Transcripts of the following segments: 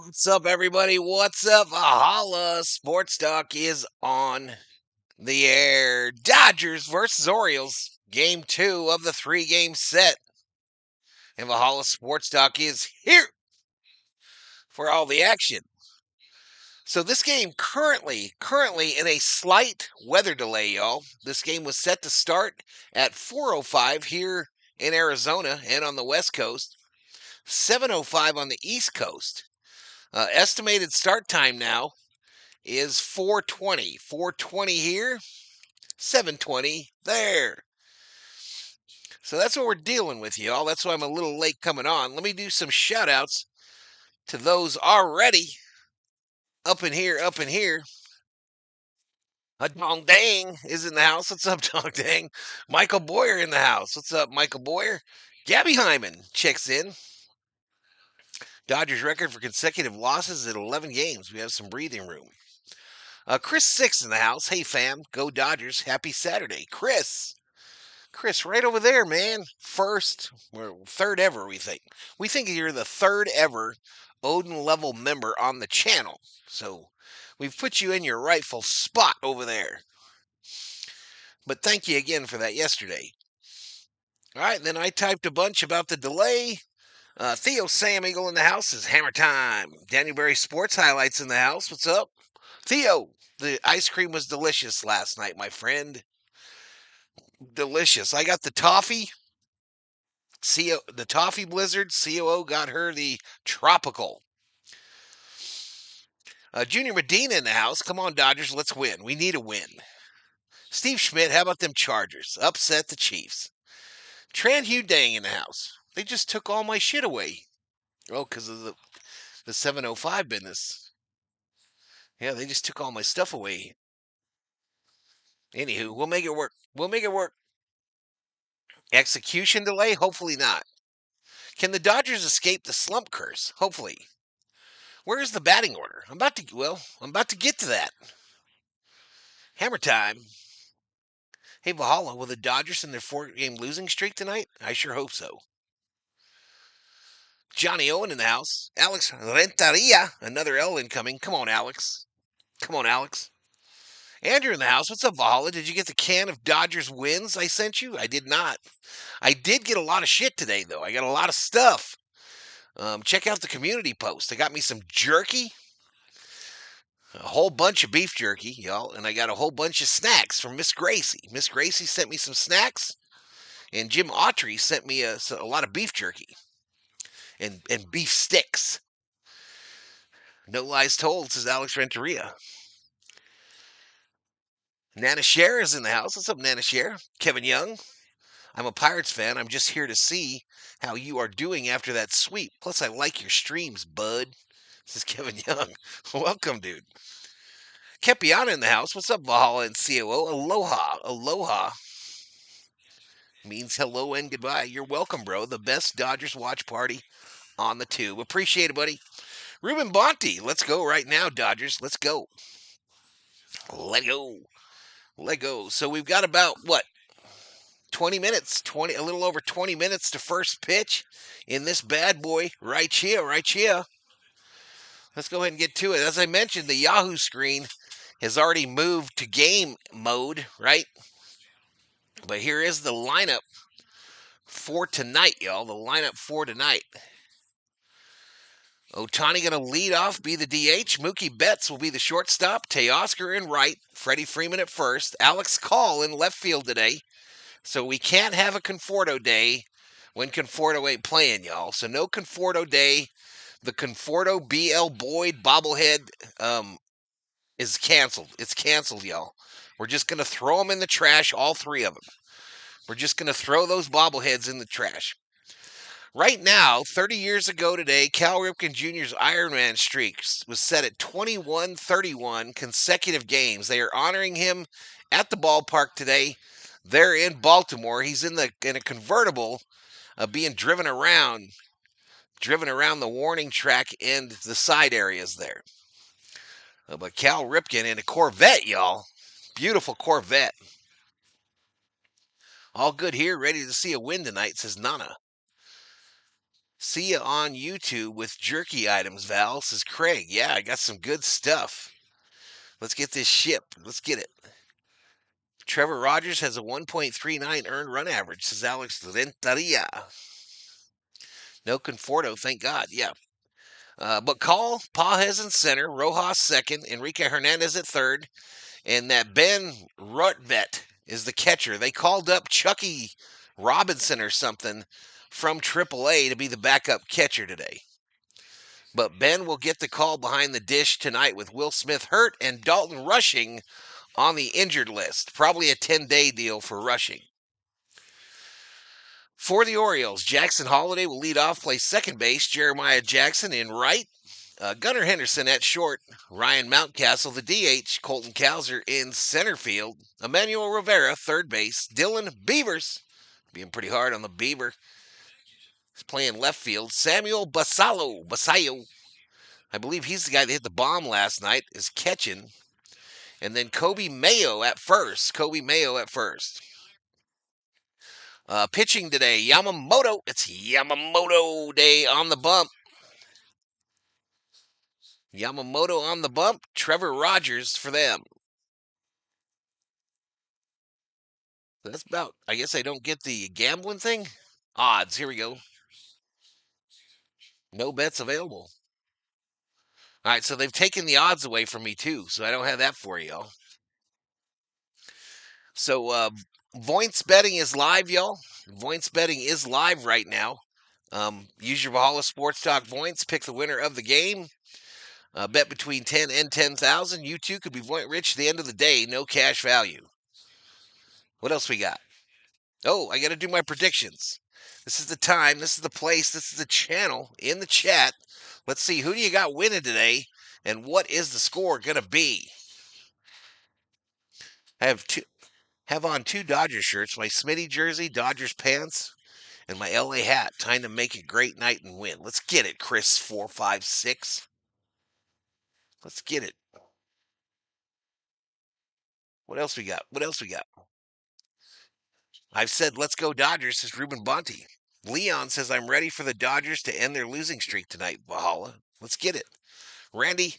What's up, everybody? What's up? Valhalla Sports Talk is on the air. Dodgers versus Orioles, game 2 of the 3-game set. And Valhalla Sports Talk is here for all the action. So this game currently in a slight weather delay, y'all. This game was set to start at 4:05 here in Arizona and on the West Coast, 7:05 on the East Coast. Estimated start time now is 4:20. 4:20 here, 7:20 there. So that's what we're dealing with, y'all. That's why I'm a little late coming on. Let me do some shout outs to those already up in here. Dong Dang is in the house. What's up, Dong Dang? Michael Boyer in the house. What's up, Michael Boyer? Gabby Hyman checks in. Dodgers record for consecutive losses at 11 games. We have some breathing room. Chris Six in the house. Hey, fam. Go Dodgers. Happy Saturday. Chris, right over there, man. First, or third ever, we think. We think you're the third ever Odin level member on the channel. So we've put you in your rightful spot over there. But thank you again for that yesterday. All right, then I typed a bunch about the delay. Theo Sam Eagle in the house is hammer time. Daniel Berry Sports Highlights in the house. What's up? Theo, the ice cream was delicious last night, my friend. Delicious. I got the toffee. The toffee blizzard. COO got her the tropical. Junior Medina in the house. Come on, Dodgers, let's win. We need a win. Steve Schmidt, how about them Chargers? Upset the Chiefs. Tran Hugh Dang in the house. They just took all my shit away. Oh, because of the 705 business. Yeah, they just took all my stuff away. Anywho, we'll make it work. Execution delay? Hopefully not. Can the Dodgers escape the slump curse? Hopefully. Where's the batting order? I'm about to get to that. Hammer time. Hey, Valhalla, will the Dodgers end their 4-game losing streak tonight? I sure hope so. Johnny Owen in the house. Alex Renteria, another L incoming. Come on, Alex. Andrew in the house. What's up, Valhalla? Did you get the can of Dodgers wins I sent you? I did not. I did get a lot of shit today, though. I got a lot of stuff. Check out the community post. I got me some jerky. A whole bunch of beef jerky, y'all, and I got a whole bunch of snacks from Miss Gracie. Miss Gracie sent me some snacks, and Jim Autry sent me a lot of beef jerky and beef sticks. No lies told, says Alex Renteria. Nana Cher is in the house. What's up, Nana Cher? Kevin Young. I'm a Pirates fan. I'm just here to see how you are doing after that sweep. Plus, I like your streams, bud. This is Kevin Young. Welcome, dude. Kepiana in the house. What's up, Valhalla and COO? Aloha. Means hello and goodbye. You're welcome, bro. The best Dodgers watch party on the tube. Appreciate it, buddy. Ruben Bonte. Let's go right now, Dodgers. Let's go. Let go. So we've got about, 20 minutes, a little over 20 minutes to first pitch in this bad boy right here. Let's go ahead and get to it. As I mentioned, the Yahoo screen has already moved to game mode, right? But here is the lineup for tonight, y'all. The lineup for tonight. Ohtani going to lead off, be the DH. Mookie Betts will be the shortstop. Teoscar in right. Freddie Freeman at first. Alex Call in left field today. So we can't have a Conforto day when Conforto ain't playing, y'all. So no Conforto day. The Conforto BL Boyd bobblehead is canceled. It's canceled, y'all. We're just going to throw them in the trash, all three of them. We're just going to throw those bobbleheads in the trash. Right now, 30 years ago today, Cal Ripken Jr.'s Ironman streak was set at 21-31 consecutive games. They are honoring him at the ballpark today. They're in Baltimore. He's in a convertible, being driven around the warning track and the side areas there. But Cal Ripken in a Corvette, y'all. Beautiful Corvette. All good here, ready to see a win tonight, says Nana. See you on YouTube with jerky items, Val, says Craig. Yeah, I got some good stuff. Let's get this shipped. Let's get it. Trevor Rogers has a 1.39 earned run average, says Alex Renteria. No Conforto, thank God. Yeah. But call Pajes in center, Rojas second, Enrique Hernandez at third, and that Ben Rutvet is the catcher. They called up Chucky Robinson or something from AAA to be the backup catcher today. But Ben will get the call behind the dish tonight with Will Smith hurt and Dalton Rushing on the injured list. Probably a 10-day deal for Rushing. For the Orioles, Jackson Holliday will lead off, play second base. Jeremiah Jackson in right. Gunnar Henderson at short. Ryan Mountcastle, the DH. Colton Cowser in center field. Emmanuel Rivera, third base. Dylan Beavers, being pretty hard on the Beaver. He's playing left field. Samuel Basallo, I believe he's the guy that hit the bomb last night, is catching. And then Kobe Mayo at first. Pitching today, Yamamoto. It's Yamamoto day on the bump. Yamamoto on the bump. Trevor Rogers for them. That's about, I guess I don't get the gambling thing. Odds, here we go. No bets available. All right, so they've taken the odds away from me too, so I don't have that for y'all. So Voints betting is live, y'all. Voints betting is live right now. Use your Valhalla Sports Talk Voints. Pick the winner of the game. Bet between 10 and 10,000. You too could be Voint rich at the end of the day. No cash value. What else we got? Oh, I got to do my predictions. This is the time. This is the place. This is the channel in the chat. Let's see, who do you got winning today, and what is the score gonna be? I have on two Dodgers shirts, my Smitty jersey, Dodgers pants, and my LA hat. Time to make a great night and win. Let's get it, Chris 456. Let's get it. What else we got? I've said let's go Dodgers, says Ruben Bonte. Leon says I'm ready for the Dodgers to end their losing streak tonight, Valhalla. Let's get it. Randy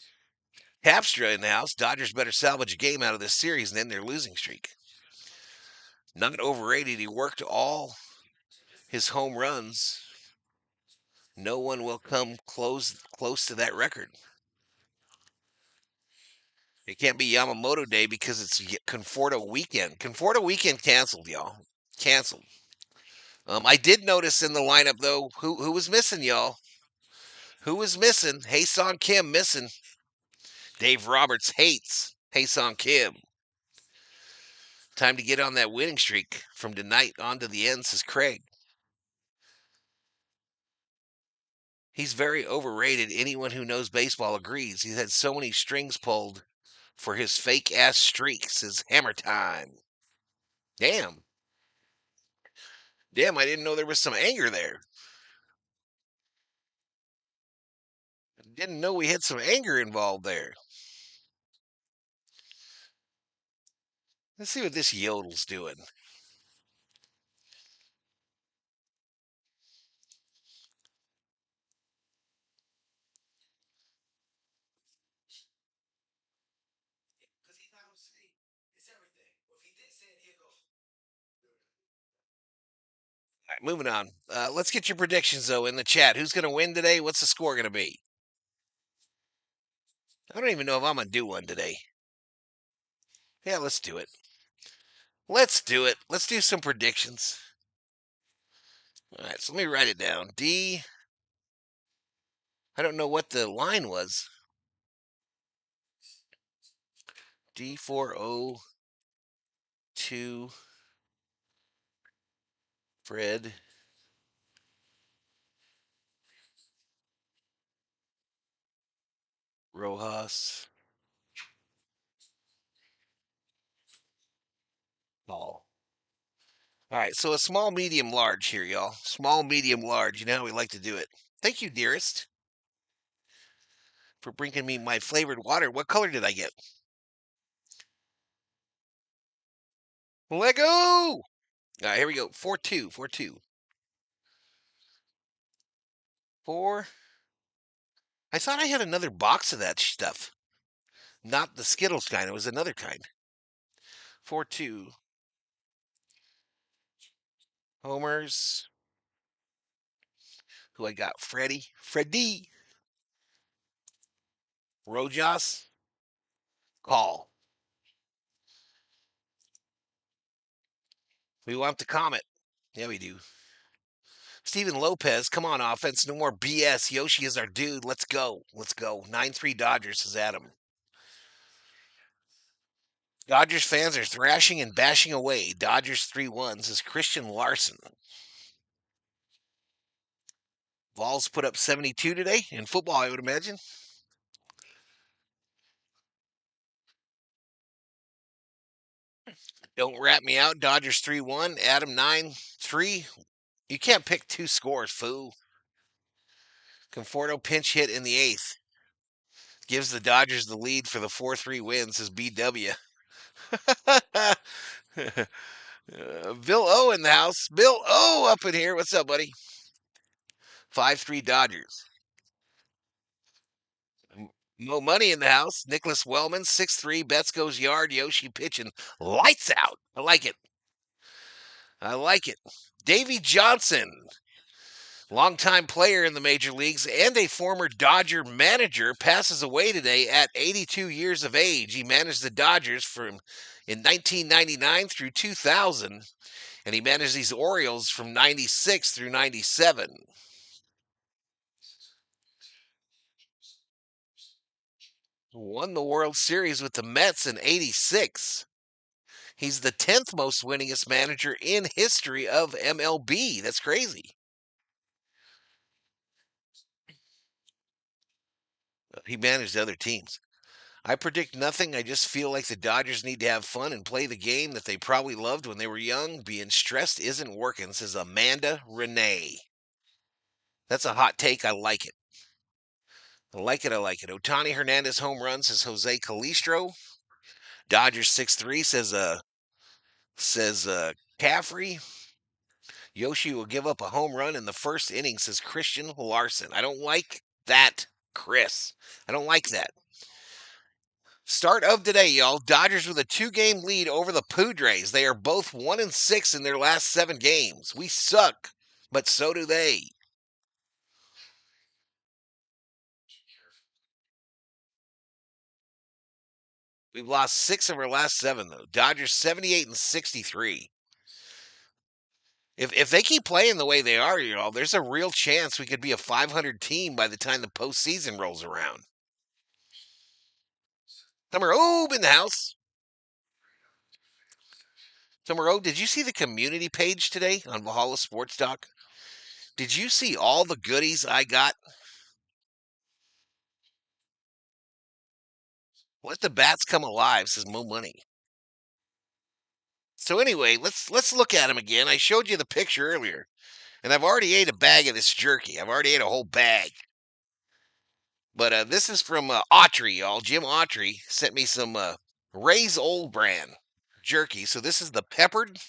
Hapstra in the house. Dodgers better salvage a game out of this series and end their losing streak. Not overrated. He worked all his home runs. No one will come close to that record. It can't be Yamamoto Day because it's Conforto weekend. Conforto weekend canceled, y'all. Canceled. I did notice in the lineup though who was missing, y'all. Who was missing? Hae-Sung Kim missing. Dave Roberts hates Hae-Sung Kim. Time to get on that winning streak from tonight on to the end, says Craig. He's very overrated. Anyone who knows baseball agrees. He's had so many strings pulled for his fake ass streaks. His hammer time. Damn. Damn, I didn't know there was some anger there. Didn't know we had some anger involved there. Let's see what this yodel's doing. All right, moving on. Let's get your predictions, though, in the chat. Who's going to win today? What's the score going to be? I don't even know if I'm going to do one today. Yeah, let's do it. Let's do it. Let's do some predictions. All right, so let me write it down. D. I don't know what the line was. D402 Fred Rojas Paul. All right, so a small, medium, large here, y'all. Small, medium, large. You know how we like to do it. Thank you, dearest, for bringing me my flavored water. What color did I get? Lego! All right, here we go. 4-2, 4-2. 4. I thought I had another box of that stuff. Not the Skittles kind. It was another kind. 4-2. Homers. Who I got? Freddie. Rojas. Call. We want the Comet. Yeah, we do. Steven Lopez, come on, offense. No more BS. Yoshi is our dude. Let's go. Let's go. 9-3 Dodgers is Adam. Dodgers fans are thrashing and bashing away. Dodgers 3-1 is Christian Larson. Vols put up 72 today in football, I would imagine. Don't rat me out. Dodgers 3-1. Adam 9-3. You can't pick two scores, fool. Conforto pinch hit in the 8th. Gives the Dodgers the lead for the 4-3 wins as BW. Bill O in the house. Bill O up in here. What's up, buddy? 5-3 Dodgers. No money in the house. Nicholas Wellman, 6-3. Betts goes yard. Yoshi pitching. Lights out. I like it. I like it. Davey Johnson, longtime player in the major leagues and a former Dodger manager, passes away today at 82 years of age. He managed the Dodgers in 1999 through 2000, and he managed these Orioles from 96 through 97. Won the World Series with the Mets in 86. He's the 10th most winningest manager in history of MLB. That's crazy. He managed other teams. I predict nothing. I just feel like the Dodgers need to have fun and play the game that they probably loved when they were young. Being stressed isn't working, says Amanda Renee. That's a hot take. I like it. I like it. I like it. Otani Hernandez home run, says Jose Calistro. Dodgers 6-3, says Caffrey. Yoshi will give up a home run in the first inning, says Christian Larson. I don't like that, Chris. I don't like that. Start of today, y'all. Dodgers with a 2-game lead over the Padres. They are both 1-6 in their last 7 games. We suck, but so do they. We've lost 6 of our last 7, though. Dodgers 78 and 63. If they keep playing the way they are, y'all, there's a real chance we could be a 500 team by the time the postseason rolls around. Summer Obe in the house. Summer Obe, did you see the community page today on Valhalla Sports Talk? Did you see all the goodies I got? Let the bats come alive, says Mo Money. So anyway, let's look at him again. I showed you the picture earlier, and I've already ate a bag of this jerky. I've already ate a whole bag. But this is from Autry, y'all. Jim Autry sent me some Ray's Old Brand jerky. So this is the peppered.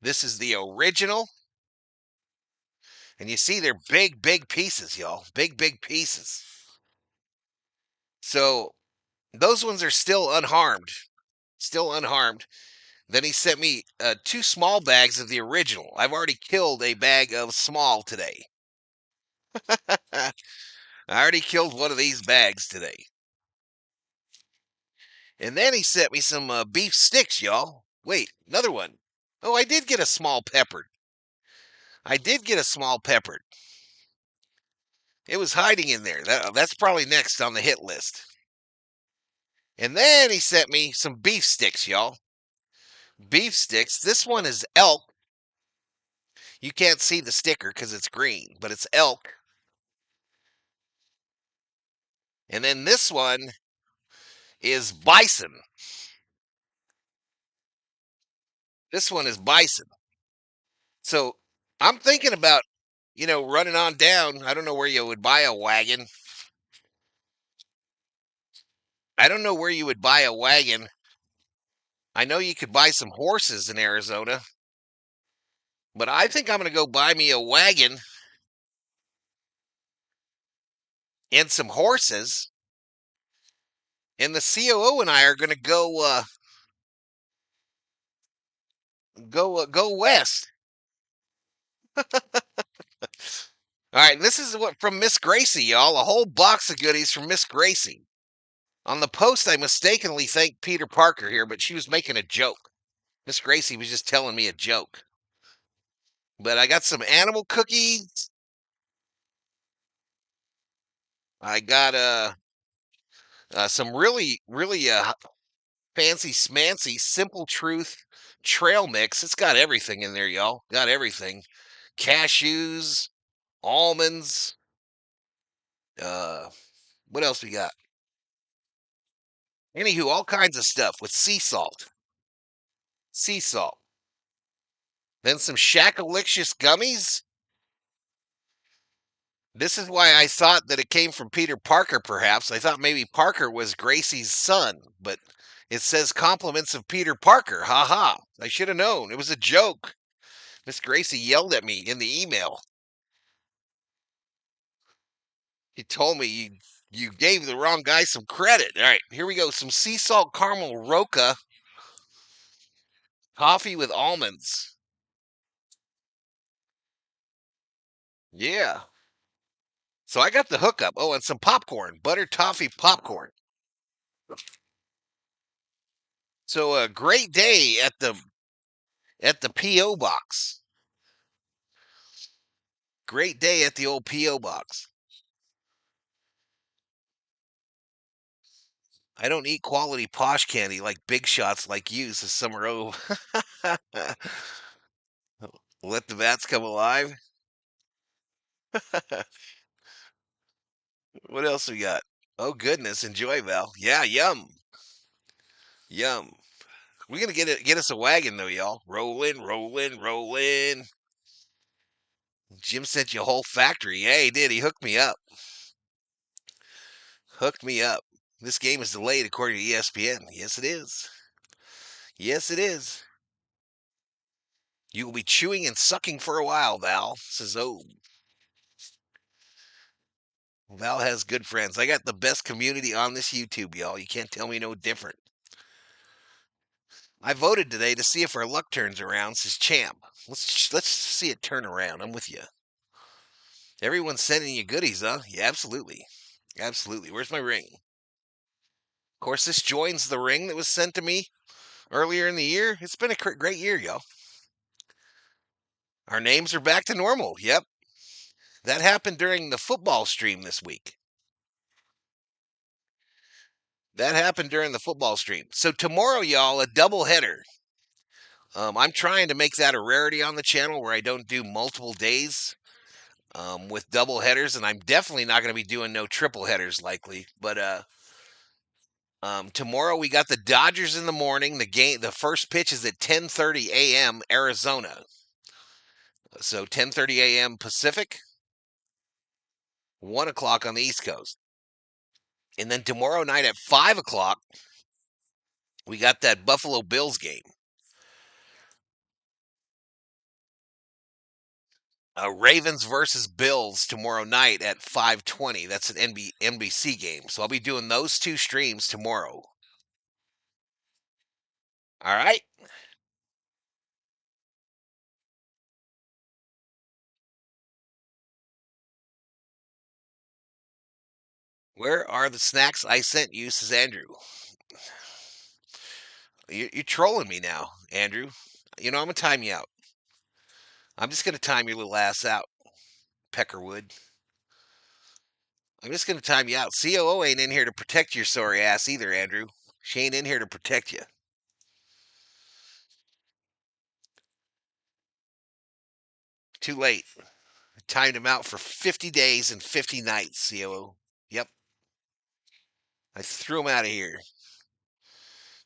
This is the original. And you see they're big, big pieces, y'all. Big, big pieces. So those ones are still unharmed. Still unharmed. Then he sent me 2 small bags of the original. I've already killed a bag of small today. I already killed one of these bags today. And then he sent me some beef sticks, y'all. Wait, another one. Oh, I did get a small peppered. I did get a small peppered. It was hiding in there. That's probably next on the hit list. And then he sent me some beef sticks, y'all. Beef sticks. This one is elk. You can't see the sticker because it's green, but it's elk. And then this one is bison. This one is bison. So I'm thinking about, running on down. I don't know where you would buy a wagon. I don't know where you would buy a wagon. I know you could buy some horses in Arizona. But I think I'm going to go buy me a wagon and some horses, and the COO and I are going to go west. All right, this is what from Miss Gracie, y'all. A whole box of goodies from Miss Gracie. On the post, I mistakenly thanked Peter Parker here, but she was making a joke. Miss Gracie was just telling me a joke. But I got some animal cookies. I got some really fancy smancy simple truth trail mix. It's got everything in there, y'all. Got everything. Cashews, almonds. Uh, what else we got? Anywho, all kinds of stuff with sea salt. Sea salt. Then some Shackalicious gummies. This is why I thought that it came from Peter Parker, perhaps. I thought maybe Parker was Gracie's son, but it says compliments of Peter Parker. Ha ha. I should have known. It was a joke. Miss Gracie yelled at me in the email. He told me you gave the wrong guy some credit. All right, here we go. Some sea salt caramel roca coffee with almonds. Yeah. So I got the hookup. Oh, and some popcorn, butter toffee popcorn. So a great day at the PO box. Great day at the old PO box. I don't eat quality posh candy like big shots like you, says Summer O. Let the bats come alive. What else we got? Oh goodness, enjoy Val. Yeah, yum, yum. We're gonna get us a wagon though, y'all. Rolling, rolling, rolling. Jim sent you a whole factory. Yeah, he did. He hooked me up. Hooked me up. This game is delayed according to ESPN. Yes, it is. Yes, it is. You will be chewing and sucking for a while, Val, says Oh. Val has good friends. I got the best community on this YouTube, y'all. You can't tell me no different. I voted today to see if our luck turns around, says Champ. Let's see it turn around. I'm with you. Everyone's sending you goodies, huh? Yeah, absolutely. Absolutely. Where's my ring? Of course, this joins the ring that was sent to me earlier in the year. It's been a great year, y'all. Our names are back to normal. Yep. That happened during the football stream this week. That happened during the football stream. So tomorrow, y'all, a double header. I'm trying to make that a rarity on the channel where I don't do multiple days with double headers, and I'm definitely not going to be doing no triple headers likely. But tomorrow we got the Dodgers in the morning. The first pitch is at 10:30 a.m. Arizona. So 10:30 a.m. Pacific, 1 o'clock on the East Coast, and then tomorrow night at 5 o'clock we got that Buffalo Bills game. Ravens versus Bills tomorrow night at 5:20. That's an NBC game. So I'll be doing those two streams tomorrow. All right. Where are the snacks I sent you, says Andrew. You're trolling me now, Andrew. You know, I'm going to time you out. I'm just going to time your little ass out, Peckerwood. I'm just going to time you out. COO ain't in here to protect your sorry ass either, Andrew. She ain't in here to protect you. Too late. I timed him out for 50 days and 50 nights, COO. Yep. I threw him out of here.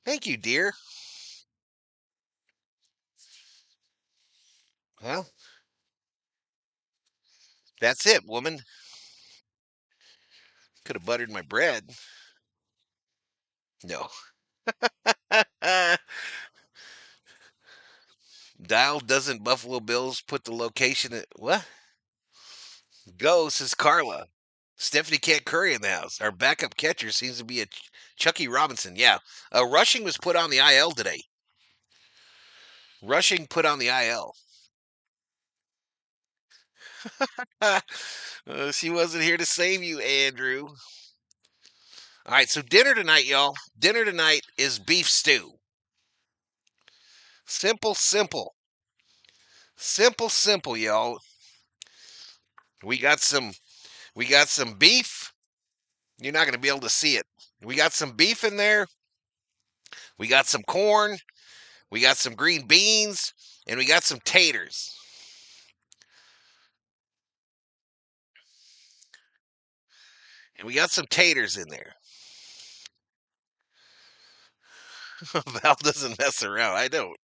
Thank you, dear. Well, that's it, woman. Could have buttered my bread. No. Dial doesn't Buffalo Bills put the location at what? Go, says Carla. Stephanie can't curry in the house. Our backup catcher seems to be a Chucky Robinson. Yeah. Rushing was put on the IL today. Rushing put on the IL. She wasn't here to save you, Andrew. All right, so dinner tonight, y'all. Dinner tonight is beef stew. Simple, simple. Simple, simple, y'all. We got some beef. You're not going to be able to see it. We got some beef in there. We got some corn. We got some green beans, and we got some taters. And we got some taters in there. Val doesn't mess around. I don't.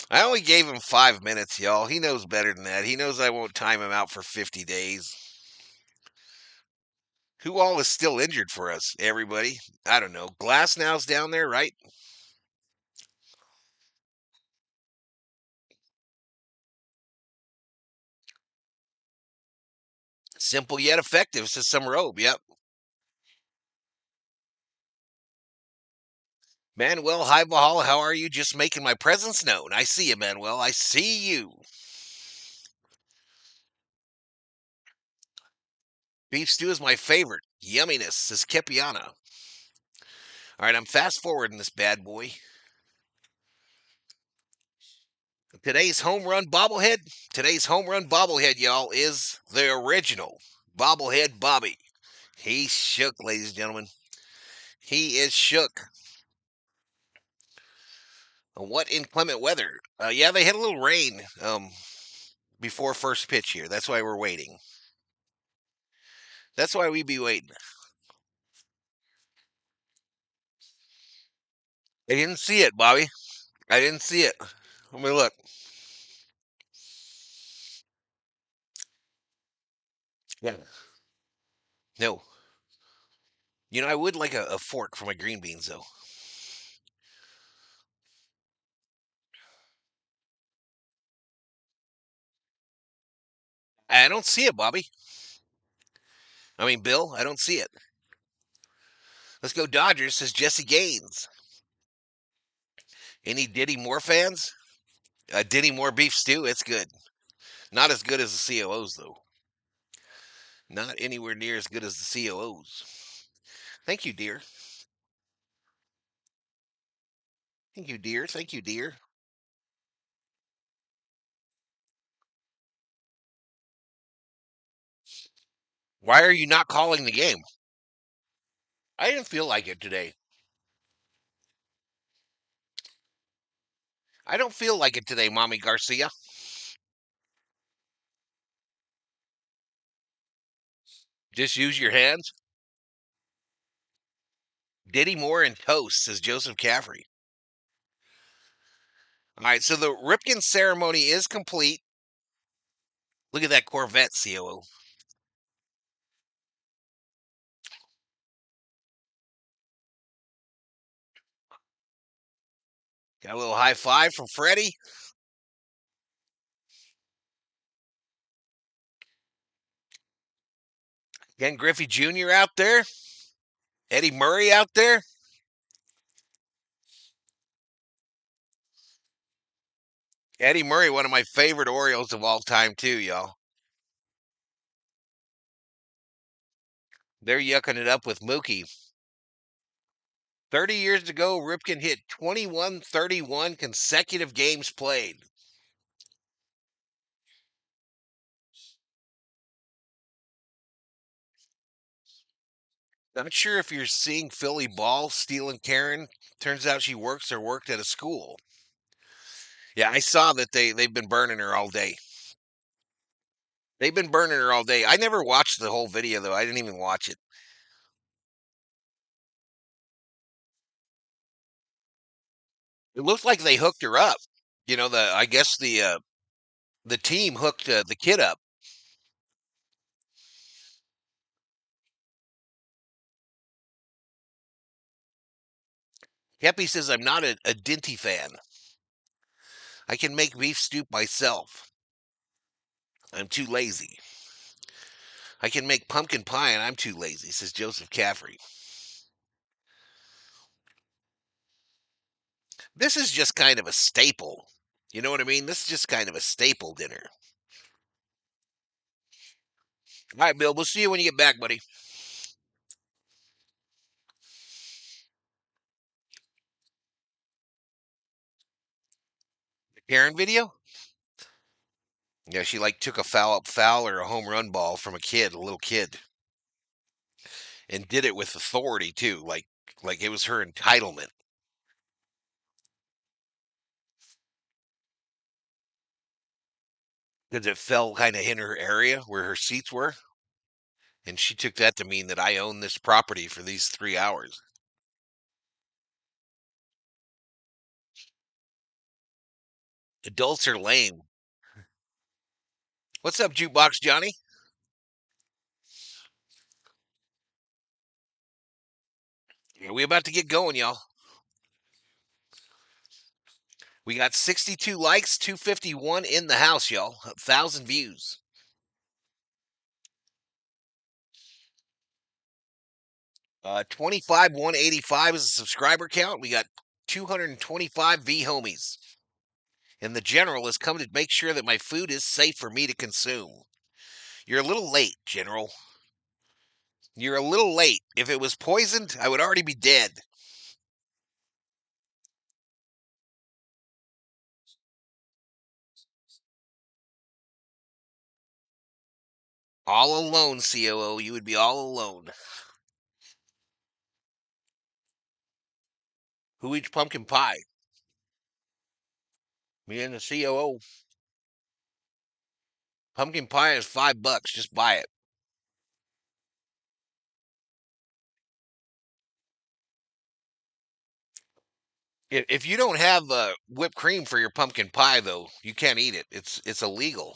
I only gave him 5 minutes, y'all. He knows better than that. He knows I won't time him out for 50 days. Who all is still injured for us? Everybody? I don't know. Glass now's down there, right? Simple yet effective, says some robe. Yep. Manuel, hi Valhalla. How are you? Just making my presence known. I see you, Manuel. I see you. Beef stew is my favorite. Yumminess, says Kepiana. All right, I'm fast forwarding this bad boy. Today's home run bobblehead. Today's home run bobblehead, y'all, is the original bobblehead Bobby. He's shook, ladies and gentlemen. He is shook. What inclement weather? Yeah, they had a little rain before first pitch here. That's why we're waiting. That's why we be waiting. I didn't see it, Bobby. I didn't see it. Let me look. Yeah. No. I would like a fork for my green beans, though. I don't see it, Bobby. I mean, Bill, I don't see it. Let's go Dodgers, says Jesse Gaines. Any Diddy Moore fans? Diddy Moore beef stew, it's good. Not as good as the COOs, though. Not anywhere near as good as the COOs. Thank you, dear. Thank you, dear. Thank you, dear. Why are you not calling the game? I didn't feel like it today. I don't feel like it today, Mommy Garcia. Just use your hands. Diddy Moore and toast, says Joseph Caffrey. All right, so the Ripken ceremony is complete. Look at that Corvette, COO. Got a little high five from Freddie. Ken Griffey Jr. out there. Eddie Murray out there. Eddie Murray, one of my favorite Orioles of all time, too, y'all. They're yucking it up with Mookie. 30 years ago, Ripken hit 21-31 consecutive games played. Not sure if you're seeing Philly ball stealing Karen. Turns out she works or worked at a school. Yeah, I saw that they've been burning her all day. They've been burning her all day. I never watched the whole video though. I didn't even watch it. It looked like they hooked her up. I guess the team hooked the kid up. Happy says, I'm not a Dinty fan. I can make beef stew myself. I'm too lazy. I can make pumpkin pie and I'm too lazy, says Joseph Caffrey. This is just kind of a staple. You know what I mean? This is just kind of a staple dinner. All right, Bill, we'll see you when you get back, buddy. The Karen video? Yeah, she like took a foul or a home run ball from a little kid, and did it with authority too, like it was her entitlement. Because it fell kind of in her area where her seats were, and she took that to mean that I own this property for these 3 hours. Adults are lame. What's up, Jukebox Johnny? Are we about to get going, y'all? We got 62 likes, 251 in the house, y'all. 1,000 views. 25 185 is a subscriber count. We got 225 V homies. And the general has come to make sure that my food is safe for me to consume. You're a little late, General. You're a little late. If it was poisoned, I would already be dead. All alone, COO. You would be all alone. Who eats pumpkin pie? Me and the COO. Pumpkin pie is $5. Just buy it. If you don't have whipped cream for your pumpkin pie, though, you can't eat it. It's illegal.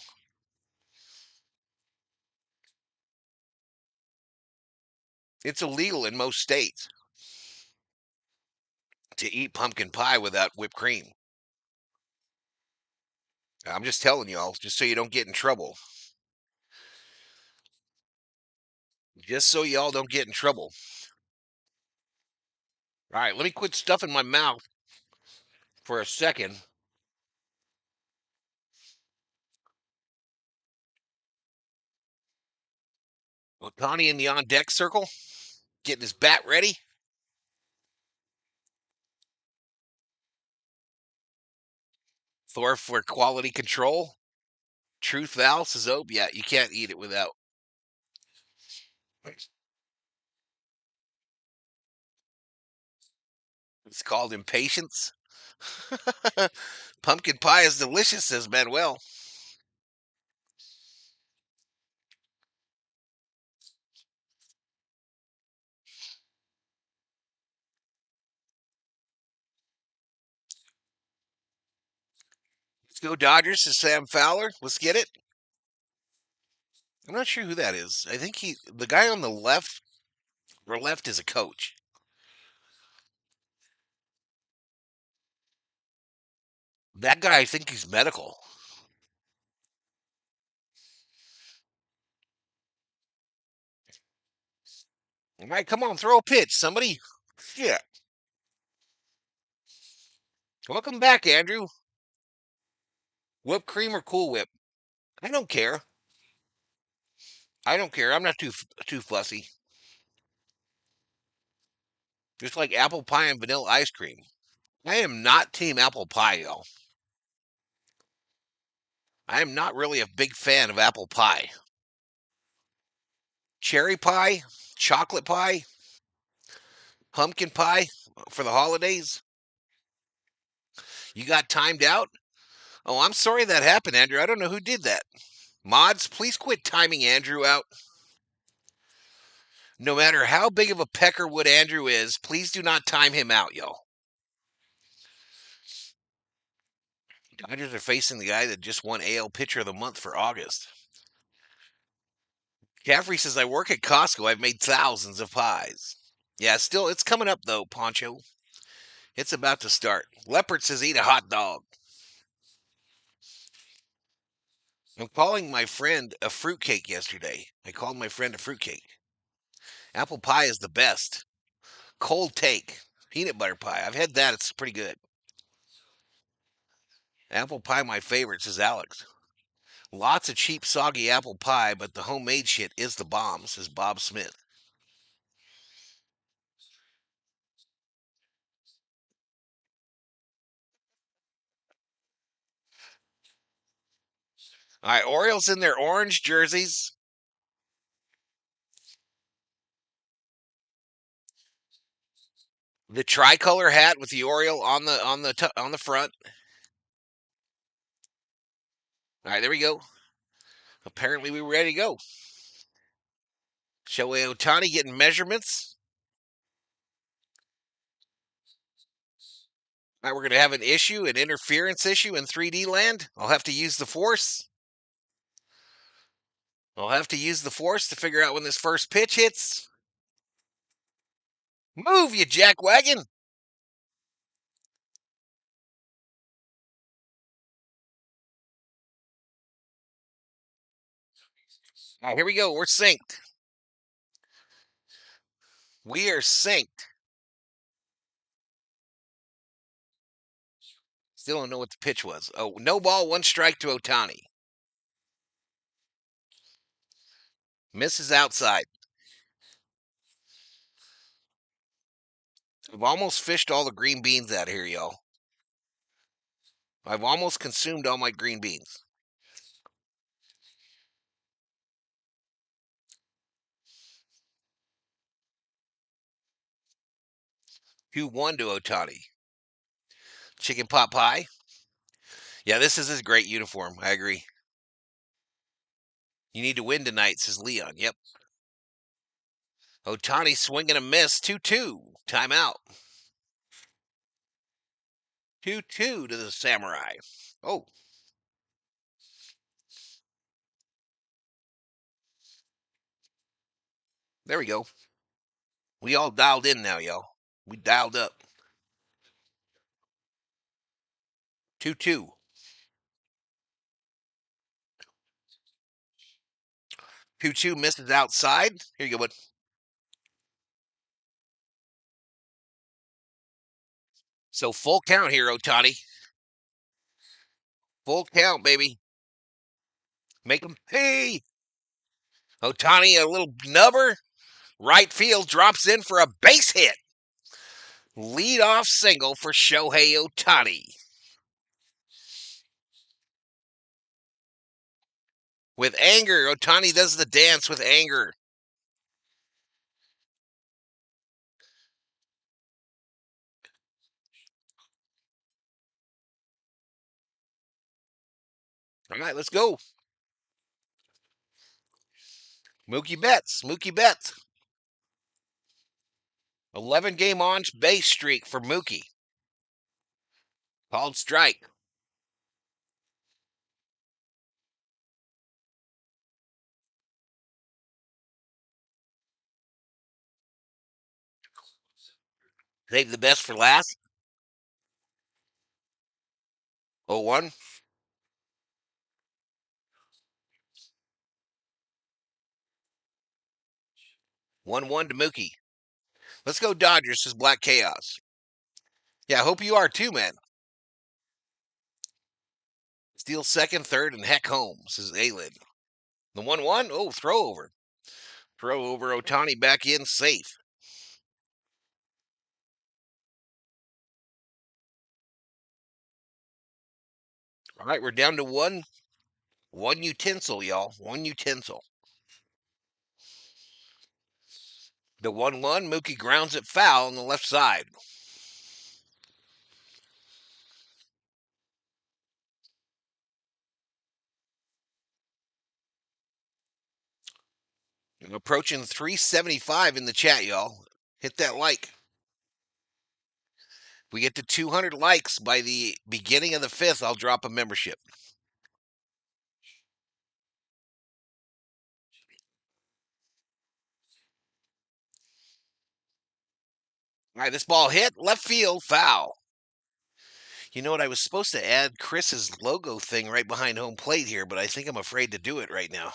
It's illegal in most states to eat pumpkin pie without whipped cream. I'm just telling y'all, just so you don't get in trouble. Just so y'all don't get in trouble. All right, let me quit stuffing my mouth for a second. Otani in the on deck circle, getting his bat ready. Thor for quality control. Truth Val says, oh, yeah, you can't eat it without. It's called impatience. Pumpkin pie is delicious, says Manuel. Let's go Dodgers, says Sam Fowler. Let's get it. I'm not sure who that is. I think the guy on the left or left is a coach. That guy, I think he's medical. All right, come on, throw a pitch. Somebody. Yeah. Welcome back, Andrew. Whipped cream or Cool Whip? I don't care. I don't care. I'm not too fussy. Just like apple pie and vanilla ice cream. I am not team apple pie, y'all. I am not really a big fan of apple pie. Cherry pie, chocolate pie, pumpkin pie for the holidays. You got timed out? Oh, I'm sorry that happened, Andrew. I don't know who did that. Mods, please quit timing Andrew out. No matter how big of a peckerwood Andrew is, please do not time him out, y'all. Dodgers are facing the guy that just won AL Pitcher of the Month for August. Caffrey says, I work at Costco. I've made thousands of pies. Yeah, still, it's coming up, though, Poncho. It's about to start. Leopard says eat a hot dog. I'm calling my friend a fruitcake yesterday. I called my friend a fruitcake. Apple pie is the best. Cold take. Peanut butter pie. I've had that. It's pretty good. Apple pie, my favorite, says Alex. Lots of cheap, soggy apple pie, but the homemade shit is the bomb, says Bob Smith. All right, Orioles in their orange jerseys. The tricolor hat with the Oriole on the front. All right, there we go. Apparently, we were ready to go. Shohei Ohtani getting measurements. All right, we're going to have an interference issue in 3D land. I'll have to use the force. I'll have to use the force to figure out when this first pitch hits. Move, you jackwagon. All right, here we go. We're synced. We are synced. Still don't know what the pitch was. Oh, no ball, one strike to Ohtani. Misses outside. I've almost fished all the green beans out here, y'all. I've almost consumed all my green beans. 2-1 to Ohtani. Chicken pot pie. Yeah, this is his great uniform. I agree. You need to win tonight, says Leon. Yep. Ohtani swinging a miss. 2-2. Timeout. 2-2 to the Samurai. Oh, there we go. We all dialed in now, y'all. We dialed up. 2-2. 2-2 misses outside. Here you go, bud. So full count here, Ohtani. Full count, baby. Make him pay. Ohtani, a little nubber. Right field drops in for a base hit. Lead off single for Shohei Ohtani. With anger, Ohtani does the dance with anger. All right, let's go. Mookie Betts. Mookie Betts. 11-game on base streak for Mookie. Called strike. Save the best for last. 0-1. 1-1 to Mookie. Let's go Dodgers, says Black Chaos. Yeah, I hope you are too, man. Steal second, third, and heck home, says Aylin. The 1-1. Oh, throw over. Throw over. Ohtani back in safe. All right, we're down to one utensil, y'all. One utensil. The 1-1. Mookie grounds it foul on the left side. I'm approaching 375 in the chat, y'all. Hit that like. If we get to 200 likes by the beginning of the 5th, I'll drop a membership. All right, this ball hit left field, foul. You know what? I was supposed to add Chris's logo thing right behind home plate here, but I think I'm afraid to do it right now.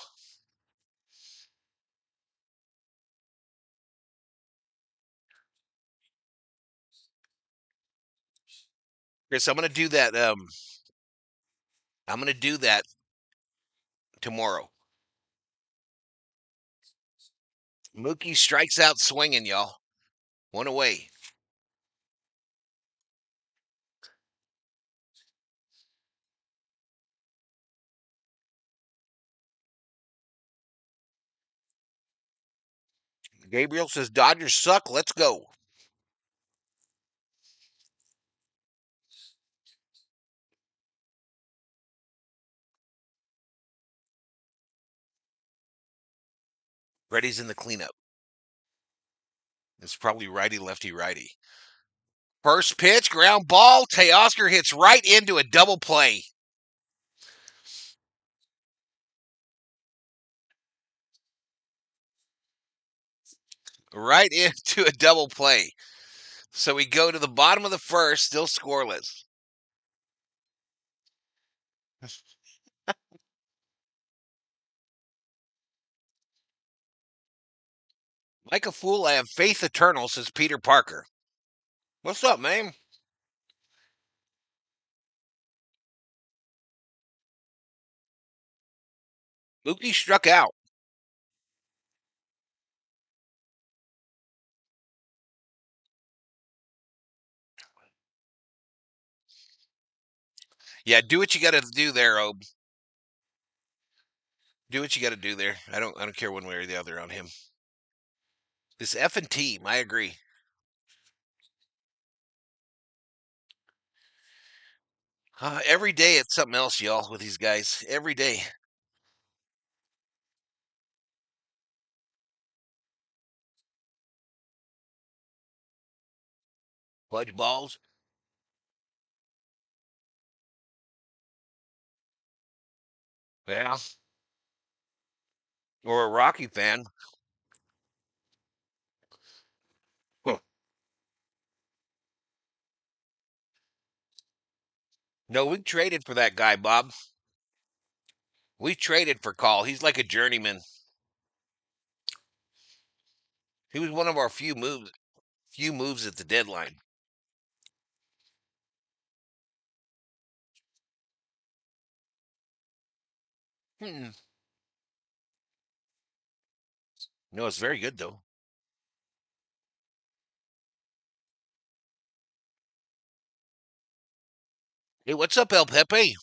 Chris, I'm going to do that. I'm going to do that tomorrow. Mookie strikes out swinging, y'all. One away. Gabriel says Dodgers suck. Let's go. Freddie's in the cleanup. It's probably righty, lefty, righty. First pitch, ground ball. Teoscar hits right into a double play. Right into a double play. So we go to the bottom of the first, still scoreless. Like a fool, I have faith eternal, says Peter Parker. What's up, man? Mookie struck out. Yeah, do what you got to do there, Ob. Do what you got to do there. I don't care one way or the other on him. This effing team, I agree. Every day it's something else, y'all, with these guys. Every day. Fudge balls. Yeah. Or a Rocky fan. Huh. No, we traded for that guy, Bob. We traded for Call. He's like a journeyman. He was one of our few moves at the deadline. Hmm. No, it's very good though. Hey, what's up, El Pepe?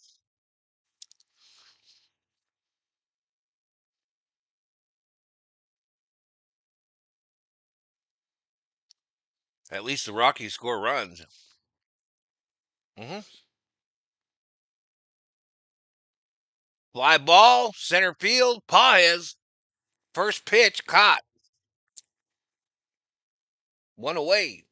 At least the Rockies score runs. Hmm. Fly ball, center field, Paez. First pitch caught. One away.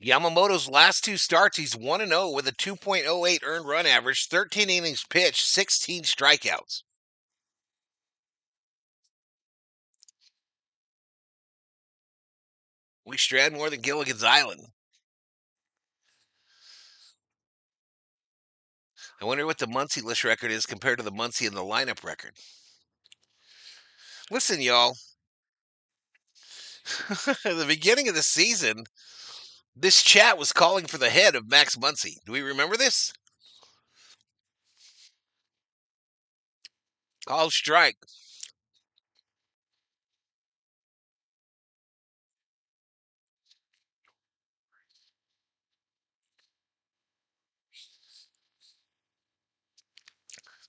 Yamamoto's last two starts, he's 1-0 with a 2.08 earned run average, 13 innings pitched, 16 strikeouts. We strand more than Gilligan's Island. I wonder what the Muncie list record is compared to the Muncie in the lineup record. Listen, y'all. At the beginning of the season, this chat was calling for the head of Max Muncy. Do we remember this? Call strike.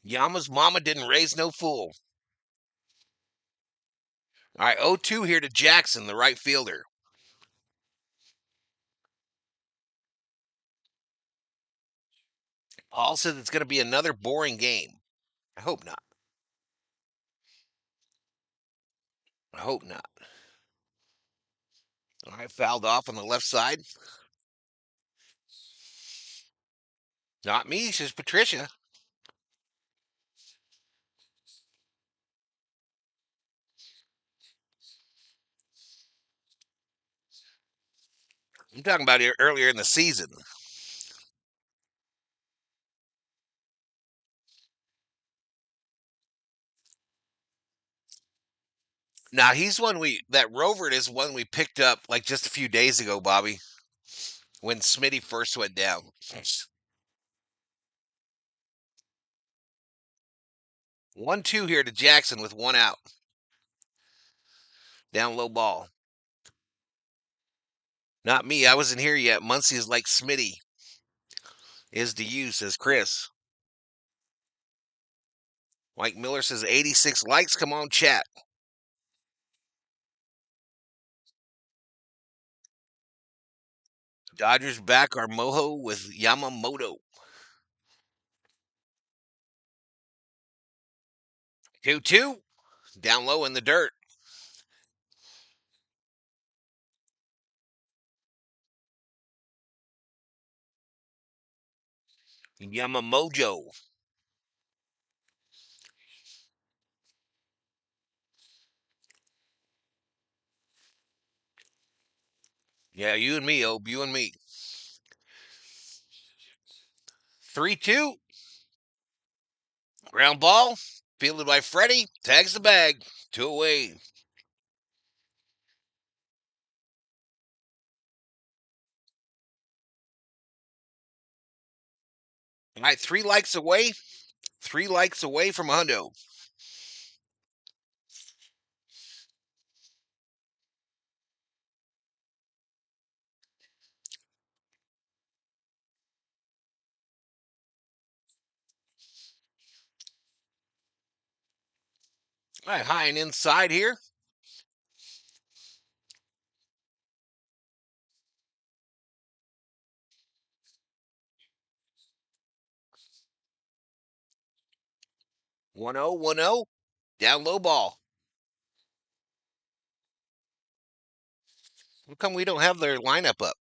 Yama's mama didn't raise no fool. All right, 0-2 here to Jackson, the right fielder. Paul said it's going to be another boring game. I hope not. I hope not. All right, fouled off on the left side. Not me, says Patricia. I'm talking about earlier in the season. Now he's one that Rovert is one we picked up like just a few days ago, Bobby, when Smitty first went down. 1-2 here to Jackson with one out. Down low ball. Not me. I wasn't here yet. Muncie is like Smitty is to you, says Chris. Mike Miller says 86 likes. Come on, chat. Dodgers back our Mojo with Yamamoto. 2-2. Down low in the dirt. Yamamojo. Yeah, you and me, Obe. You and me. 3-2. Ground ball. Fielded by Freddie. Tags the bag. 2 away. All right, 3 likes away. 3 likes away from a hundo. All right, high and inside here. One zero, 1-0. Down low ball. How come we don't have their lineup up?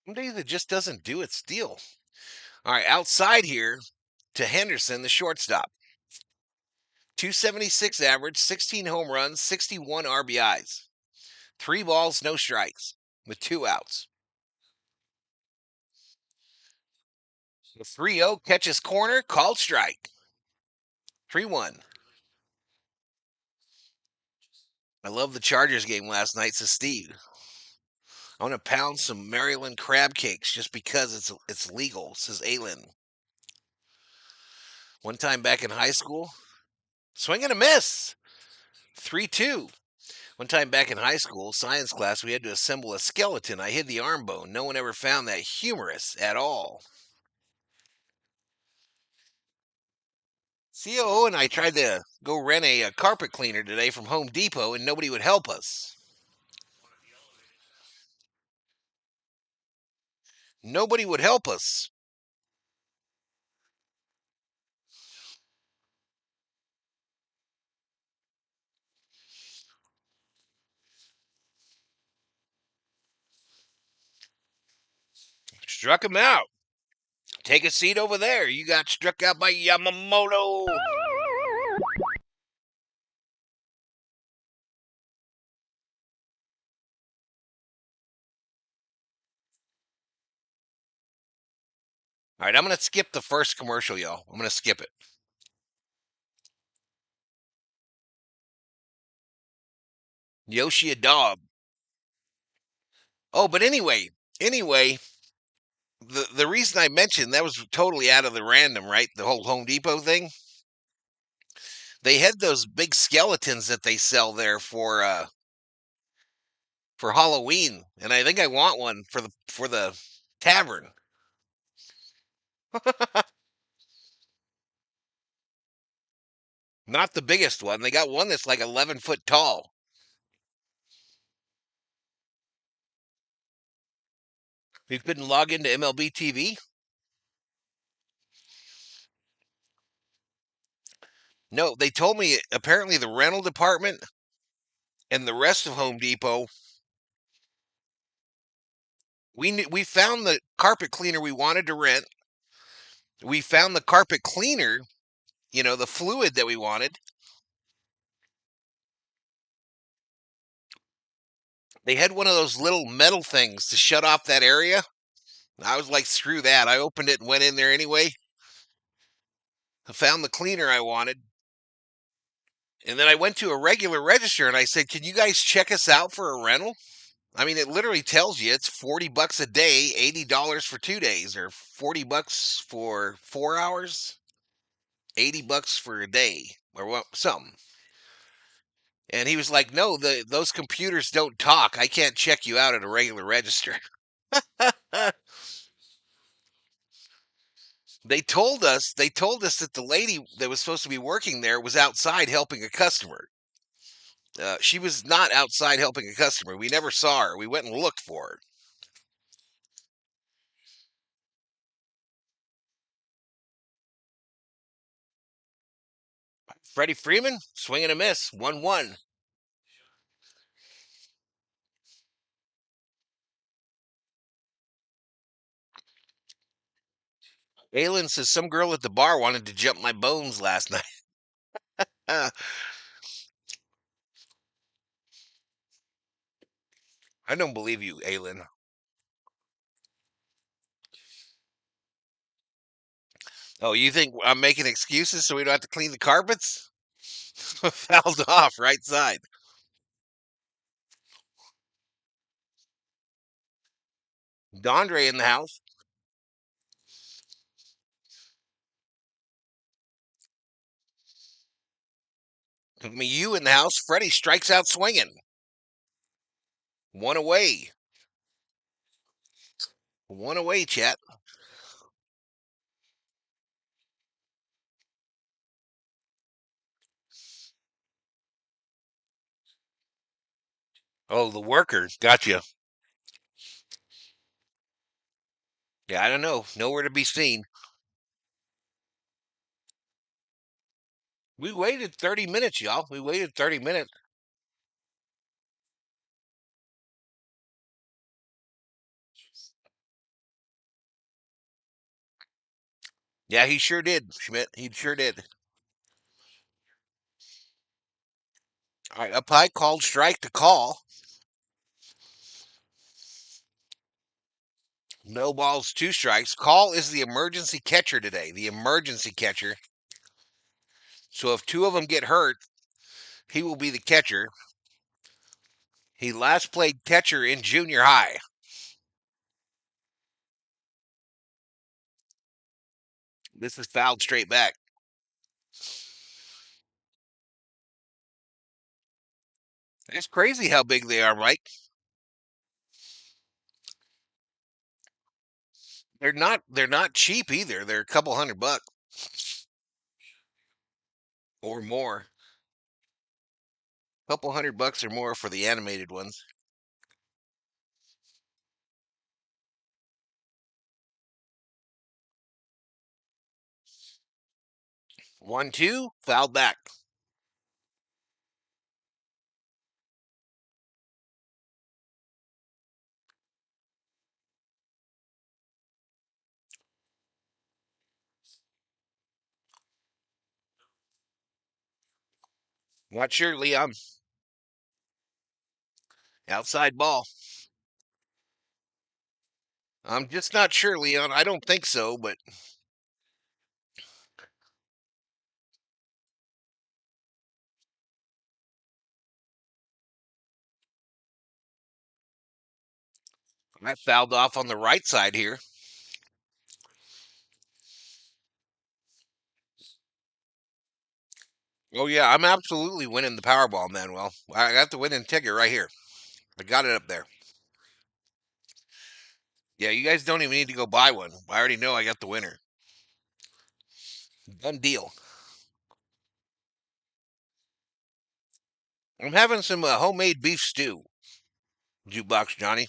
Some days it just doesn't do its deal. All right, outside here to Henderson, the shortstop. 276 average, 16 home runs, 61 RBIs. 3 balls, no strikes, with 2 outs. The 3-0 catches corner, called strike. 3-1. I love the Chargers game last night, says Steve. I want to pound some Maryland crab cakes just because it's legal, says Aylin. One time back in high school, swing and a miss. 3-2. One time back in high school, science class, we had to assemble a skeleton. I hid the arm bone. No one ever found that humorous at all. COO and I tried to go rent a carpet cleaner today from Home Depot, and nobody would help us. Nobody would help us. Struck him out. Take a seat over there. You got struck out by Yamamoto. All right, I'm going to skip the first commercial, y'all. I'm going to skip it. Yoshi a dog. Oh, but anyway, the reason I mentioned that was totally out of the random, right? The whole Home Depot thing. They had those big skeletons that they sell there for Halloween, and I think I want one for the tavern. Not the biggest one. They got one that's like 11 foot tall. You couldn't log into MLB TV? No, they told me apparently the rental department and the rest of Home Depot. We found the carpet cleaner we wanted to rent. We found the carpet cleaner the fluid that we wanted. They had one of those little metal things to shut off that area. I was like, screw that. I opened it and went in there anyway. I found the cleaner I wanted. And then I went to a regular register and I said, can you guys check us out for a rental? I mean, it literally tells you it's $40 a day, $80 for 2 days, or $40 for 4 hours, $80 for a day, or what, something. And he was like, no, those computers don't talk. I can't check you out at a regular register. They told us that the lady that was supposed to be working there was outside helping a customer. She was not outside helping a customer. We never saw her. We went and looked for her. Freddie Freeman, swing and a miss, 1-1. Aylin says some girl at the bar wanted to jump my bones last night. I don't believe you, Aylin. Oh, you think I'm making excuses so we don't have to clean the carpets? Fouled off, right side. Dondre in the house. You in the house. Freddie strikes out swinging. One away. One away, chat. Oh, the workers. Gotcha. Yeah, I don't know. Nowhere to be seen. We waited 30 minutes, y'all. We waited 30 minutes. Yeah, he sure did, Schmidt. He sure did. All right, up high, called strike to call. No balls, two strikes. Call is the emergency catcher today. The emergency catcher. So if two of them get hurt, he will be the catcher. He last played catcher in junior high. This is fouled straight back. It's crazy how big they are, Mike. They're not cheap either. They're a couple $100 or more. Couple $100 or more for the animated ones. 1-2, fouled back. Not sure, Leon. Outside ball. I'm just not sure, Leon. I don't think so, but I fouled off on the right side here. Oh yeah, I'm absolutely winning the Powerball, Manuel. I got the winning ticket right here. I got it up there. Yeah, you guys don't even need to go buy one. I already know I got the winner. Done deal. I'm having some homemade beef stew. Jukebox Johnny.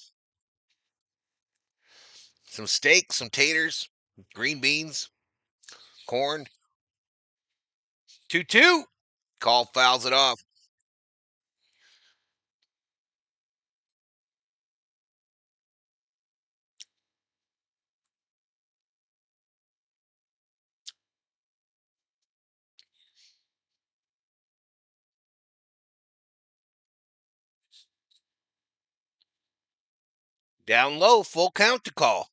Some steak, some taters, green beans, corn. 2-2. Call fouls it off. Down low, full count to call.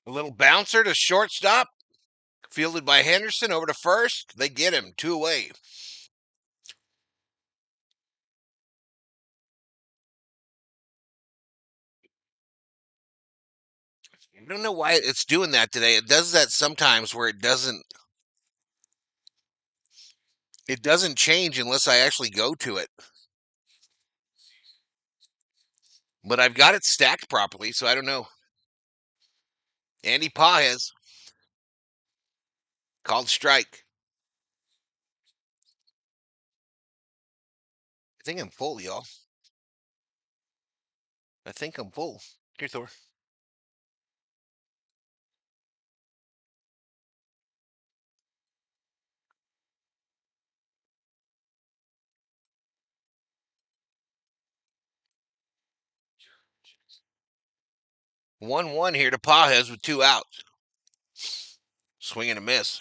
A little bouncer to shortstop. Fielded by Henderson over to first. They get him. 2 away. I don't know why it's doing that today. It does that sometimes where it doesn't change unless I actually go to it. But I've got it stacked properly, so I don't know. Andy Paez called strike. I think I'm full, y'all. I think I'm full. Here, Thor. 1-1 here to Paez with 2 outs. Swing and a miss.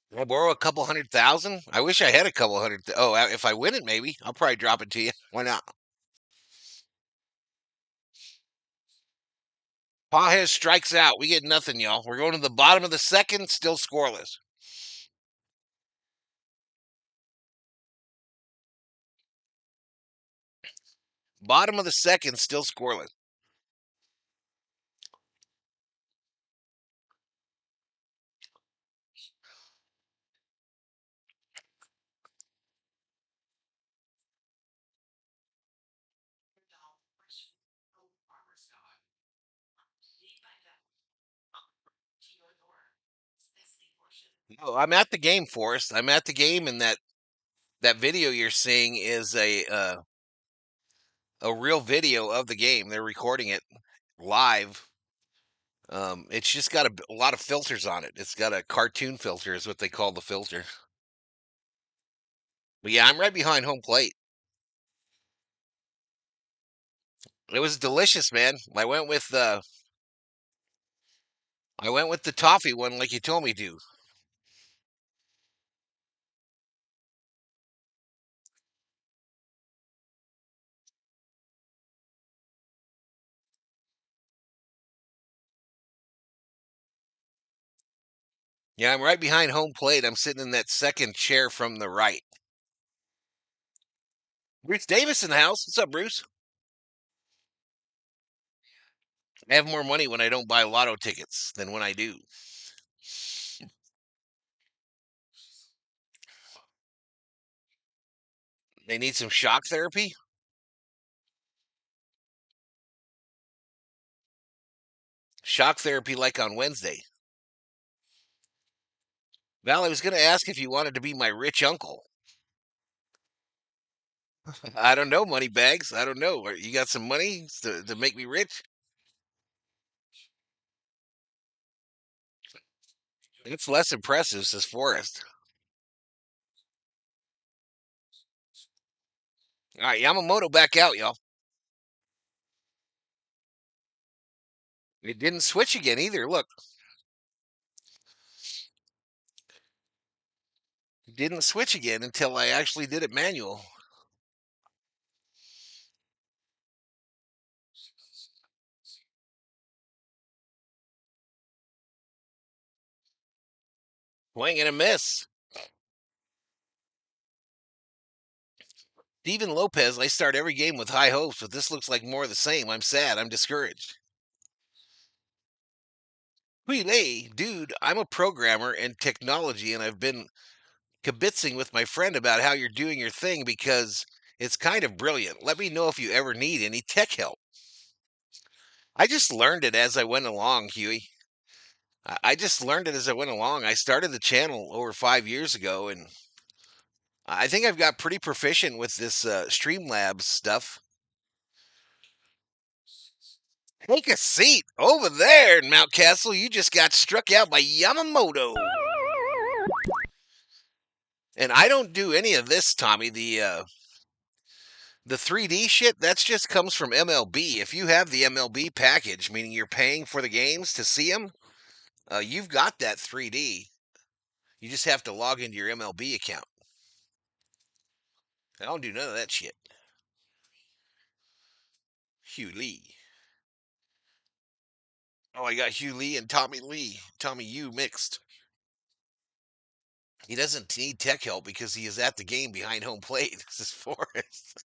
Can I borrow a couple 100,000? I wish I had a couple hundred. Oh, if I win it, maybe I'll probably drop it to you. Why not? Paez strikes out. We get nothing, y'all. We're going to the bottom of the second, still scoreless. Bottom of the second, still scoreless. No, I'm at the game, Forrest. I'm at the game, and that video you're seeing is a real video of the game. They're recording it live. It's just got a lot of filters on it. It's got a cartoon filter, is what they call the filter. But yeah, I'm right behind home plate. It was delicious, man. I went with the toffee one, like you told me to. Yeah, I'm right behind home plate. I'm sitting in that second chair from the right. Bruce Davis in the house. What's up, Bruce? I have more money when I don't buy lotto tickets than when I do. They need some shock therapy. Shock therapy like on Wednesday. Val, I was going to ask if you wanted to be my rich uncle. I don't know, money bags. I don't know. You got some money to make me rich? It's less impressive, says Forrest. All right, Yamamoto back out, y'all. It didn't switch again either. Look, it didn't switch again until I actually did it manual. Swing and a miss. Steven Lopez, I start every game with high hopes, but this looks like more of the same. I'm sad. I'm discouraged. Hey, dude, I'm a programmer in technology, and I've been kibitzing with my friend about how you're doing your thing because it's kind of brilliant. Let me know if you ever need any tech help. I just learned it as I went along, Huey. I just learned it as I went along. I started the channel over 5 years ago, and I think I've got pretty proficient with this Streamlabs stuff. Take a seat over there in Mount Castle. You just got struck out by Yamamoto. And I don't do any of this, Tommy. The 3D shit, that's just comes from MLB. If you have the MLB package, meaning you're paying for the games to see them, you've got that 3D. You just have to log into your MLB account. I don't do none of that shit. Hugh Lee. Oh, I got Hugh Lee and Tommy Lee. Tommy Yu mixed. He doesn't need tech help because he is at the game behind home plate. This is Forrest.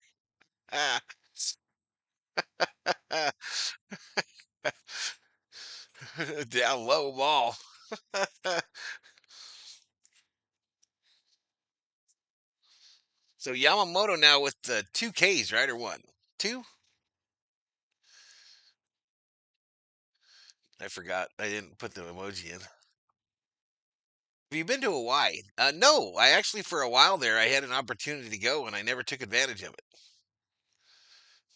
Down low ball. So Yamamoto now with two Ks, right? Or one? Two? I forgot. I didn't put the emoji in. Have you been to Hawaii? No. I actually, for a while there, I had an opportunity to go and I never took advantage of it.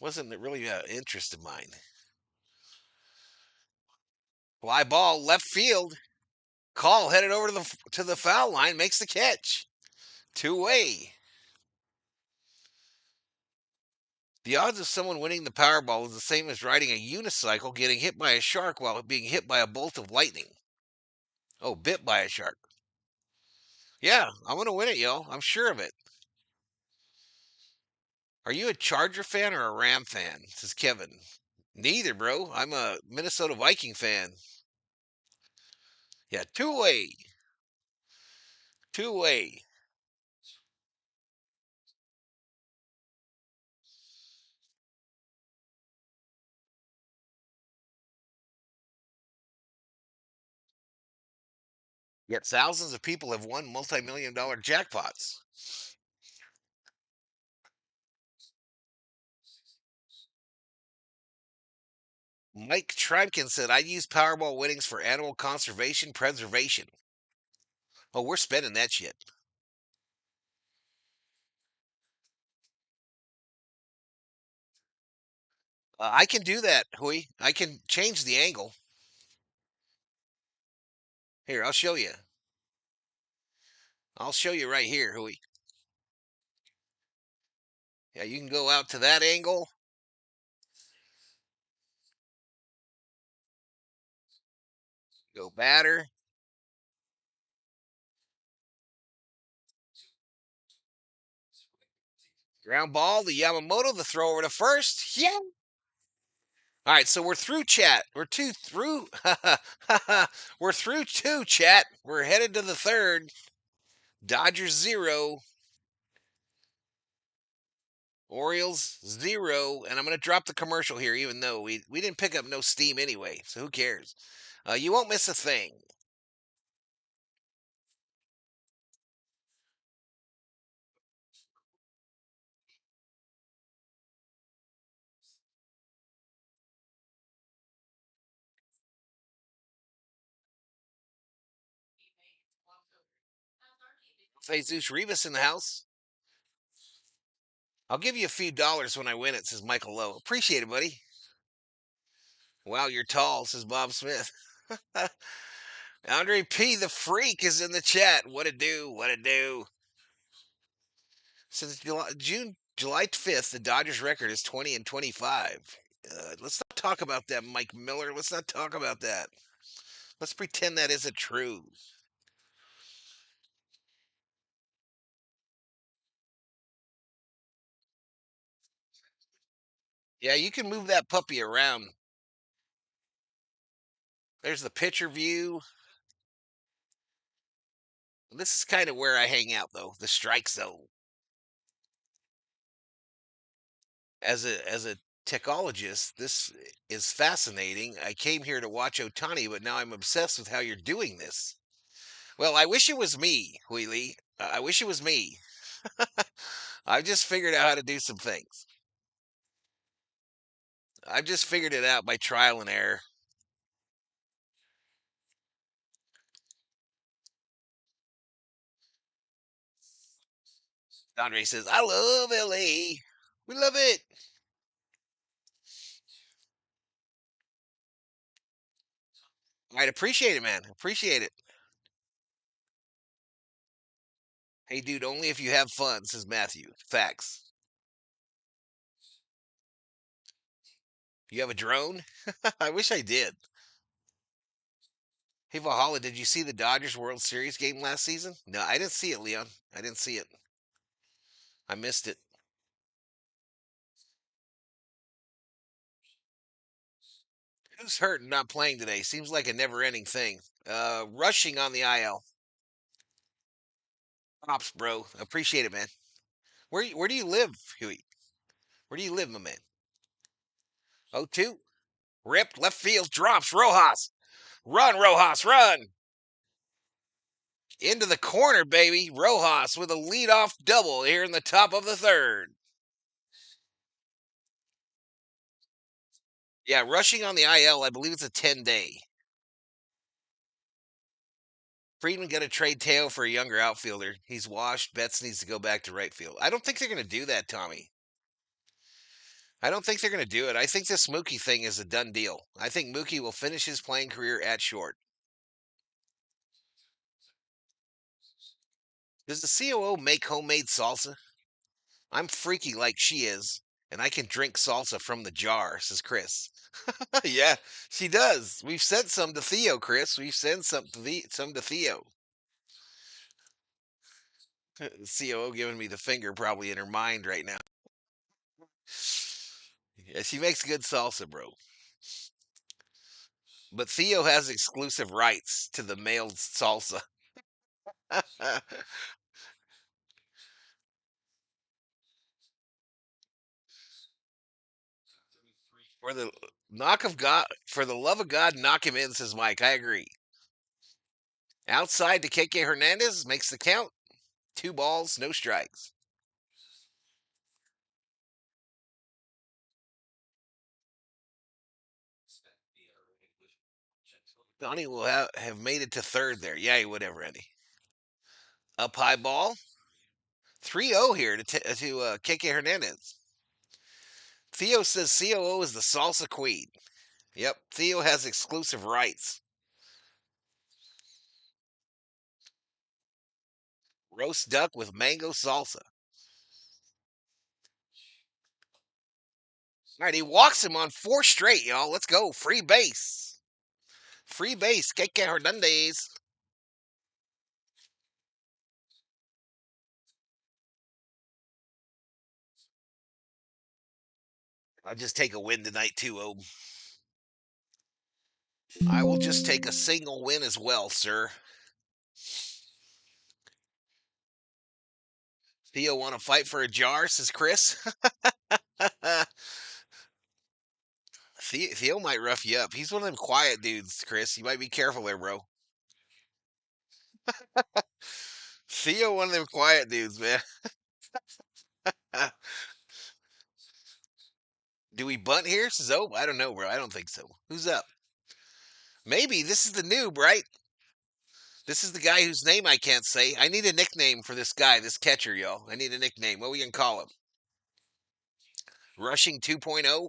Wasn't really an interest of mine. Fly ball, left field. Call headed over to the foul line, makes the catch. Two-way. The odds of someone winning the Powerball is the same as riding a unicycle getting hit by a shark while being hit by a bolt of lightning. Oh, bit by a shark. Yeah, I'm going to win it, yo. I'm sure of it. Are you a Charger fan or a Ram fan? Says Kevin. Neither, bro. I'm a Minnesota Viking fan. Yeah, two-way. Two-way. Yet thousands of people have won multi-million dollar jackpots. Mike Tribkin said, I use Powerball winnings for animal conservation preservation. Oh, we're spending that shit. I can do that, Hui. I can change the angle. Here, I'll show you. I'll show you right here, Hui. Yeah, you can go out to that angle. Go batter. Ground ball, the Yamamoto, the throw over to first. Yeah. All right, so we're through chat. We're two through. We're through two chat. We're headed to the third. Dodgers 0, Orioles 0, and I'm going to drop the commercial here, even though we didn't pick up no steam anyway, so who cares? You won't miss a thing. Jesus Rivas in the house. I'll give you a few dollars when I win it, says Michael Lowe. Appreciate it, buddy. Wow, you're tall, says Bob Smith. Andre P. the Freak is in the chat. What to do? What to do? Since July 5th, the Dodgers record is 20-25. Let's not talk about that, Mike Miller. Let's not talk about that. Let's pretend that isn't true. Yeah, you can move that puppy around. There's the pitcher view. This is kind of where I hang out, though, the strike zone. As a technologist, this is fascinating. I came here to watch Otani, but now I'm obsessed with how you're doing this. Well, I wish it was me, Wheelie. I wish it was me. I've just figured out how to do some things. I've just figured it out by trial and error. Andre says, I love LA. We love it. I'd appreciate it, man. Appreciate it. Hey, dude, only if you have fun, says Matthew. Facts. You have a drone? I wish I did. Hey, Valhalla, did you see the Dodgers World Series game last season? No, I didn't see it, Leon. I didn't see it. I missed it. Who's hurt and not playing today? Seems like a never-ending thing. Rushing on the IL. Props, bro. Appreciate it, man. Where do you live, Huey? Where do you live, my man? 0-2. Ripped left field drops Rojas. Run, Rojas, run! Into the corner, baby. Rojas with a leadoff double here in the top of the third. Yeah, rushing on the IL, I believe it's a 10-day. Friedman got to trade Teo for a younger outfielder. He's washed. Betts needs to go back to right field. I don't think they're going to do that, Tommy. I don't think they're going to do it. I think this Mookie thing is a done deal. I think Mookie will finish his playing career at short. Does the COO make homemade salsa? I'm freaky like she is, and I can drink salsa from the jar, says Chris. Yeah, she does. We've sent some to Theo, Chris. We've sent some to Theo. The COO giving me the finger probably in her mind right now. Yeah, she makes good salsa, bro. But Theo has exclusive rights to the mailed salsa. For the knock of God, for the love of God, knock him in, says Mike. I agree. Outside to Keke Hernandez makes the count. 2 balls, no strikes. Donnie will have made it to third there. Yeah, he would have, Randy. Up high ball. 3-0 here to Keke Hernandez. Theo says COO is the salsa queen. Yep, Theo has exclusive rights. Roast duck with mango salsa. All right, he walks him on 4 straight, y'all. Let's go. Free base. Free base. Keke Hernandez. I'll just take a win tonight, too, Ob. I will just take a single win as well, sir. Theo want to fight for a jar, says Chris. Theo might rough you up. He's one of them quiet dudes, Chris. You might be careful there, bro. Theo, one of them quiet dudes, man. Do we bunt here? Says Ob. I don't know, bro. I don't think so. Who's up? Maybe this is the noob, right? This is the guy whose name I can't say. I need a nickname for this guy, this catcher, y'all. I need a nickname. What we gonna call him? Rushing 2.0?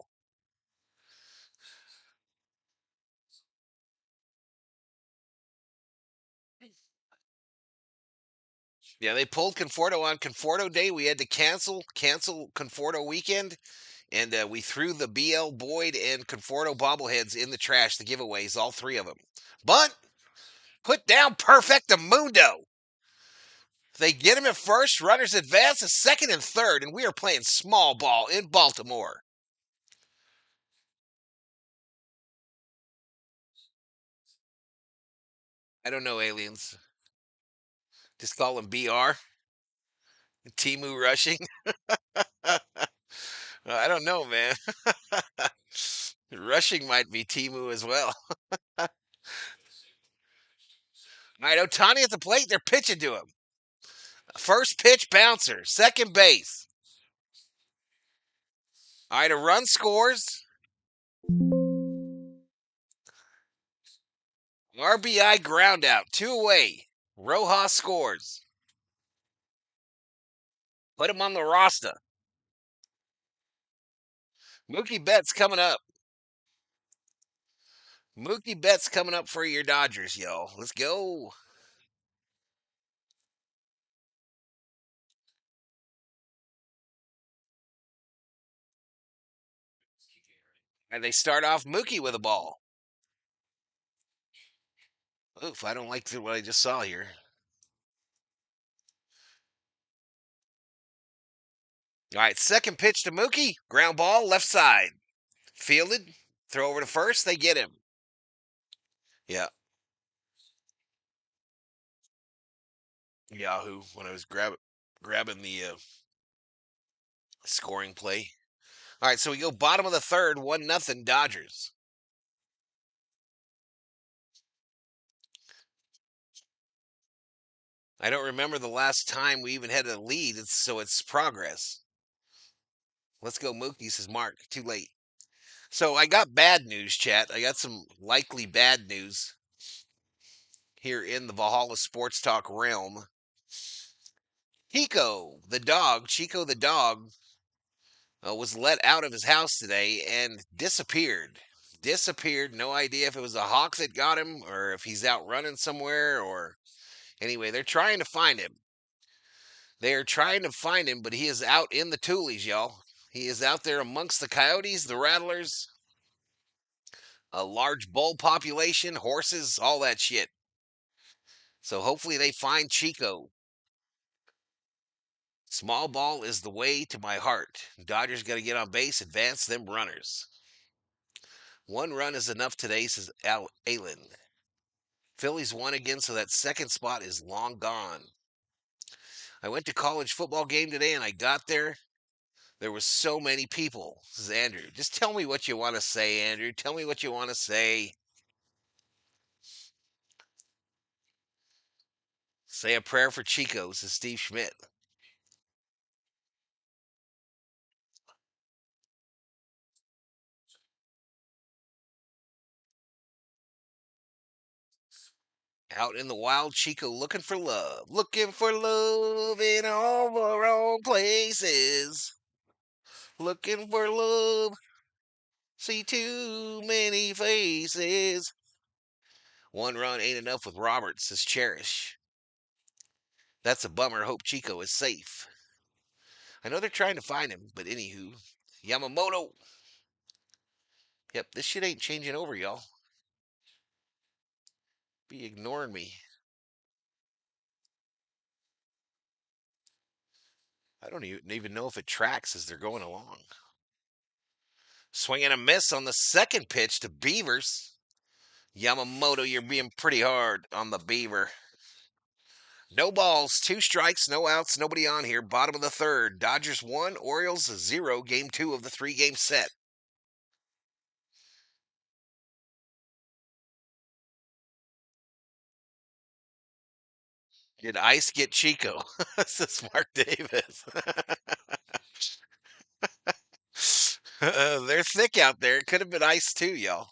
Yeah, they pulled Conforto on Conforto Day. We had to cancel Conforto weekend, and we threw the BL Boyd and Conforto bobbleheads in the trash, the giveaways, all 3 of them. But put down Perfectamundo. They get him at first, runners advance to second and third, and we are playing small ball in Baltimore. I don't know, aliens. Just call him BR. Timu rushing. I don't know, man. Rushing might be Timu as well. All right, Otani at the plate. They're pitching to him. First pitch bouncer, second base. All right, a run scores. RBI ground out, 2 away. Rojas scores. Put him on the roster. Mookie Betts coming up. Mookie Betts coming up for your Dodgers, y'all. Let's go. And they start off Mookie with a ball. Oof, I don't like what I just saw here. All right, second pitch to Mookie. Ground ball, left side. Fielded. Throw over to first. They get him. Yeah. Yahoo when I was grabbing the scoring play. All right, so we go bottom of the third, 1-0 Dodgers. I don't remember the last time we even had a lead, so it's progress. Let's go, Mookie, says Mark. Too late. So I got bad news, chat. I got some likely bad news here in the Valhalla Sports Talk realm. Chico the dog, was let out of his house today and disappeared. Disappeared. No idea if it was a hawk that got him or if he's out running somewhere or anyway, they're trying to find him. They are trying to find him, but he is out in the Toolies, y'all. He is out there amongst the coyotes, the rattlers, a large bull population, horses, all that shit. So hopefully they find Chico. Small ball is the way to my heart. Dodgers got to get on base, advance them runners. One run is enough today, says Allen. Phillies won again, so that second spot is long gone. I went to college football game today and I got there. There was so many people, says Andrew. Just tell me what you want to say, Andrew. Tell me what you want to say. Say a prayer for Chico, says Steve Schmidt. Out in the wild, Chico looking for love. Looking for love in all the wrong places. Looking for love. See too many faces. One run ain't enough with Roberts, says Cherish. That's a bummer. Hope Chico is safe. I know they're trying to find him, but anywho. Yamamoto. Yep, this shit ain't changing over, y'all. Be ignoring me. I don't even know if it tracks as they're going along. Swinging a miss on the second pitch to Beavers. Yamamoto, you're being pretty hard on the Beaver. No balls, two strikes, no outs, nobody on here. Bottom of the third. Dodgers 1, Orioles 0, game 2 of the 3-game set. Did Ice get Chico? Says Mark Davis. They're thick out there. It could have been Ice too, y'all.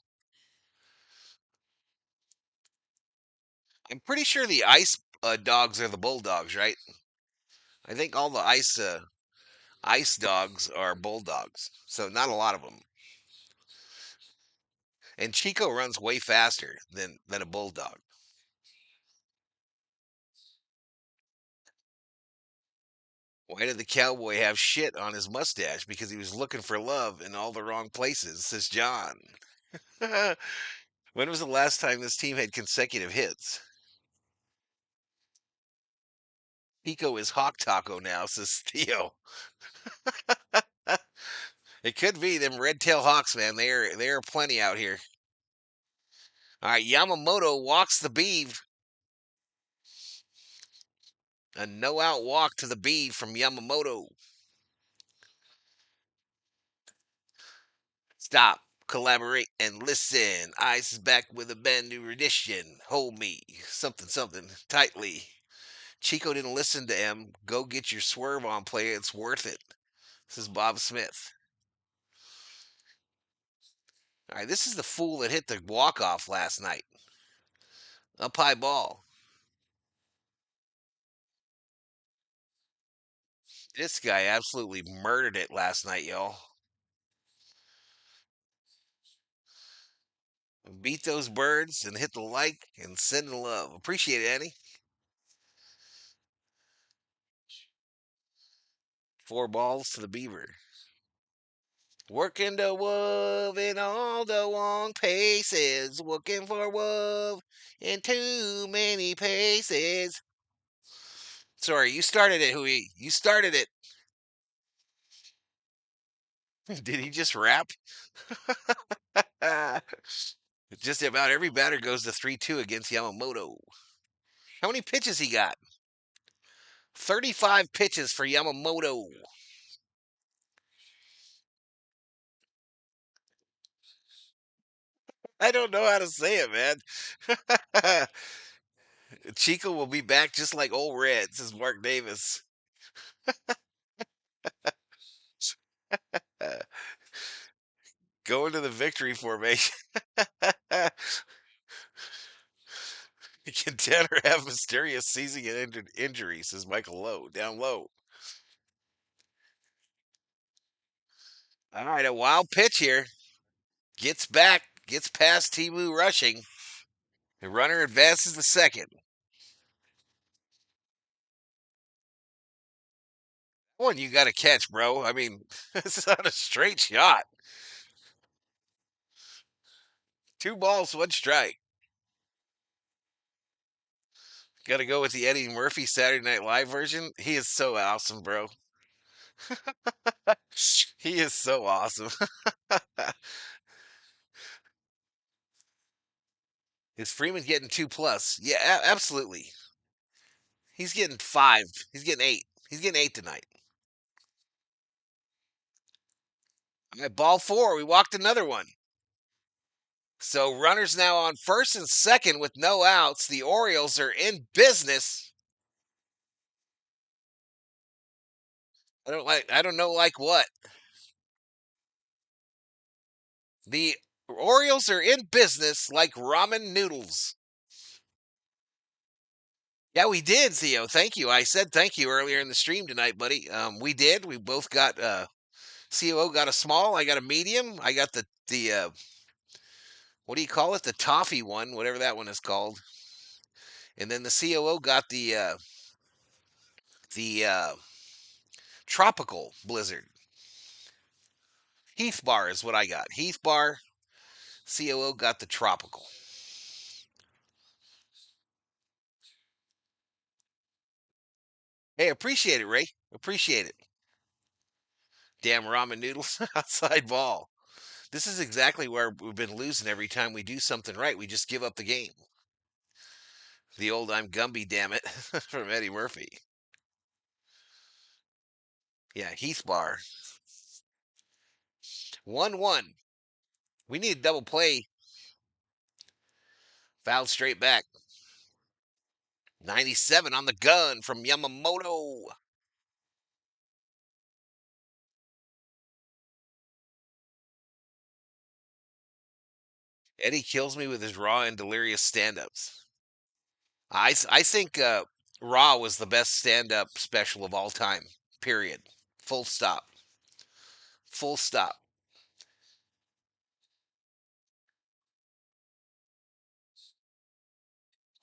I'm pretty sure the Ice dogs are the Bulldogs, right? I think all the ice dogs are bulldogs, so not a lot of them. And Chico runs way faster than a bulldog. Why did the cowboy have shit on his mustache? Because he was looking for love in all the wrong places, says John. When was the last time this team had consecutive hits? Chico is Hawk Taco now, says Theo. It could be them red tail hawks, man. They are plenty out here. All right, Yamamoto walks the beeve. A no out walk to the beeve from Yamamoto. Stop, collaborate, and listen. Ice is back with a brand new edition. Hold me, something, something, tightly. Chico didn't listen to him. Go get your swerve on, player. It's worth it. This is Bob Smith. All right, this is the fool that hit the walk-off last night. Up high ball. This guy absolutely murdered it last night, y'all. Beat those birds and hit the like and send the love. Appreciate it, Annie. 4 balls to the beaver. Working the wolf in all the wrong paces. Working for wolf in too many paces. Sorry, you started it, Hui. You started it. Did he just rap? Just about every batter goes to 3-2 against Yamamoto. How many pitches he got? 35 pitches for Yamamoto. I don't know how to say it, man. Chico will be back just like old Red, says Mark Davis. Going to the victory formation. Can Tanner have mysterious seizing and injury, says Michael Lowe, down low. All right, a wild pitch here. Gets back, gets past Timu rushing. The runner advances to second. One you got to catch, bro. I mean, it's not a straight shot. 2 balls, 1 strike. Got to go with the Eddie Murphy Saturday Night Live version. He is so awesome, bro. He is so awesome. Is Freeman getting 2+? Yeah, absolutely. He's getting 5. He's getting 8. He's getting 8 tonight. All right, ball 4. We walked another one. So runners now on first and second with no outs. The Orioles are in business. I don't know like what. The Orioles are in business like ramen noodles. Yeah, we did, Theo. Thank you. I said thank you earlier in the stream tonight, buddy. We did. We both got COO got a small. I got a medium. I got the what do you call it? The toffee one, whatever that one is called. And then the COO got the tropical blizzard. Heath bar is what I got. Heath bar. COO got the tropical. Hey, appreciate it, Ray. Appreciate it. Damn ramen noodles. Outside ball. This is exactly where we've been losing every time we do something right. We just give up the game. The old I'm Gumby, damn it, from Eddie Murphy. Yeah, Heath bar. 1-1. We need a double play. Fouled straight back. 97 on the gun from Yamamoto. Eddie kills me with his raw and delirious stand-ups. I think Raw was the best stand-up special of all time. Period. Full stop. Full stop.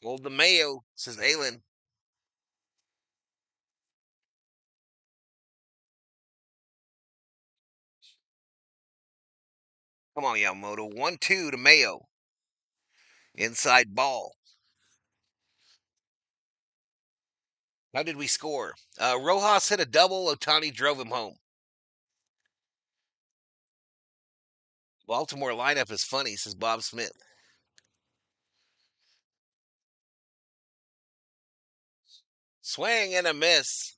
Hold the mayo, says Aylin. Come on, Yamamoto. 1-2 to Mayo. Inside ball. How did we score? Rojas hit a double. Otani drove him home. Baltimore lineup is funny, says Bob Smith. Swing and a miss.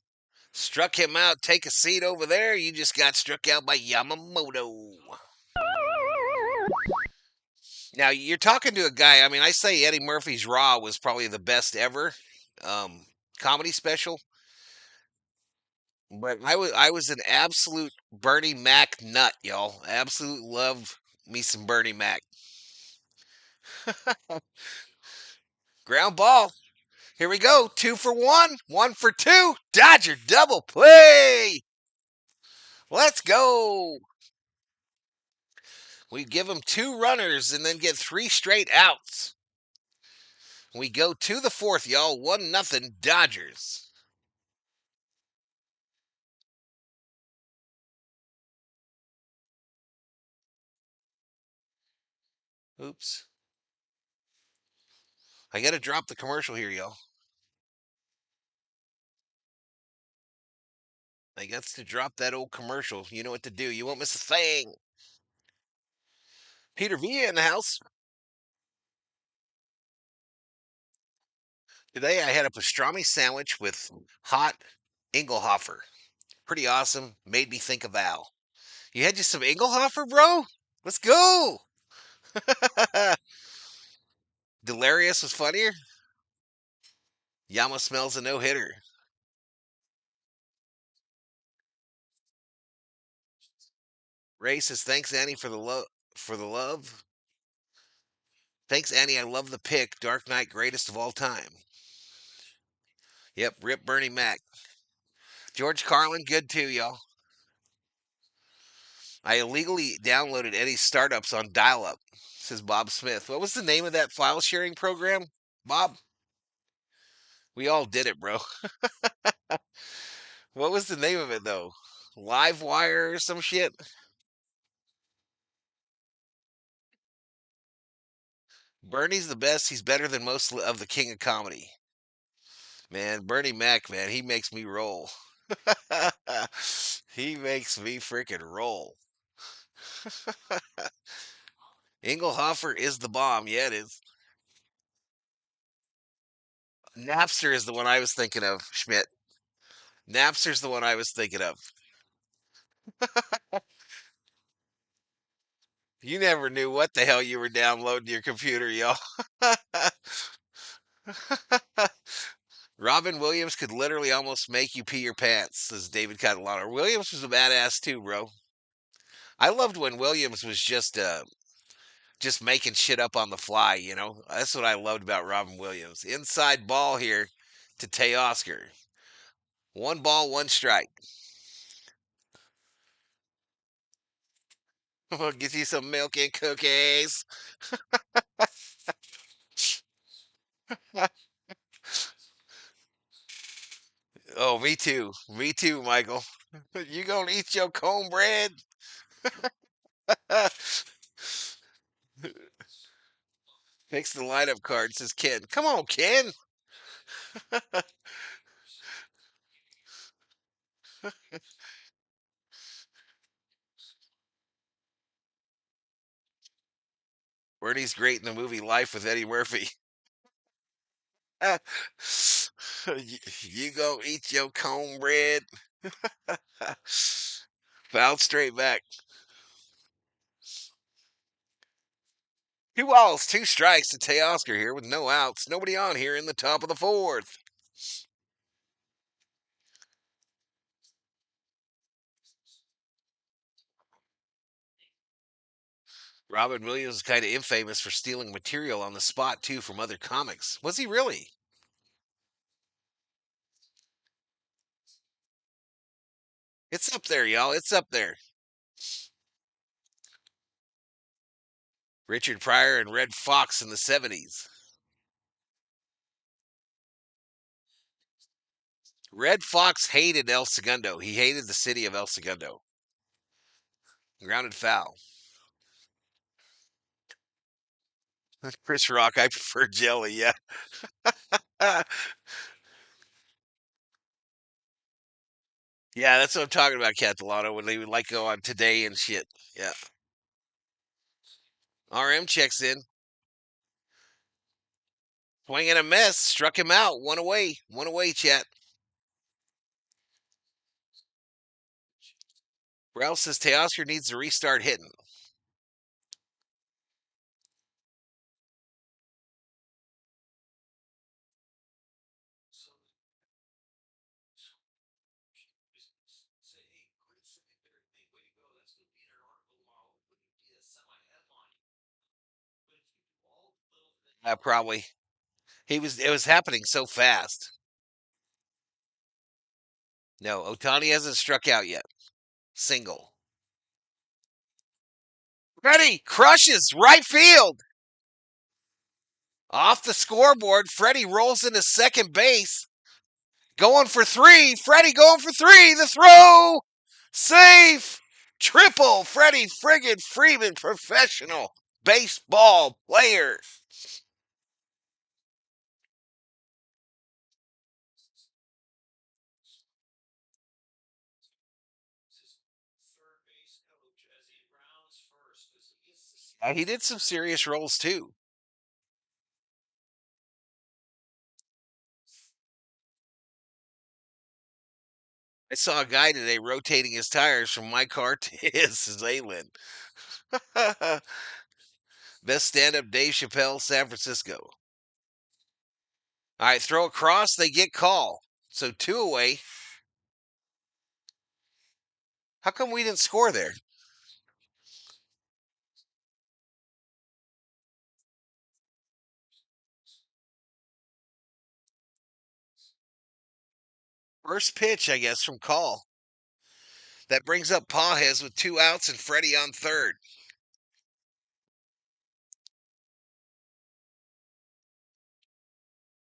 Struck him out. Take a seat over there. You just got struck out by Yamamoto. Now, you're talking to a guy. I mean, I say Eddie Murphy's Raw was probably the best ever comedy special. But I was an absolute Bernie Mac nut, y'all. Absolute love me some Bernie Mac. Ground ball. Here we go. 2 for 1. 1 for 2. Dodger double play. Let's go. We give them 2 runners and then get 3 straight outs. We go to the fourth, y'all. 1-0 Dodgers. Oops. I got to drop the commercial here, y'all. I got to drop that old commercial. You know what to do. You won't miss a thing. Peter Villa in the house. Today I had a pastrami sandwich with hot Engelhofer. Pretty awesome. Made me think of Al. You had just some Engelhofer, bro? Let's go. Delirious was funnier. Yama smells a no hitter. Ray says thanks Annie for the love. For the love. Thanks Annie. I love the pick. Dark Knight greatest of all time. Yep. Rip Bernie Mac. George Carlin good too, y'all. I illegally downloaded Eddie's startups on dial-up. Says Bob Smith. What was the name of that file sharing program, Bob? We all did it, bro. What was the name of it though? Livewire or some shit? Bernie's the best. He's better than most of the king of comedy. Man, Bernie Mac, man, he makes me roll. He makes me freaking roll. Engelhofer is the bomb. Yeah, it is. Napster is the one I was thinking of, Schmidt. Napster's the one I was thinking of. You never knew what the hell you were downloading to your computer, y'all. Robin Williams could literally almost make you pee your pants, says David Catalano. Williams was a badass too, bro. I loved when Williams was just making shit up on the fly, you know? That's what I loved about Robin Williams. Inside ball here to Teoscar. 1 ball, 1 strike. We'll get you some milk and cookies. Oh, me too. Me too, Michael. You gonna eat your cornbread? Takes the lineup card, says Ken. Come on, Ken. Bernie's great in the movie Life with Eddie Murphy. You go eat your cornbread. Fouled straight back. 2 balls, 2 strikes to Teoscar here with no outs. Nobody on here in the top of the fourth. Robin Williams is kind of infamous for stealing material on the spot, too, from other comics. Was he really? It's up there, y'all. It's up there. Richard Pryor and Red Fox in the 70s. Red Fox hated El Segundo. He hated the city of El Segundo. Grounded foul. Chris Rock, I prefer jelly, yeah. Yeah, that's what I'm talking about, Catalano, when they would like go on Today and shit. Yeah. RM checks in. Swing and a miss. Struck him out. One away. One away, chat. Ralph says Teoscar needs to restart hitting. Probably. It was happening so fast. No, Otani hasn't struck out yet. Single. Freddie crushes right field. Off the scoreboard, Freddie rolls into second base. Going for three. Freddie going for three. The throw. Safe. Triple. Freddie friggin' Freeman, professional baseball player. He did some serious rolls too. I saw a guy today rotating his tires from my car to his Zayland. Best stand up Dave Chappelle, San Francisco. All right, throw across, they get call. So two away. How come we didn't score there? First pitch, I guess, from call. That brings up Pajes with two outs and Freddie on third.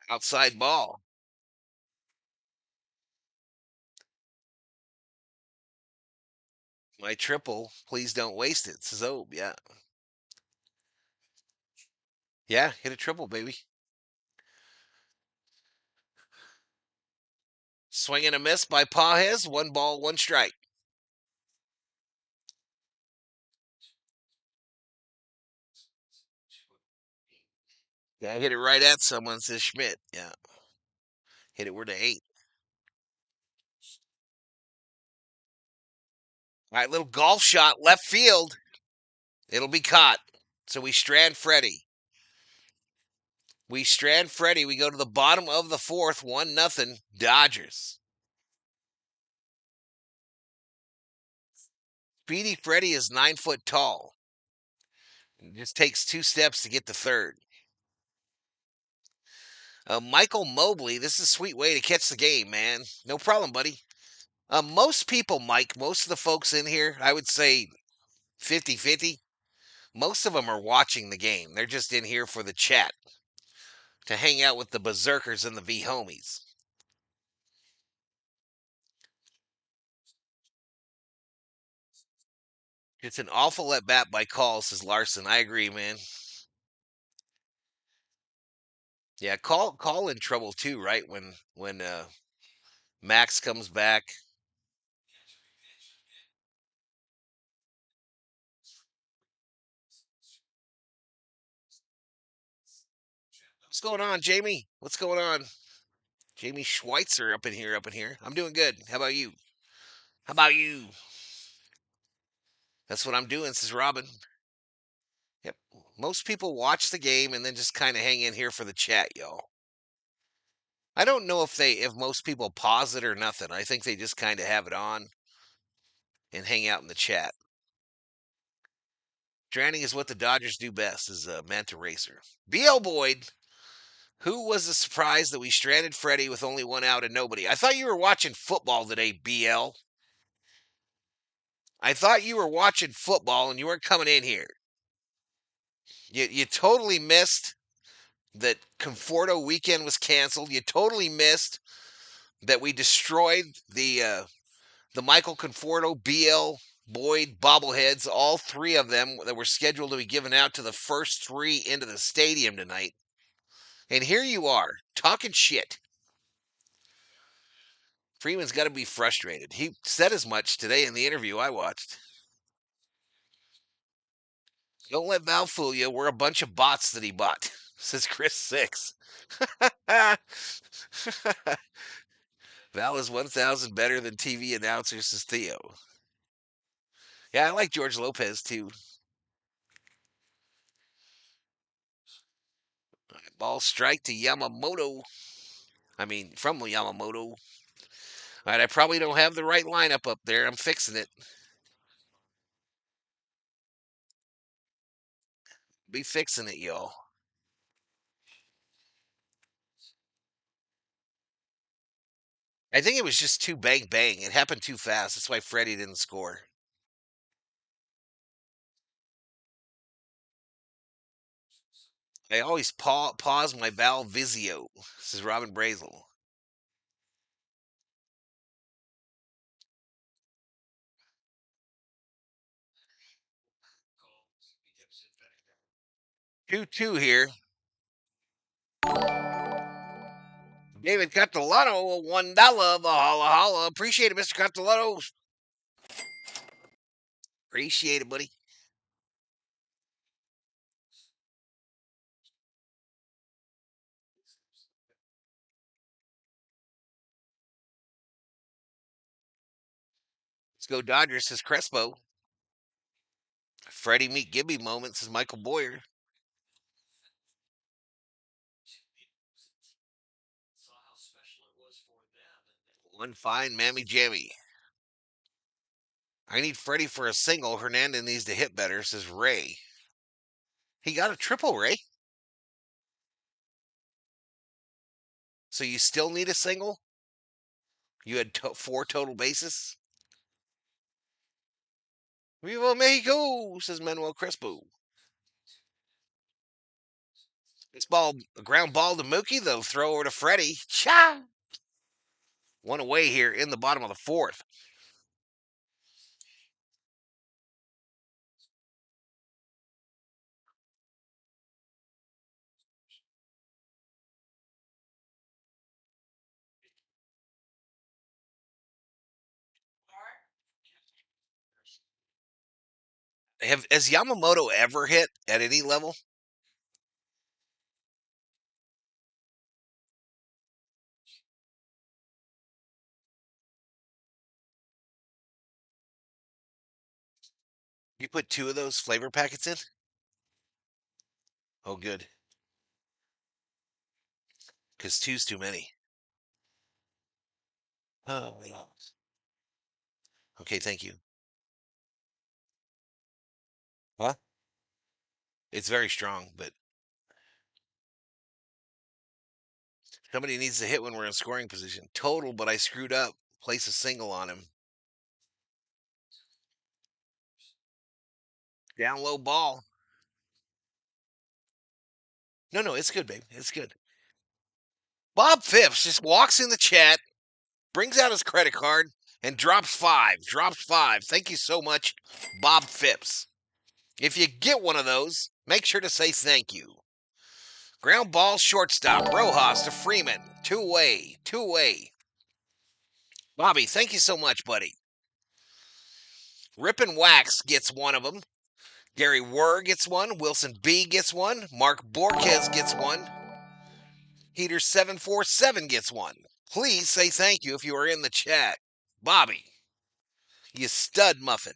Outside ball. My triple, please don't waste it. Says Obe, yeah. Yeah, hit a triple, baby. Swing and a miss by Pajes. One ball, one strike. Yeah, hit it right at someone, says Schmidt. Yeah. Hit it where the eight. All right, little golf shot, left field. It'll be caught. So we strand Freddie. We go to the bottom of the fourth, 1-0 Dodgers. Speedy Freddie is 9 foot tall. It just takes two steps to get to third. Michael Mobley, this is a sweet way to catch the game, man. No problem, buddy. Most people, Mike, most of the folks in here, I would say 50-50. Most of them are watching the game. They're just in here for the chat to hang out with the berserkers and the V homies. It's an awful at bat by Call, says Larson. I agree, man. Yeah, call in trouble too, right? When Max comes back. What's going on, Jamie? What's going on? Jamie Schweitzer up in here, up in here. I'm doing good. How about you? How about you? That's what I'm doing, says Robin. Yep. Most people watch the game and then just kind of hang in here for the chat, y'all. I don't know if most people pause it or nothing. I think they just kind of have it on and hang out in the chat. Stranding is what the Dodgers do best, is Manta Racer. BL Boyd, who was the surprise that we stranded Freddie with only one out and nobody? I thought you were watching football today, BL. I thought you were watching football and you weren't coming in here. You totally missed that Conforto weekend was canceled. You totally missed that we destroyed the Michael Conforto, BL Boyd bobbleheads, all three of them that were scheduled to be given out to the first three into the stadium tonight. And here you are, talking shit. Freeman's got to be frustrated. He said as much today in the interview I watched. Don't let Val fool you. We're a bunch of bots that he bought, says Chris Six. Val is 1,000 better than TV announcers, says Theo. Yeah, I like George Lopez too. Ball strike to Yamamoto. I mean, from Yamamoto. All right, I probably don't have the right lineup up there. I'm fixing it. Be fixing it, y'all. I think it was just too bang bang. It happened too fast. That's why Freddie didn't score. I always pause my Val Vizio. This is Robin Brazel. Two here. David Catalano, $1. Valhalla. Appreciate it, Mr. Catalano. Appreciate it, buddy. Let's go Dodgers, says Crespo. Freddie Meat Gibby moments, says Michael Boyer. One fine Mammy Jammy. I need Freddie for a single. Hernandez needs to hit better, says Ray. He got a triple, Ray. So you still need a single? You had 4 total bases? Viva Mexico, says Manuel Crespo. This ball, a ground ball to Mookie, they'll throw over to Freddie. Cha! One away here in the bottom of the 4th. Has Yamamoto ever hit at any level? You put 2 of those flavor packets in? Oh, good. Because 2's too many. Oh, okay, thank you. Huh? It's very strong, but somebody needs to hit when we're in scoring position. Total, but I screwed up. Place a single on him. Down low ball. No, it's good, babe. It's good. Bob Phipps just walks in the chat, brings out his credit card, and drops 5. Drops 5. Thank you so much, Bob Phipps. If you get one of those, make sure to say thank you. Ground ball shortstop. Rojas to Freeman. Two-way. Two-way. Bobby, thank you so much, buddy. Ripken Wax gets one of them. Gary Wurr gets one. Wilson B gets one. Mark Borquez gets one. Heater 747 gets one. Please say thank you if you are in the chat. Bobby, you stud muffin.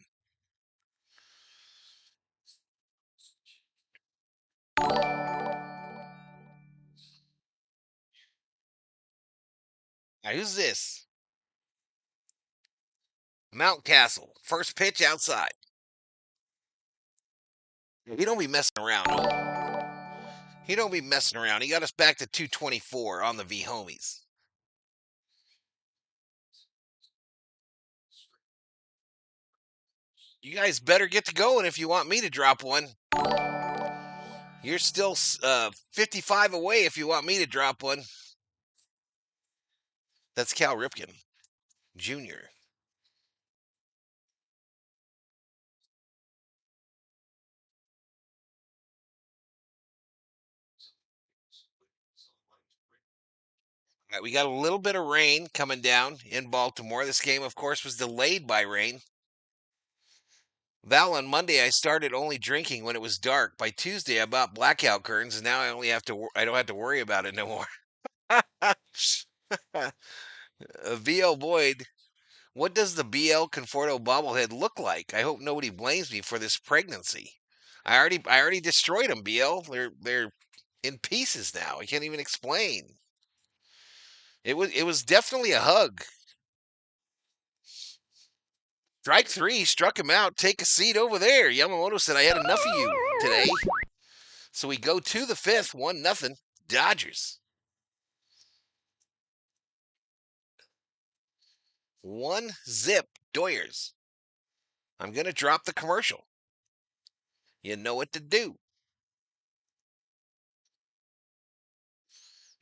Now, who's this? Mount Castle. First pitch outside. He don't be messing around. He don't be messing around. He got us back to 224 on the V homies. You guys better get to going if you want me to drop one. You're still 55 away if you want me to drop one. That's Cal Ripken Jr. All right, we got a little bit of rain coming down in Baltimore. This game, of course, was delayed by rain. Val, on Monday, I started only drinking when it was dark. By Tuesday, I bought blackout curtains, and now I don't have to worry about it no more. VL Boyd, what does the BL Conforto bobblehead look like? I hope nobody blames me for this pregnancy. I already destroyed them, BL. They're in pieces now. I can't even explain. It was definitely a hug. Strike 3 struck him out. Take a seat over there. Yamamoto said I had enough of you today. So we go to the 5th, 1-0 Dodgers. 1-0 Doyers. I'm gonna drop the commercial. You know what to do.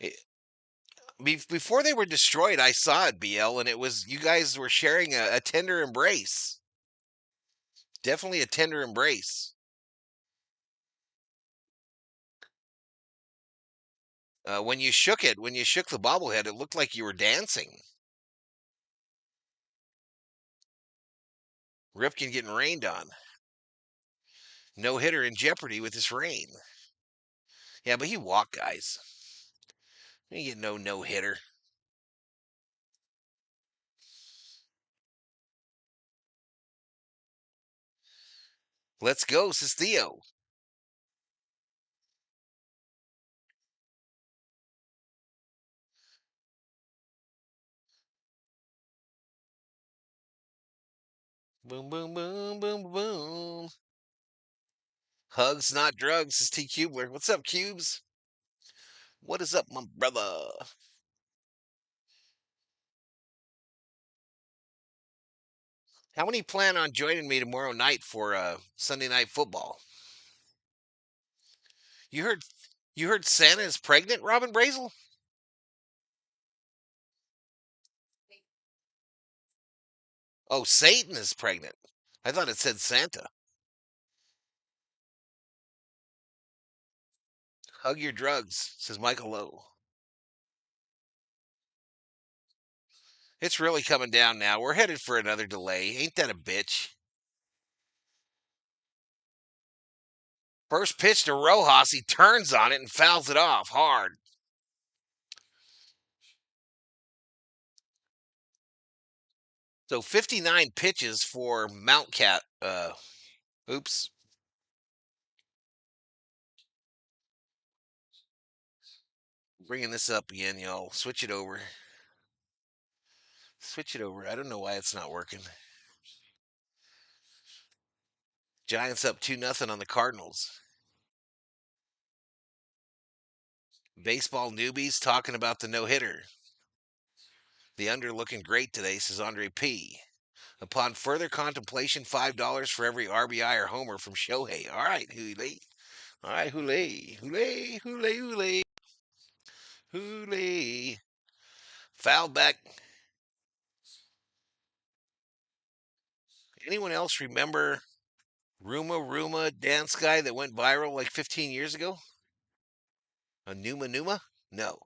It, before they were destroyed, I saw it, BL, and it was you guys were sharing a tender embrace. Definitely a tender embrace. When you shook the bobblehead, it looked like you were dancing. Ripken getting rained on. No hitter in jeopardy with this rain. Yeah, but he walked guys. You get no hitter. Let's go, says Theo. Boom, boom, boom, boom, boom. Hugs, not drugs, says T Cubler. What's up, Cubes? What is up, my brother? How many plan on joining me tomorrow night for Sunday night football? You heard Santa is pregnant, Robin Brazel? Oh, Satan is pregnant. I thought it said Santa. Hug your drugs, says Michael Lowe. It's really coming down now. We're headed for another delay. Ain't that a bitch? First pitch to Rojas. He turns on it and fouls it off hard. So 59 pitches for Mount Cat. Oops. Bringing this up again, y'all. Switch it over. Switch it over. I don't know why it's not working. Giants up 2-0 on the Cardinals. Baseball newbies talking about the no hitter. The under looking great today, says Andre P. Upon further contemplation, $5 for every RBI or homer from Shohei. All right, Hule. All right, Hule. Hule, Hule, Hule. Hule. Foul back. Anyone else remember Ruma dance guy that went viral like 15 years ago? A Numa? No.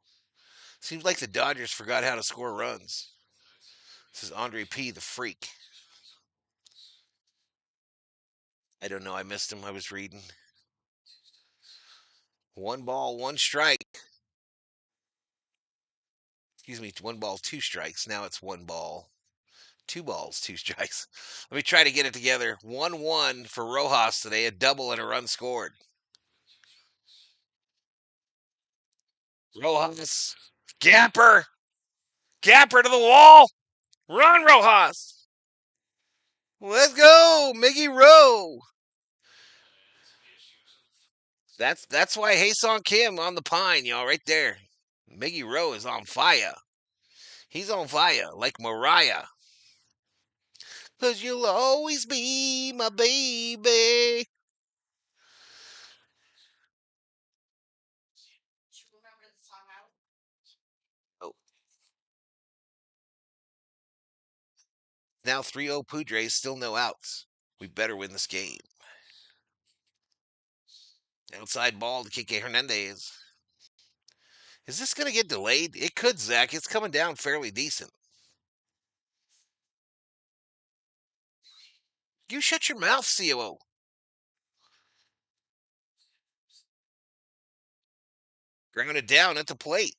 Seems like the Dodgers forgot how to score runs. This is Andre P, the freak. I don't know. I missed him. I was reading. One ball, one strike. Excuse me, one ball, two strikes. Now it's one ball, two balls, two strikes. Let me try to get it together. 1-1 for Rojas today, a double and a run scored. Rojas. Gapper. Gapper to the wall. Run, Rojas. Let's go, Miggy Rowe. That's why Haesong Kim on the pine, y'all, right there. Miggy Rowe is on fire. He's on fire like Mariah. 'Cause you'll always be my baby. Oh, now 3-0 Padres, still no outs. We better win this game. Outside ball to Kike Hernandez. Is this going to get delayed? It could, Zach. It's coming down fairly decent. You shut your mouth, COO. Grounded down at the plate.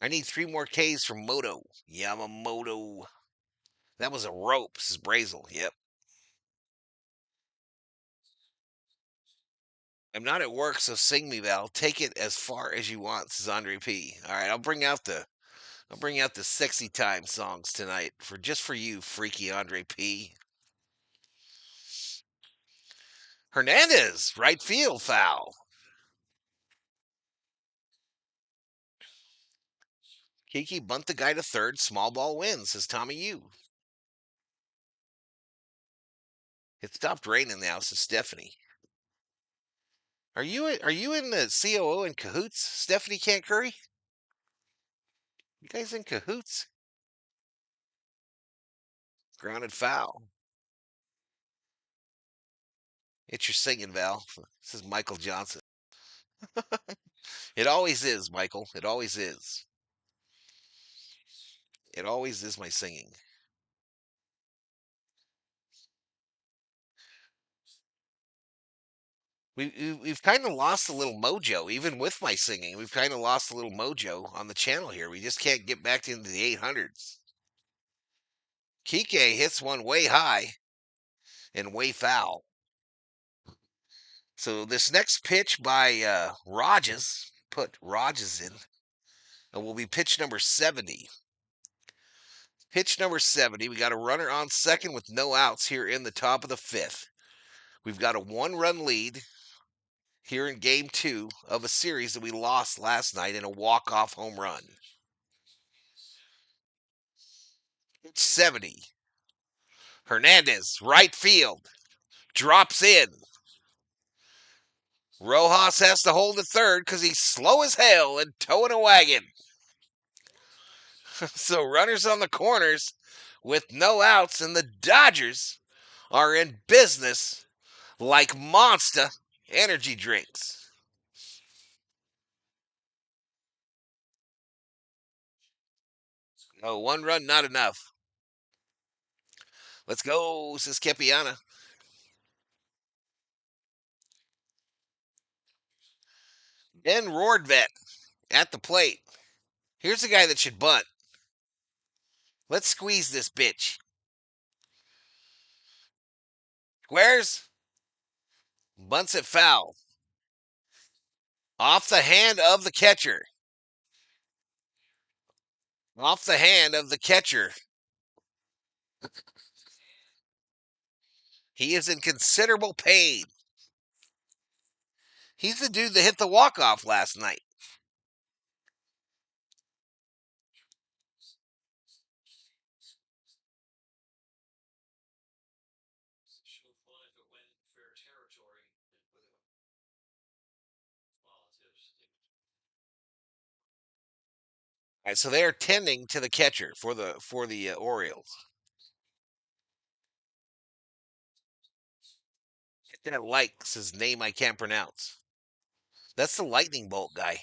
I need 3 more Ks from Moto. Yamamoto. That was a rope. This is Brazel. Yep. I'm not at work, so sing me, Val. Take it as far as you want, says Andre P. All right, I'll bring out the sexy time songs tonight for just for you, freaky Andre P. Hernandez, right field foul. Kiki bunt the guy to third. Small ball wins, says Tommy U. It stopped raining now, says Stephanie. Are you in the COO in cahoots? Stephanie can't curry? You guys in cahoots? Grounded foul. It's your singing, Val. This is Michael Johnson. It always is, Michael. It always is. It always is my singing. We've kind of lost a little mojo, even with my singing. We've kind of lost a little mojo on the channel here. We just can't get back into the 800s. Kike hits one way high and way foul. So this next pitch by Rogers, put Rogers in, will be pitch number 70. Pitch number 70. We got a runner on second with no outs here in the top of the fifth. We've got a 1-run lead here in game 2 of a series that we lost last night in a walk-off home run. Pitch 70. Hernandez, right field, drops in. Rojas has to hold the third because he's slow as hell and towing a wagon. So runners on the corners with no outs, and the Dodgers are in business like Monster energy drinks. Oh, 1 run, not enough. Let's go, says Kepiana. Ben Rordvet at the plate. Here's a guy that should bunt. Let's squeeze this bitch. Squares. Bunts it foul. Off the hand of the catcher. Off the hand of the catcher. He is in considerable pain. He's the dude that hit the walk-off last night. All right, so they are tending to the catcher for the Orioles. That likes his name I can't pronounce. That's the lightning bolt guy.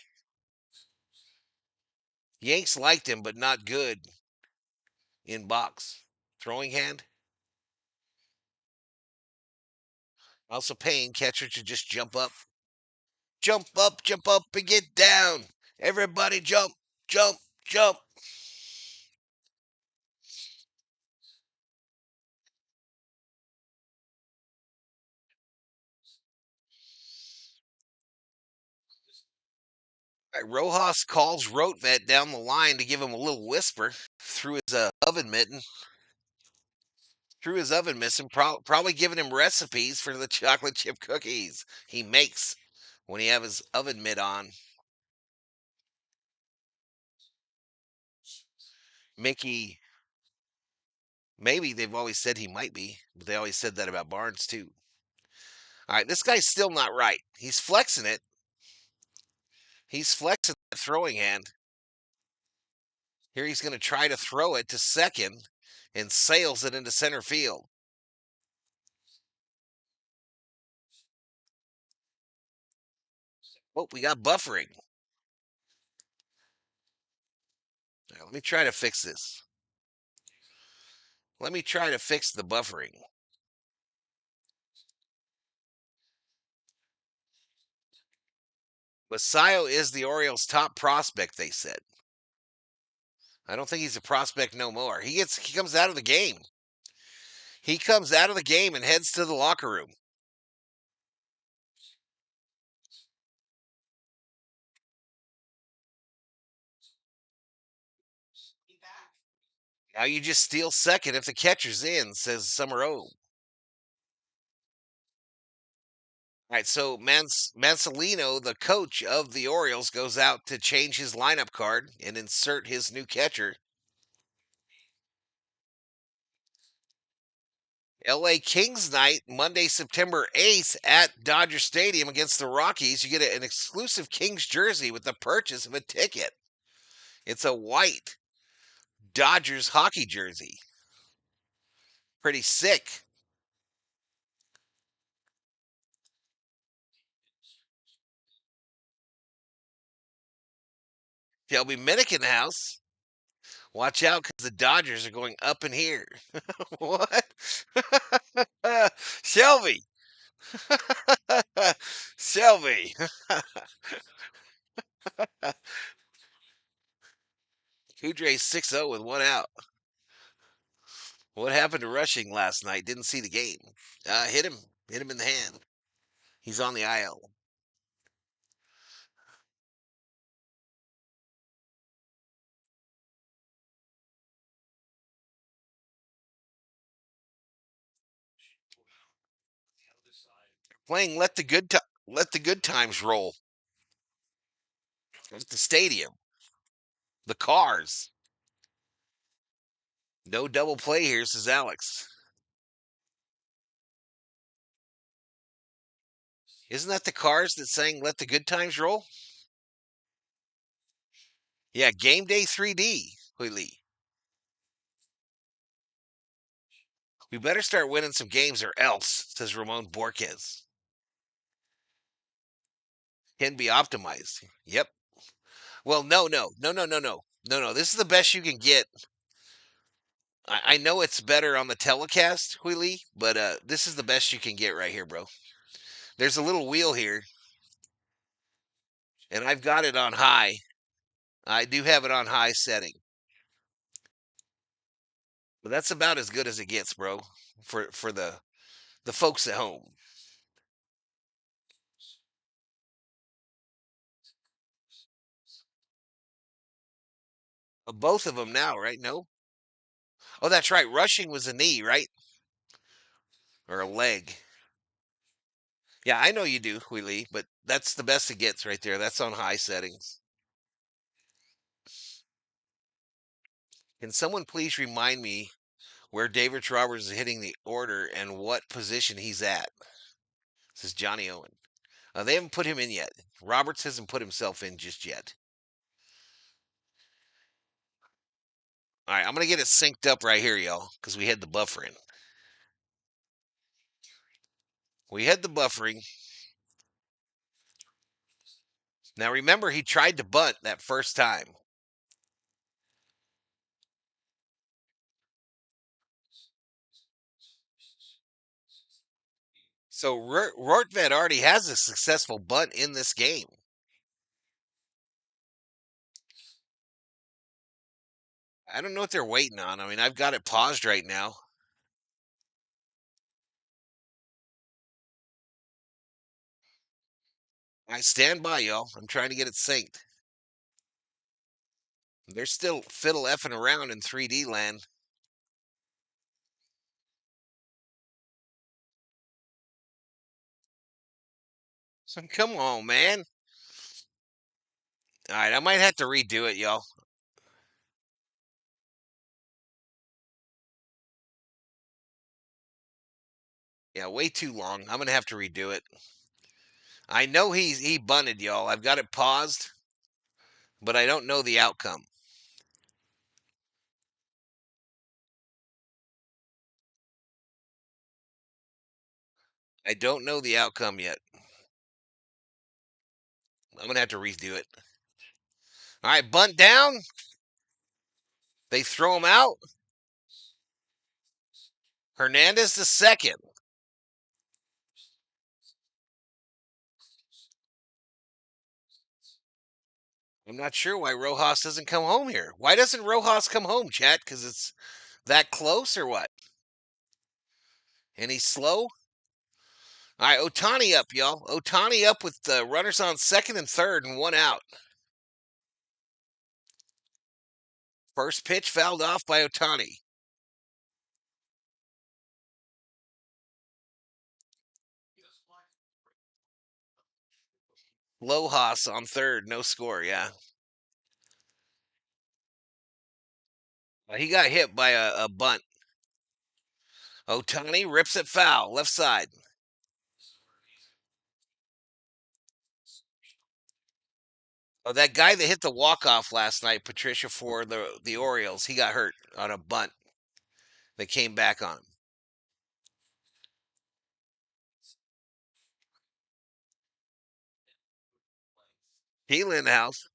Yanks liked him, but not good in box. Throwing hand. Also paying catcher to just jump up, and get down. Everybody jump, jump, jump. Right, Rojas calls Rotvet down the line to give him a little whisper through his oven mitten. Through his oven mitten, probably giving him recipes for the chocolate chip cookies he makes when he have his oven mitt on. Mickey, maybe they've always said he might be, but they always said that about Barnes too. All right, this guy's still not right. He's flexing it. He's flexing that throwing hand. Here he's going to try to throw it to second and sails it into center field. Oh, we got buffering. Right, let me try to fix this. Let me try to fix the buffering. Basayo is the Orioles' top prospect, they said. I don't think he's a prospect no more. He comes out of the game. He comes out of the game and heads to the locker room. Now you just steal second if the catcher's in, says Summerall. All right, so Mansolino, the coach of the Orioles, goes out to change his lineup card and insert his new catcher. LA Kings night, Monday, September 8th at Dodger Stadium against the Rockies. You get an exclusive Kings jersey with the purchase of a ticket. It's a white Dodgers hockey jersey. Pretty sick. Shelby Minnick in the house. Watch out because the Dodgers are going up in here. What? Shelby. Shelby. Kudre's 6-0 with one out. What happened to Rushing last night? Didn't see the game. Hit him. Hit him in the hand. He's on the IL. Playing let the good times roll at the stadium. The Cars. No double play here, says Alex. Isn't that the Cars that sang "Let the Good Times Roll"? Yeah, Game Day 3D. Lee. We better start winning some games or else, says Ramon Borquez. Can be optimized. Yep. Well, no. This is the best you can get. I know it's better on the telecast, Lee, but this is the best you can get right here, bro. There's a little wheel here, and I've got it on high. I do have it on high setting, but that's about as good as it gets, bro, for the folks at home. Both of them now, right? No. Oh, that's right. Rushing was a knee, right, or a leg. Yeah, I know you do, Lee, but that's the best it gets right there. That's on high settings. Can someone please remind me where David Roberts is hitting the order and what position he's at? This is Johnny Owen. They haven't put him in yet. Roberts hasn't put himself in just yet. All right, I'm going to get it synced up right here, y'all, because we had the buffering. We had the buffering. Now, remember, he tried to bunt that first time. So Rortvet already has a successful bunt in this game. I don't know what they're waiting on. I mean, I've got it paused right now. I stand by, y'all. I'm trying to get it synced. They're still fiddle effing around in 3D land. So come on, man. All right, I might have to redo it, y'all. Yeah, way too long. I'm gonna have to redo it. I know he bunted, y'all. I've got it paused, but I don't know the outcome. I don't know the outcome yet. I'm gonna have to redo it. All right, bunt down. They throw him out. Hernandez the second. I'm not sure why Rojas doesn't come home here. Why doesn't Rojas come home, chat? Because it's that close or what? And he's slow. All right, Otani up, y'all. Otani up with the runners on second and third and one out. First pitch fouled off by Otani. Lojas on third, no score, yeah. He got hit by a bunt. Ohtani rips it foul, left side. Oh, that guy that hit the walk-off last night, Patricia, for the Orioles, he got hurt on a bunt that came back on him. Healy in the house.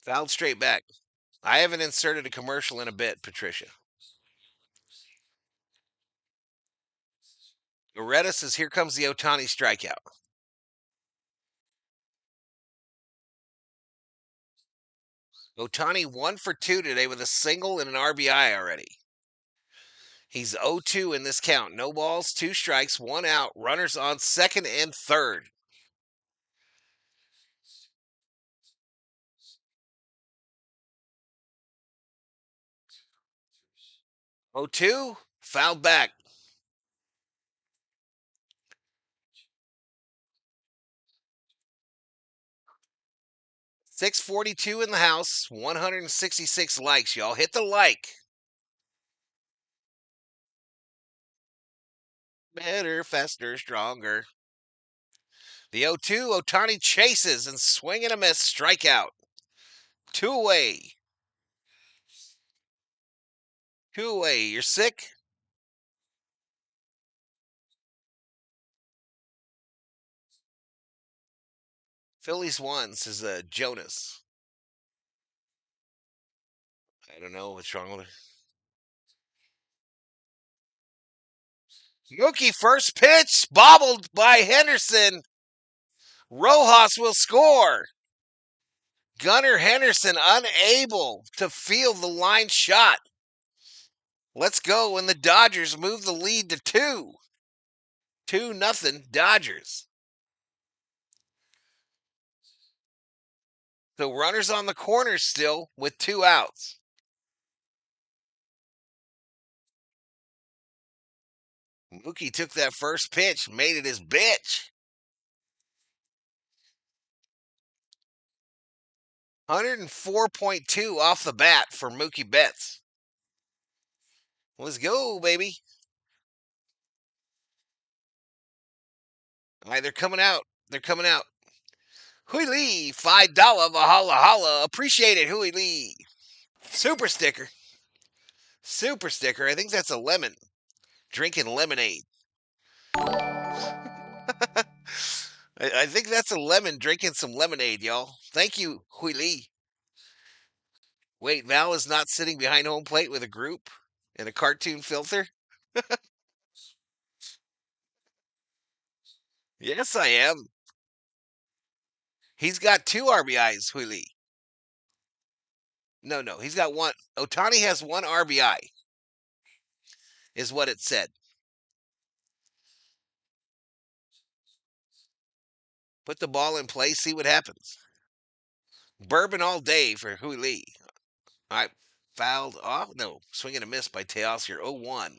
Fouled straight back. I haven't inserted a commercial in a bit, Patricia. Loretta says, here comes the Ohtani strikeout. Ohtani 1 for 2 today with a single and an RBI already. He's 0-2 in this count. No balls, 2 strikes, 1 out. Runners on second and third. Oh, 2, fouled back. $642 in the house, 166 likes, y'all. Hit the like. Better, faster, stronger. The 0-2, Ohtani chases and swing and a miss, strikeout. 2 away. 2 away. You're sick? Phillies won, says Jonas. I don't know what's wrong with her. Mookie first pitch, bobbled by Henderson. Rojas will score. Gunnar Henderson unable to field the line shot. Let's go when the Dodgers move the lead to 2. 2-0 Dodgers. So runners on the corners still with 2 outs. Mookie took that first pitch, made it his bitch. 104.2 off the bat for Mookie Betts. Let's go, baby. All right, they're coming out. They're coming out. Hui Lee, $5 Valhalla holla. Appreciate it, Hui Lee. Super sticker. Super sticker. I think that's a lemon. Drinking lemonade. I think that's a lemon drinking some lemonade, y'all. Thank you, Hui Lee. Wait, Val is not sitting behind home plate with a group and a cartoon filter? Yes, I am. He's got 2 RBIs, Hui Lee. No, he's got 1. Ohtani has 1 RBI, is what it said. Put the ball in play, see what happens. Bourbon all day for Hui Lee. All right, fouled off. No, swing and a miss by Teoscar. 0-1.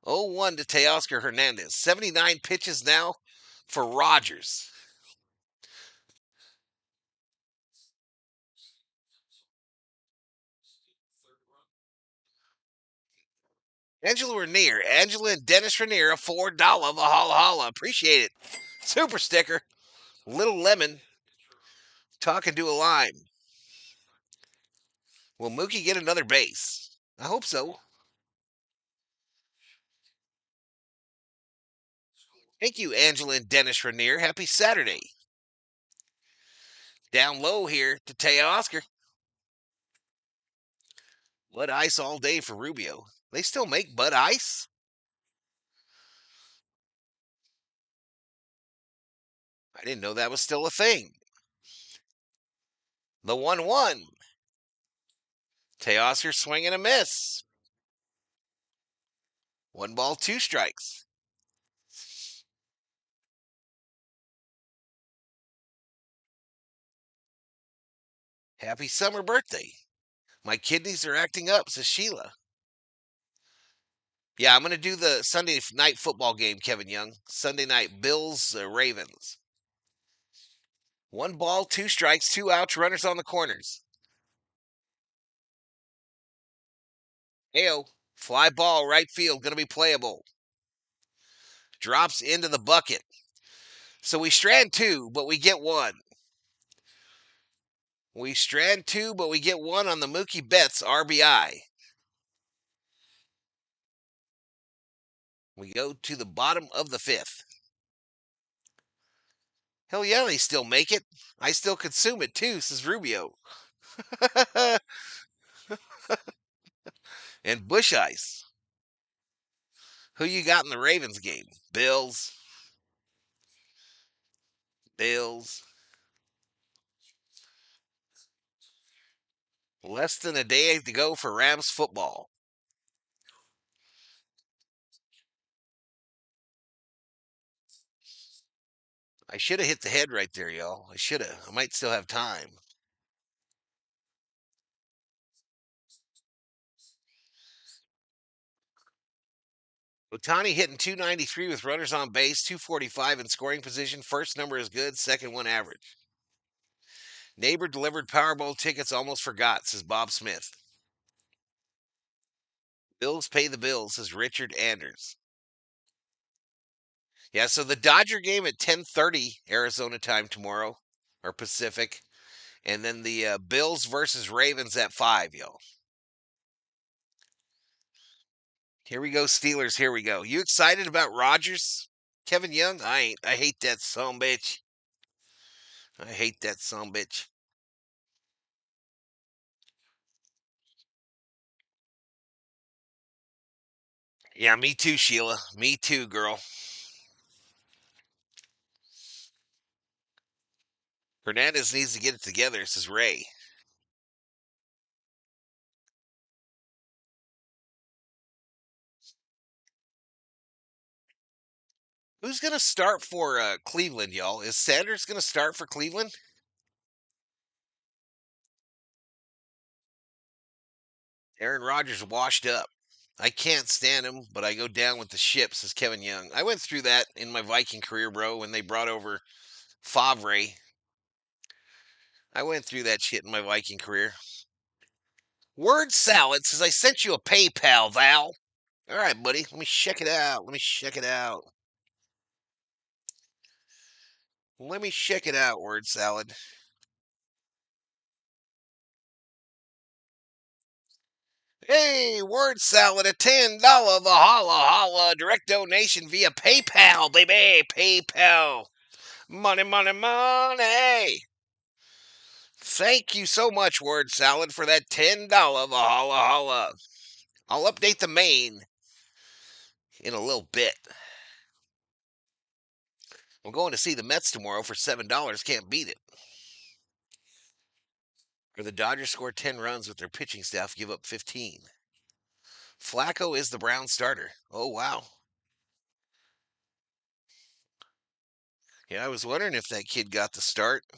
0-1 to Teoscar Hernandez. 79 pitches now for Rogers. Angela and Dennis Rainier, a $4 Valhalla holla. Appreciate it. Super sticker. Little lemon talking to a lime. Will Mookie get another base? I hope so. Thank you, Angela and Dennis Rainier. Happy Saturday. Down low here to Teoscar. Bud Ice all day for Rubio. They still make Bud Ice? I didn't know that was still a thing. The 1-1. Teoscar swing and a miss. 1 ball, 2 strikes. Happy summer birthday. My kidneys are acting up, says Sheila. Yeah, I'm going to do the Sunday night football game, Kevin Young. Sunday night, Bills, Ravens. 1 ball, 2 strikes, 2 outs, runners on the corners. Heyo. Fly ball, right field, going to be playable. Drops into the bucket. So we strand two, but we get one. We strand two, but we get one on the Mookie Betts RBI. We go to the bottom of the fifth. Hell yeah, they still make it. I still consume it too, says Rubio. And Bush Ice. Who you got in the Ravens game? Bills. Bills. Less than a day to go for Rams football. I should have hit the head right there, y'all. I should have. I might still have time. Otani hitting 293 with runners on base, 245 in scoring position. First number is good, second one average. Neighbor delivered Powerball tickets, almost forgot, says Bob Smith. Bills pay the bills, says Richard Anders. Yeah, so the Dodger game at 10:30 Arizona time tomorrow, or Pacific, and then the Bills versus Ravens at 5, yo. Here we go, Steelers. Here we go. You excited about Rodgers, Kevin Young? I ain't. I hate that son bitch. I hate that son bitch. Yeah, me too, Sheila. Me too, girl. Hernandez needs to get it together, says Ray. Who's going to start for Cleveland, y'all? Is Sanders going to start for Cleveland? Aaron Rodgers washed up. I can't stand him, but I go down with the ship, says Kevin Young. I went through that in my Viking career, bro, when they brought over Favre. I went through that shit in my Viking career. Word Salad says, I sent you a PayPal, Val. All right, buddy. Let me check it out. Let me check it out. Let me check it out, Word Salad. Hey, Word Salad, a $10 Valhalla Holla direct donation via PayPal, baby. PayPal. Money, money, money. Thank you so much, Word Salad, for that $10 Valhalla Holla. I'll update the main in a little bit. I'm going to see the Mets tomorrow for $7. Can't beat it. Or the Dodgers score 10 runs with their pitching staff, give up 15. Flacco is the Brown starter. Oh, wow. Yeah, I was wondering if that kid got the start. How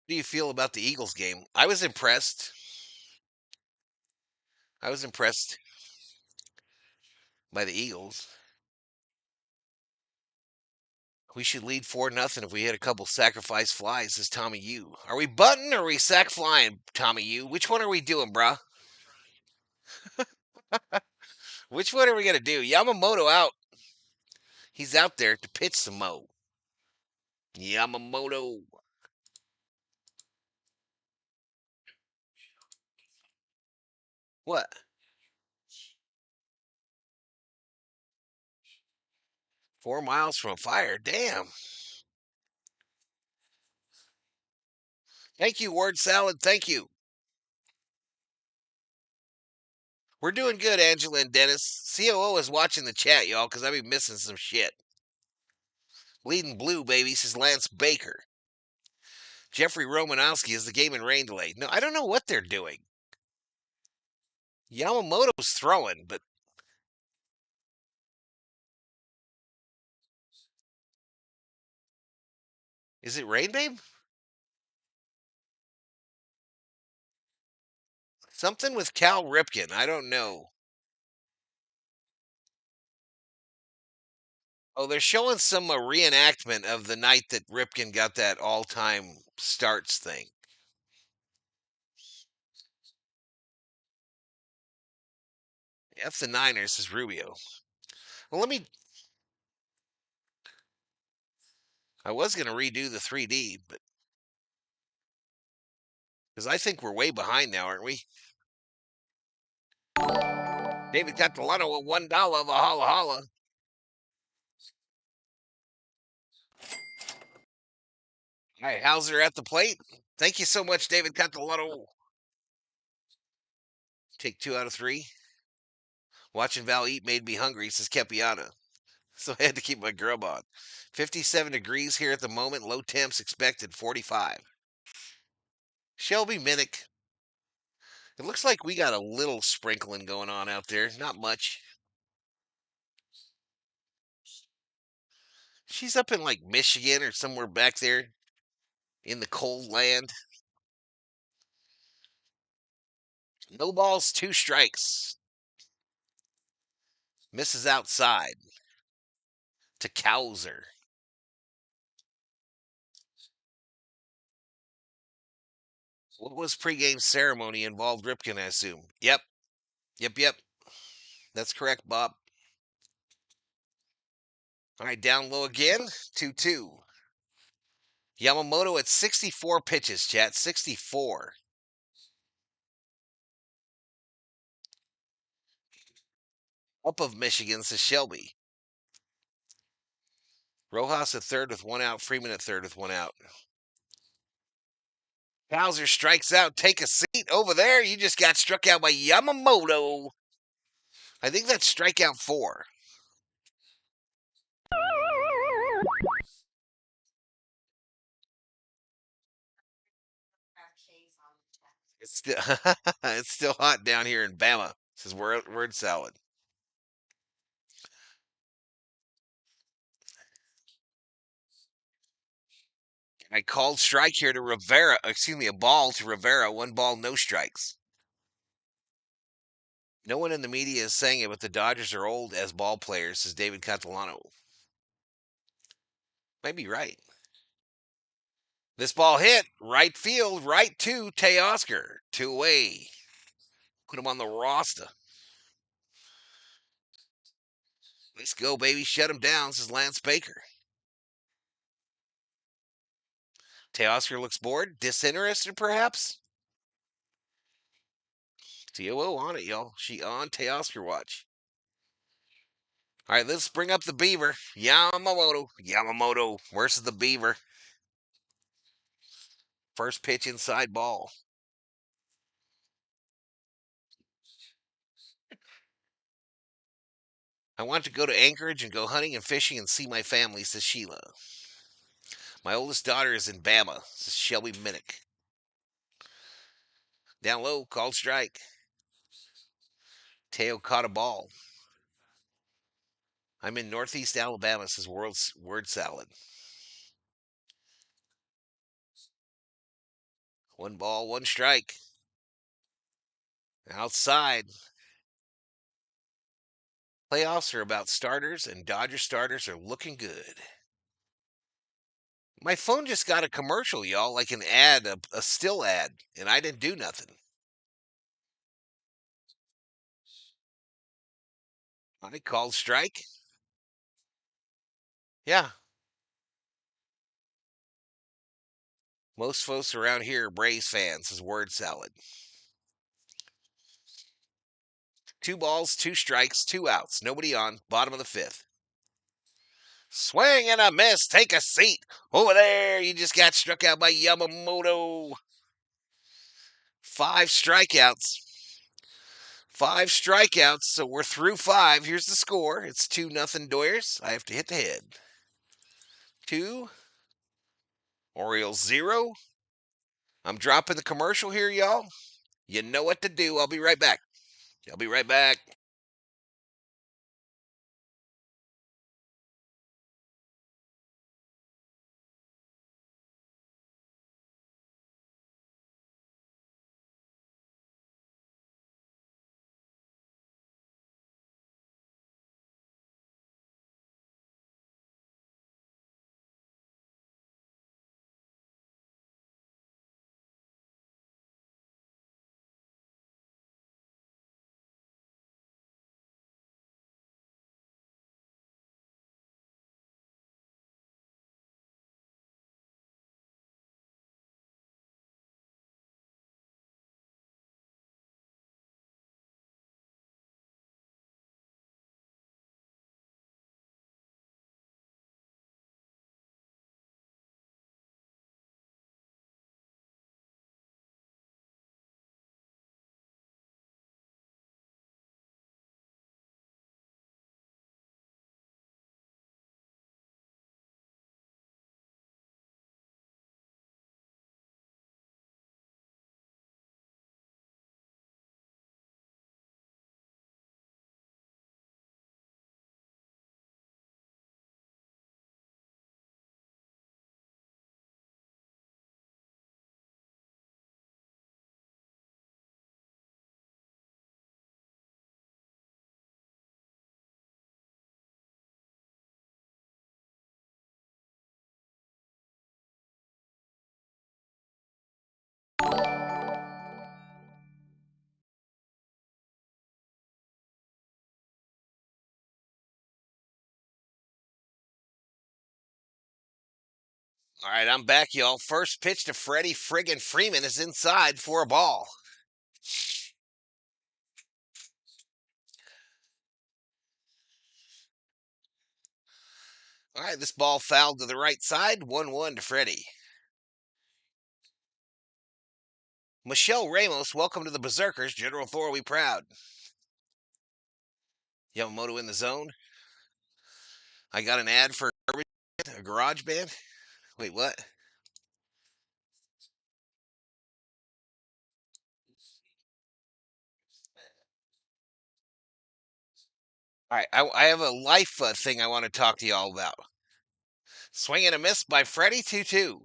do you feel about the Eagles game? I was impressed. I was impressed by the Eagles. We should lead 4-0 if we hit a couple sacrifice flies, says Tommy U. Are we button or are we sack flying, Tommy U? Which one are we doing, bruh? Which one are we going to do? Yamamoto out. He's out there to pitch some mo. Yamamoto. What? 4 miles from a fire. Damn. Thank you, Word Salad. Thank you. We're doing good, Angela and Dennis. COO is watching the chat, y'all, because I be missing some shit. Bleeding blue, baby, says Lance Baker. Jeffrey Romanowski is the game in rain delay. No, I don't know what they're doing. Yamamoto's throwing, but is it rain, babe? Something with Cal Ripken. I don't know. Oh, they're showing some reenactment of the night that Ripken got that all-time starts thing. F the Niners is Rubio. Well, I was going to redo the 3D, but because I think we're way behind now, aren't we? David Catalano at $1, Valhalla holla. All right, Hauser at the plate. Thank you so much, David Catalano. Take 2 out of 3. Watching Val eat made me hungry, says Kepiana. So I had to keep my grub on. 57 degrees here at the moment. Low temps expected 45. Shelby Minnick. It looks like we got a little sprinkling going on out there. Not much. She's up in like Michigan or somewhere back there in the cold land. No balls, 2 strikes. Misses outside to Cowser. What was pregame ceremony involved Ripken, I assume? Yep. That's correct, Bob. All right, down low again. 2-2. Yamamoto at 64 pitches, chat. 64. Up of Michigan, says Shelby. Rojas at third with 1 out. Freeman at third with 1 out. Bowser strikes out. Take a seat over there. You just got struck out by Yamamoto. I think that's strikeout 4. It's still, it's still hot down here in Bama. Says word salad. I called strike here to Rivera. Excuse me, a ball to Rivera. 1 ball, no strikes. No one in the media is saying it, but the Dodgers are old as ball players, says David Catalano. Might be right. This ball hit right field, right to Teoscar. 2 away. Put him on the roster. Let's go, baby. Shut him down, says Lance Baker. Teoscar looks bored, disinterested, perhaps. TOO on it, y'all. She on Teoscar watch. All right, let's bring up the Beaver. Yamamoto. Where's the Beaver? First pitch inside ball. I want to go to Anchorage and go hunting and fishing and see my family, says Sheila. My oldest daughter is in Bama, says Shelby Minnick. Down low, called strike. Teo caught a ball. I'm in Northeast Alabama, says word salad. 1 ball, 1 strike. Outside. Playoffs are about starters, and Dodger starters are looking good. My phone just got a commercial, y'all, like an ad, a still ad, and I didn't do nothing. I called strike. Yeah. Most folks around here are Braves fans, says word salad. 2 balls, 2 strikes, 2 outs. Nobody on. Bottom of the 5th. Swing and a miss. Take a seat. Over there. You just got struck out by Yamamoto. 5 strikeouts. 5 strikeouts. So we're through 5. Here's the score. It's 2-0 Doyers. I have to hit the head. 2. Orioles 0. I'm dropping the commercial here, y'all. You know what to do. I'll be right back. All right, I'm back, y'all. First pitch to Freddie friggin' Freeman is inside for a ball. All right, this ball fouled to the right side. 1-1 to Freddie. Michelle Ramos, welcome to the Berserkers. General Thor, we proud. Yamamoto in the zone. I got an ad for a garage band. Wait, what? All right, I have a life thing I want to talk to y'all about. Swing and a miss by Freddie, 2-2.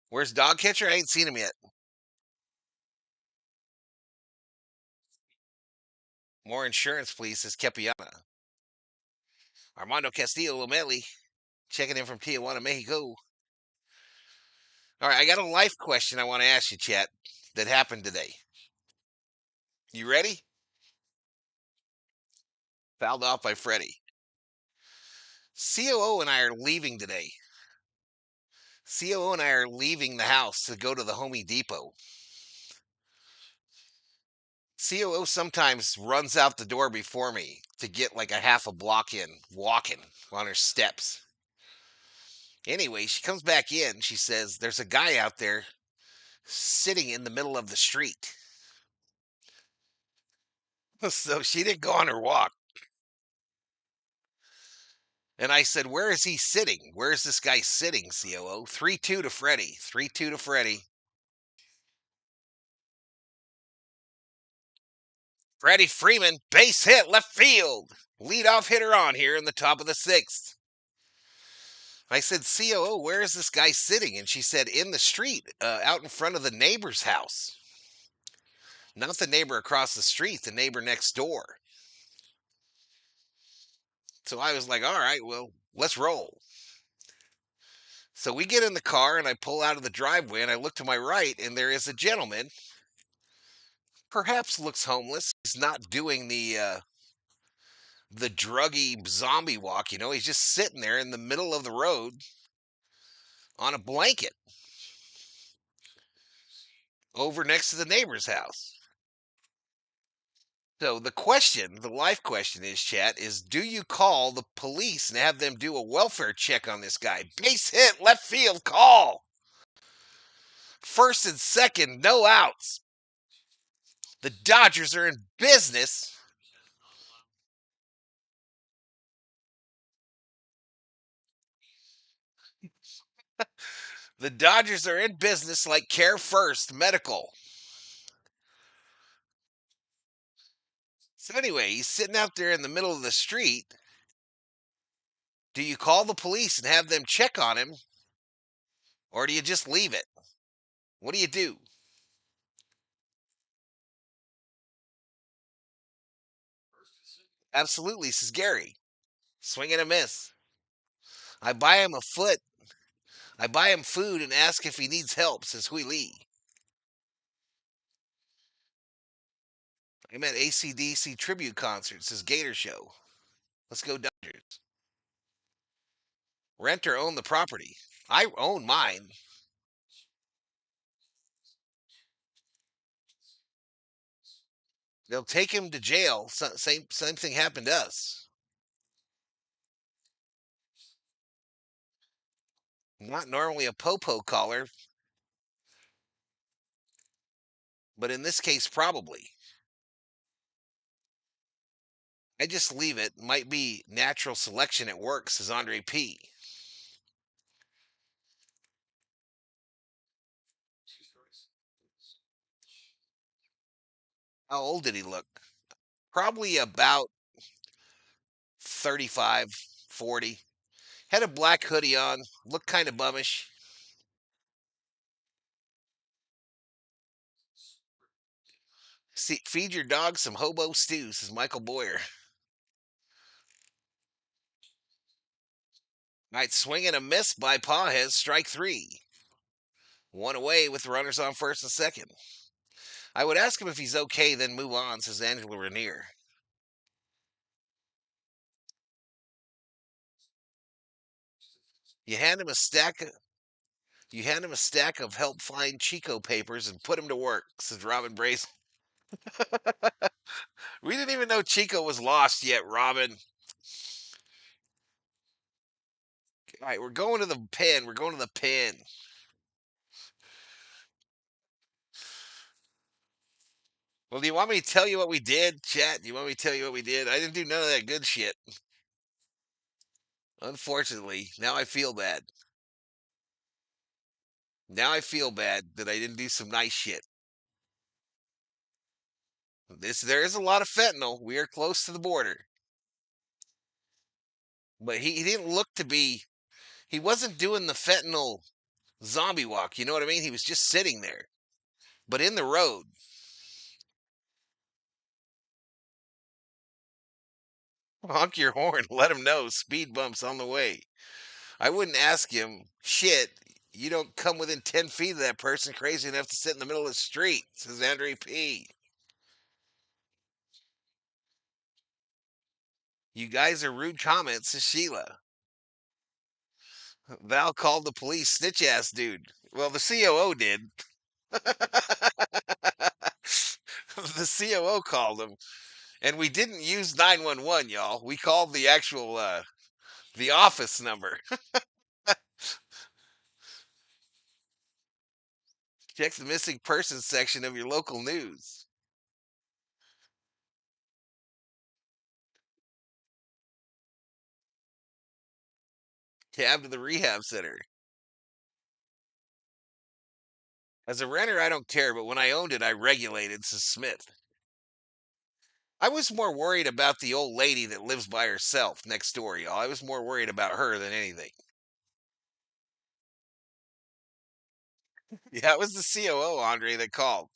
Where's dog catcher? I ain't seen him yet. More insurance, please, says Kepiana. Armando Castillo Lomeli checking in from Tijuana, Mexico. All right, I got a life question I want to ask you, chat, that happened today. You ready? Fouled off by Freddie. COO and I are leaving today. COO and I are leaving the house to go to the Home Depot. COO sometimes runs out the door before me to get like a half a block in, walking on her steps. Anyway, she comes back in. She says, there's a guy out there sitting in the middle of the street. So she didn't go on her walk. And I said, where is he sitting? Where is this guy sitting, COO? 3-2 to Freddie. 3-2 to Freddie. Freddie Freeman, base hit, left field. Leadoff hitter on here in the top of the sixth. I said, COO, where is this guy sitting? And she said, in the street, out in front of the neighbor's house. Not the neighbor across the street, the neighbor next door. So I was like, all right, well, let's roll. So we get in the car and I pull out of the driveway and I look to my right and there is a gentleman, perhaps looks homeless. He's not doing the druggy zombie walk, he's just sitting there in the middle of the road on a blanket over next to the neighbor's house. So the life question is, chat, is do you call the police and have them do a welfare check on this guy? Base hit, left field, call. First and second, no outs. The Dodgers are in business. The Dodgers are in business like Care First Medical. So anyway, he's sitting out there in the middle of the street. Do you call the police and have them check on him? Or do you just leave it? What do you do? Absolutely, says Gary. Swing and a miss. I buy him a foot. I buy him food and ask if he needs help, says Hui Lee. I'm at ACDC tribute concert, says Gator Show. Let's go Dodgers. Rent or own the property. I own mine. They'll take him to jail. Same thing happened to us. Not normally a popo collar, but in this case, probably. I just leave it. Might be natural selection at work, says Andre P. How old did he look? Probably about 35, 40. Had a black hoodie on. Looked kind of bummish. See, feed your dog some hobo stew, says Michael Boyer. Might swing and a miss by Pajes, strike three. One away with runners on first and second. I would ask him if he's okay, then move on, says Angela Rainier. You hand him a stack of you hand him a stack of help find Chico papers and put him to work, says Robin Brace. We didn't even know Chico was lost yet, Robin. All right, we're going to the pen. We're going to the pen. Well, do you want me to tell you what we did, chat? Do you want me to tell you what we did? I didn't do none of that good shit. Unfortunately, now I feel bad. Now I feel bad that I didn't do some nice shit. There is a lot of fentanyl. We are close to the border. But he didn't look to be he wasn't doing the fentanyl zombie walk, you know what I mean? He was just sitting there. But in the road, honk your horn, let him know speed bumps on the way. I wouldn't ask him, shit, you don't come within 10 feet of that person crazy enough to sit in the middle of the street, says Andre P. You guys are rude comments, says Sheila. Val called the police snitch ass dude. Well, the COO did. The COO called him. And we didn't use 911, y'all. We called the actual the office number. Check the missing persons section of your local news. Cab to the rehab center. As a renter, I don't care, but when I owned it, I regulated, says Smith. I was more worried about the old lady that lives by herself next door, y'all. I was more worried about her than anything. Yeah, it was the COO, Andre, that called.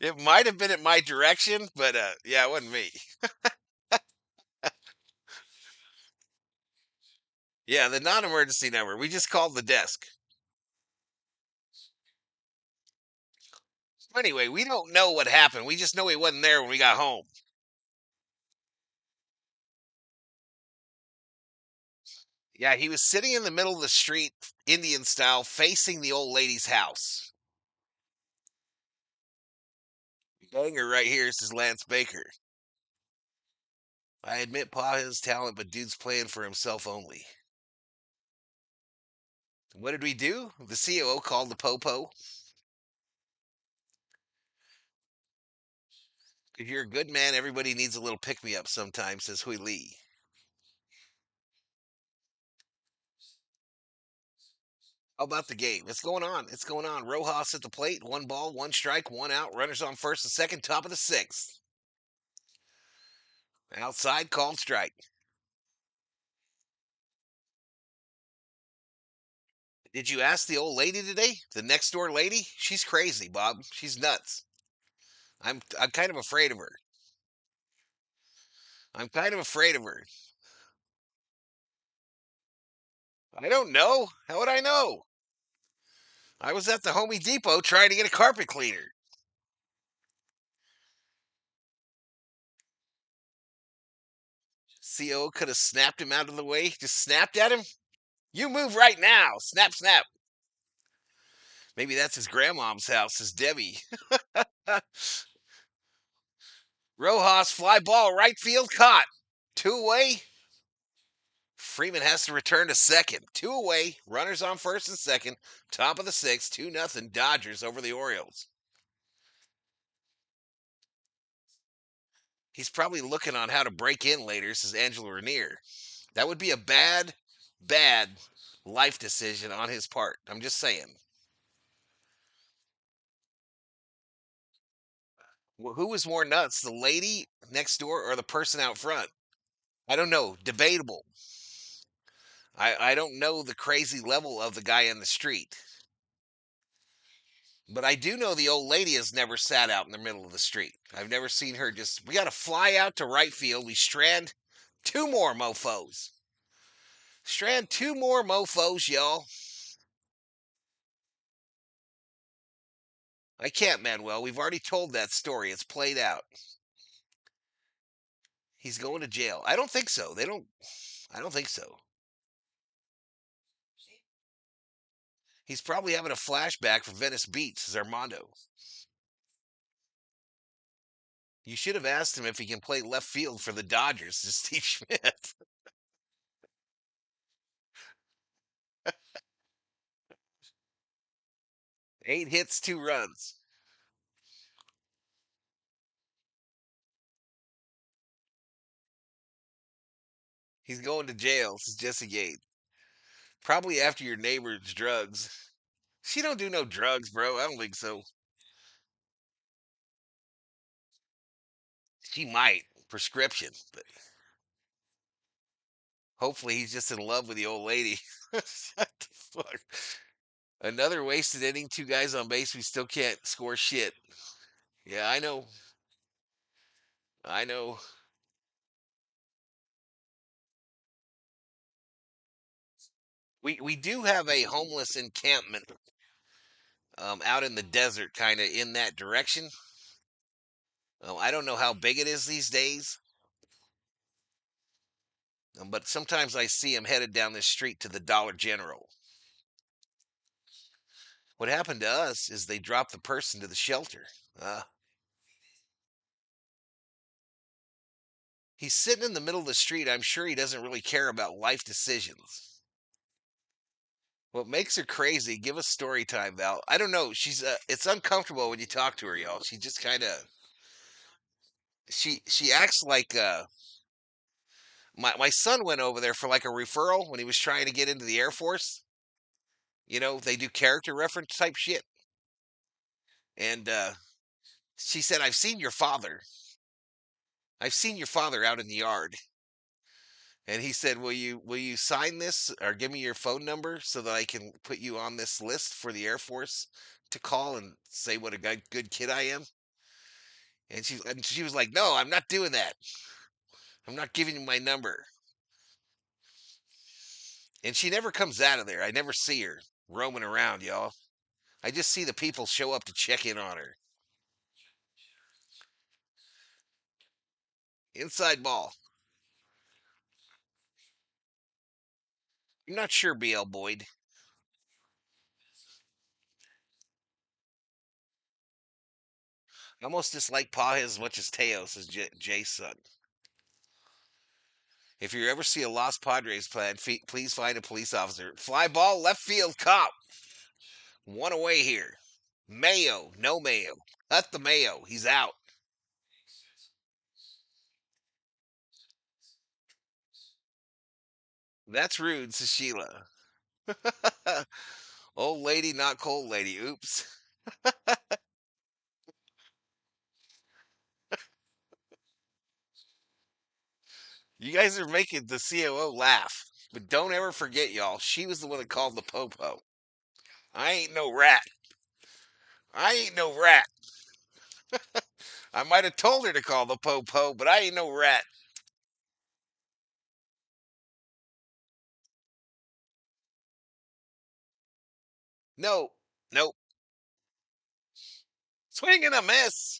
It might have been in my direction, but yeah, it wasn't me. Yeah, the non emergency number. We just called the desk. Anyway, we don't know what happened. We just know he wasn't there when we got home. Yeah, he was sitting in the middle of the street, Indian style, facing the old lady's house. Banger right here, says Lance Baker. I admit Pa has talent, but dude's playing for himself only. What did we do? The COO called the Popo. If you're a good man, everybody needs a little pick me up sometimes, says Hui Lee. How about the game? It's going on. It's going on. Rojas at the plate. 1 ball, 1 strike, 1 out. Runners on first and second, top of the sixth. Outside called strike. Did you ask the old lady today? The next door lady? She's crazy, Bob. She's nuts. I'm kind of afraid of her. I'm kind of afraid of her. I don't know. How would I know? I was at the Home Depot trying to get a carpet cleaner. CO could have snapped him out of the way. Just snapped at him. You move right now. Snap, snap. Maybe that's his grandmom's house, says Debbie. Rojas, fly ball, right field, caught. 2 away. Freeman has to return to second. 2 away. Runners on first and second. Top of the sixth. 2-0 Dodgers over the Orioles. He's probably looking on how to break in later, says Angela Rainier. That would be a bad, bad life decision on his part. I'm just saying. Who was more nuts, the lady next door or the person out front? I don't know. Debatable. I don't know the crazy level of the guy in the street. But I do know the old lady has never sat out in the middle of the street. I've never seen her just, we got to fly out to right field. We strand 2 more mofos. Strand 2 more mofos, y'all. I can't, Manuel. We've already told that story. It's played out. He's going to jail. I don't think so. I don't think so. He's probably having a flashback from Venice Beach, says Armando. You should have asked him if he can play left field for the Dodgers, says Steve Schmidt. 8 hits, 2 runs. He's going to jail, says Jesse Gate. Probably after your neighbor's drugs. She don't do no drugs, bro. I don't think so. She might. Prescription. But hopefully he's just in love with the old lady. What the fuck? Another wasted inning, 2 guys on base. We still can't score shit. Yeah, I know. I know. We do have a homeless encampment out in the desert, kind of in that direction. I don't know how big it is these days, but sometimes I see them headed down this street to the Dollar General. What happened to us is they dropped the person to the shelter. He's sitting in the middle of the street. I'm sure he doesn't really care about life decisions. What makes her crazy? Give us story time, Val. I don't know. It's uncomfortable when you talk to her, y'all. She just kind of she acts like my son went over there for like a referral when he was trying to get into the Air Force. They do character reference type shit. And she said, "I've seen your father. I've seen your father out in the yard." And he said, "Will you sign this or give me your phone number so that I can put you on this list for the Air Force to call and say what a good kid I am?" And she was like, "No, I'm not doing that. I'm not giving you my number." And she never comes out of there. I never see her roaming around, y'all. I just see the people show up to check in on her. Inside ball. I'm not sure, BL Boyd. I almost dislike Paja as much as Teo, says Jay's son. If you ever see a Lost Padres plan, please find a police officer. Fly ball, left field, cop. One away here. Mayo, no Mayo. Cut the Mayo. He's out. That's rude, says Sheila. Old lady, not cold lady. Oops. You guys are making the COO laugh. But don't ever forget, y'all, she was the one that called the Popo. I ain't no rat. I ain't no rat. I might have told her to call the Popo, but I ain't no rat. No, nope. Swing and a miss.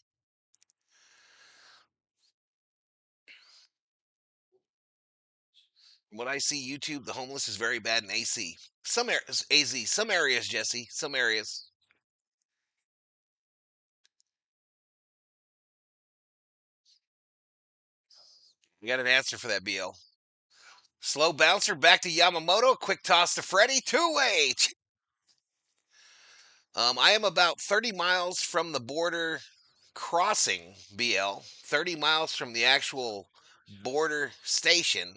When I see YouTube, the homeless is very bad in AC. Some areas, AZ, some areas, Jesse, some areas. We got an answer for that, BL. Slow bouncer back to Yamamoto. Quick toss to Freddie. Two-way. I am about 30 miles from the border crossing, BL. 30 miles from the actual border station.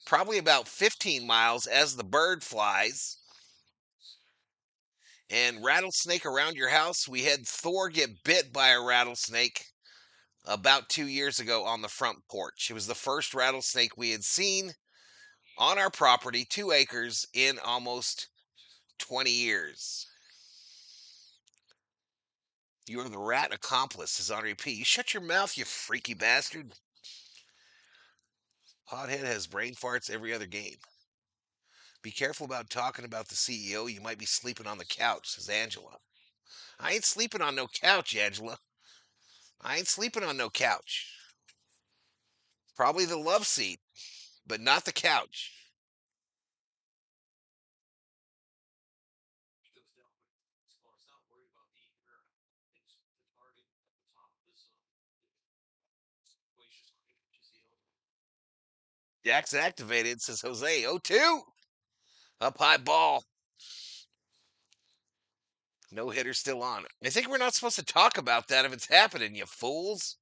Probably about 15 miles as the bird flies. And rattlesnake around your house. We had Thor get bit by a rattlesnake about 2 years ago on the front porch. It was the first rattlesnake we had seen on our property, 2 acres, in almost 20 years. You are the rat accomplice, says Henri P. You shut your mouth, you freaky bastard. Hothead has brain farts every other game. Be careful about talking about the CEO. You might be sleeping on the couch, says Angela. I ain't sleeping on no couch, Angela. I ain't sleeping on no couch. Probably the love seat, but not the couch. Jack's activated, says Jose. 0-2. Up high ball. No hitter still on. I think we're not supposed to talk about that if it's happening, you fools.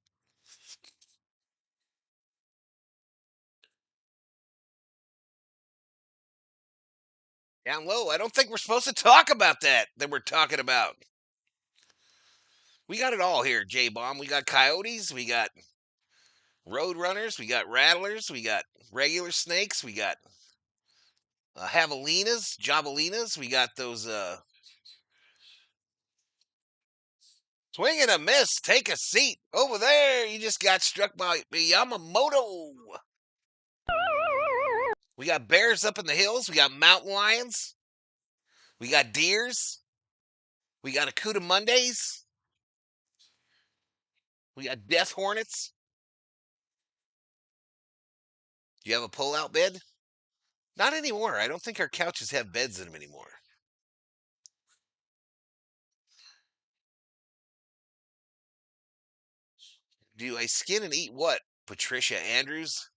Down low. I don't think we're supposed to talk about that we're talking about. We got it all here, J-Bomb. We got coyotes. We got road runners. We got rattlers. We got regular snakes. We got javelinas, javelinas. We got those swing and a miss. Take a seat over there. You just got struck by Yamamoto. We got bears up in the hills. We got mountain lions. We got deers. We got Akuta Mondays. We got death hornets. Do you have a pull-out bed? Not anymore. I don't think our couches have beds in them anymore. Do I skin and eat what? Patricia Andrews?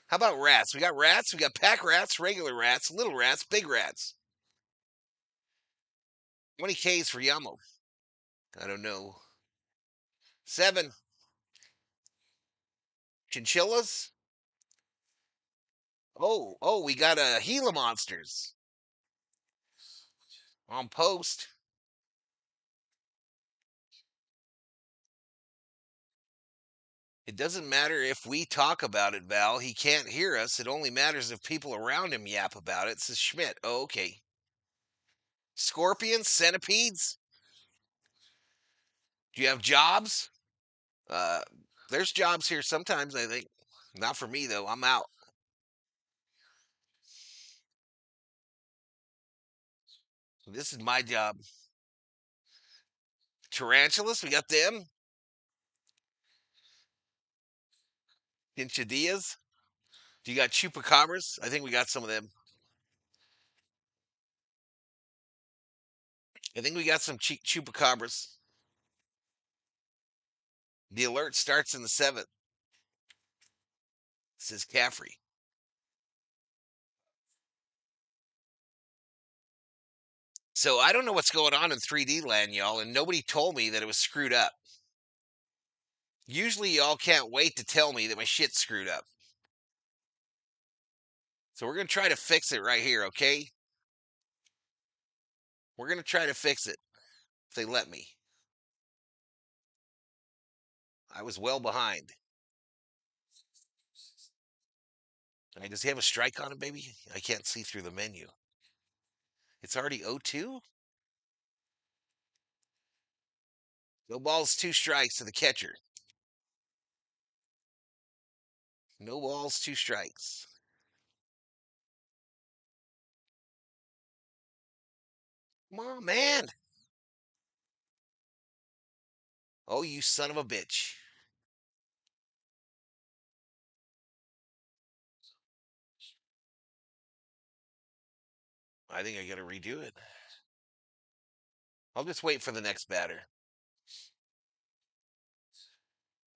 How about rats? We got rats. We got pack rats, regular rats, little rats, big rats. 20 Ks for Yamo. I don't know. 7. Chinchillas? Oh, we got Gila monsters on post. It doesn't matter if we talk about it, Val. He can't hear us. It only matters if people around him yap about it, says Schmidt. Oh, okay. Scorpions, centipedes? Do you have jobs? Uh, there's jobs here sometimes, I think. Not for me, though. I'm out. This is my job. Tarantulas, we got them. Enchiladias. Do you got chupacabras? I think we got some of them. I think we got some chupacabras. The alert starts in the 7th, says Caffrey. So I don't know what's going on in 3D land, y'all, and nobody told me that it was screwed up. Usually y'all can't wait to tell me that my shit's screwed up. So we're going to try to fix it right here, okay? We're going to try to fix it if they let me. I was well behind. Does he have a strike on him, baby? I can't see through the menu. It's already 0-2? No balls, 2 strikes to the catcher. No balls, 2 strikes. Come on, man. Oh, you son of a bitch. I think I got to redo it. I'll just wait for the next batter.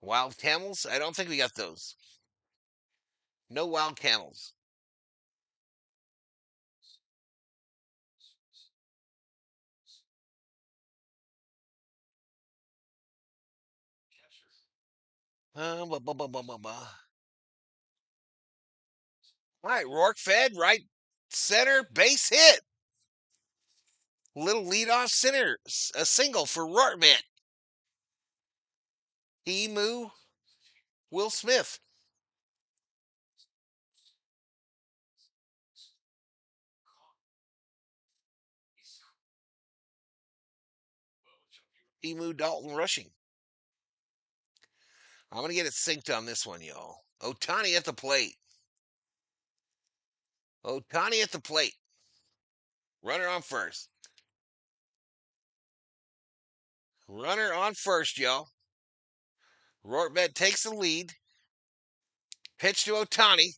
Wild camels? I don't think we got those. No wild camels. All right, Rourke fed, right center, base hit. Little leadoff center, a single for Rourke. Emu, Will Smith. Emu Dalton rushing. I'm going to get it synced on this one, y'all. Ohtani at the plate. Ohtani at the plate. Runner on first. Runner on first, y'all. Rourke takes the lead. Pitch to Ohtani.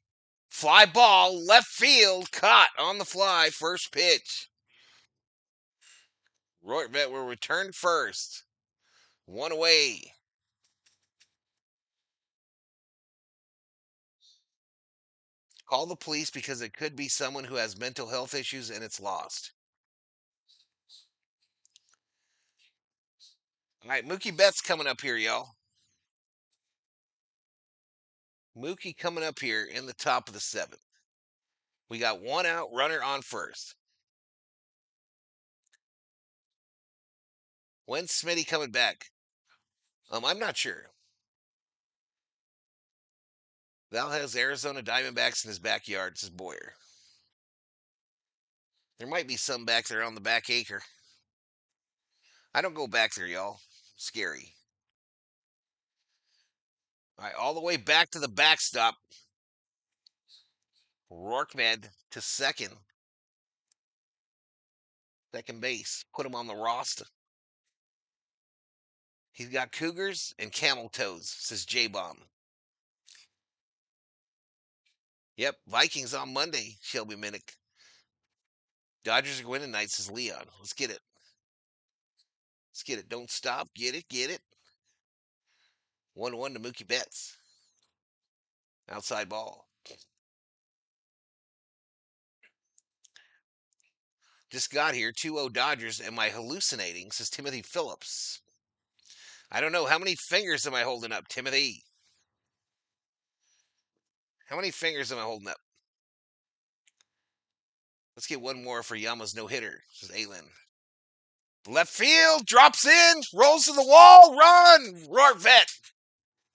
Fly ball, left field, caught on the fly, first pitch. Rourke will return first. 1 away. Call the police because it could be someone who has mental health issues and it's lost. All right, Mookie Betts coming up here, y'all. Mookie coming up here in the top of the seventh. We got one out, runner on first. When's Smitty coming back? I'm not sure. Val has Arizona Diamondbacks in his backyard, says Boyer. There might be some back there on the back acre. I don't go back there, y'all. Scary. All right, all the way back to the backstop. Rorkman to second. Second base. Put him on the roster. He's got cougars and camel toes, says J-Bomb. Yep, Vikings on Monday, Shelby Minnick. Dodgers are winning tonight, says Leon. Let's get it. Let's get it. Don't stop. Get it. Get it. 1-1 to Mookie Betts. Outside ball. Just got here. 2-0 Dodgers. Am I hallucinating? Says Timothy Phillips. I don't know. How many fingers am I holding up, Timothy? How many fingers am I holding up? Let's get one more for Yama's no-hitter, says Aylin. Left field. Drops in. Rolls to the wall. Run. Roar vet.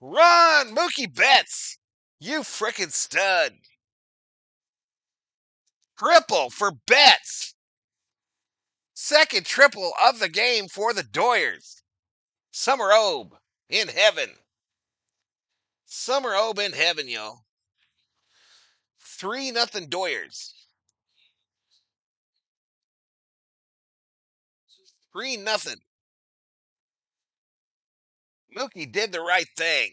Run. Mookie Betts. You frickin' stud. Triple for Betts. Second triple of the game for the Doyers. Summer Obe in heaven. Summer Obe in heaven, y'all. 3-0 Doyers. 3-0. Mookie did the right thing.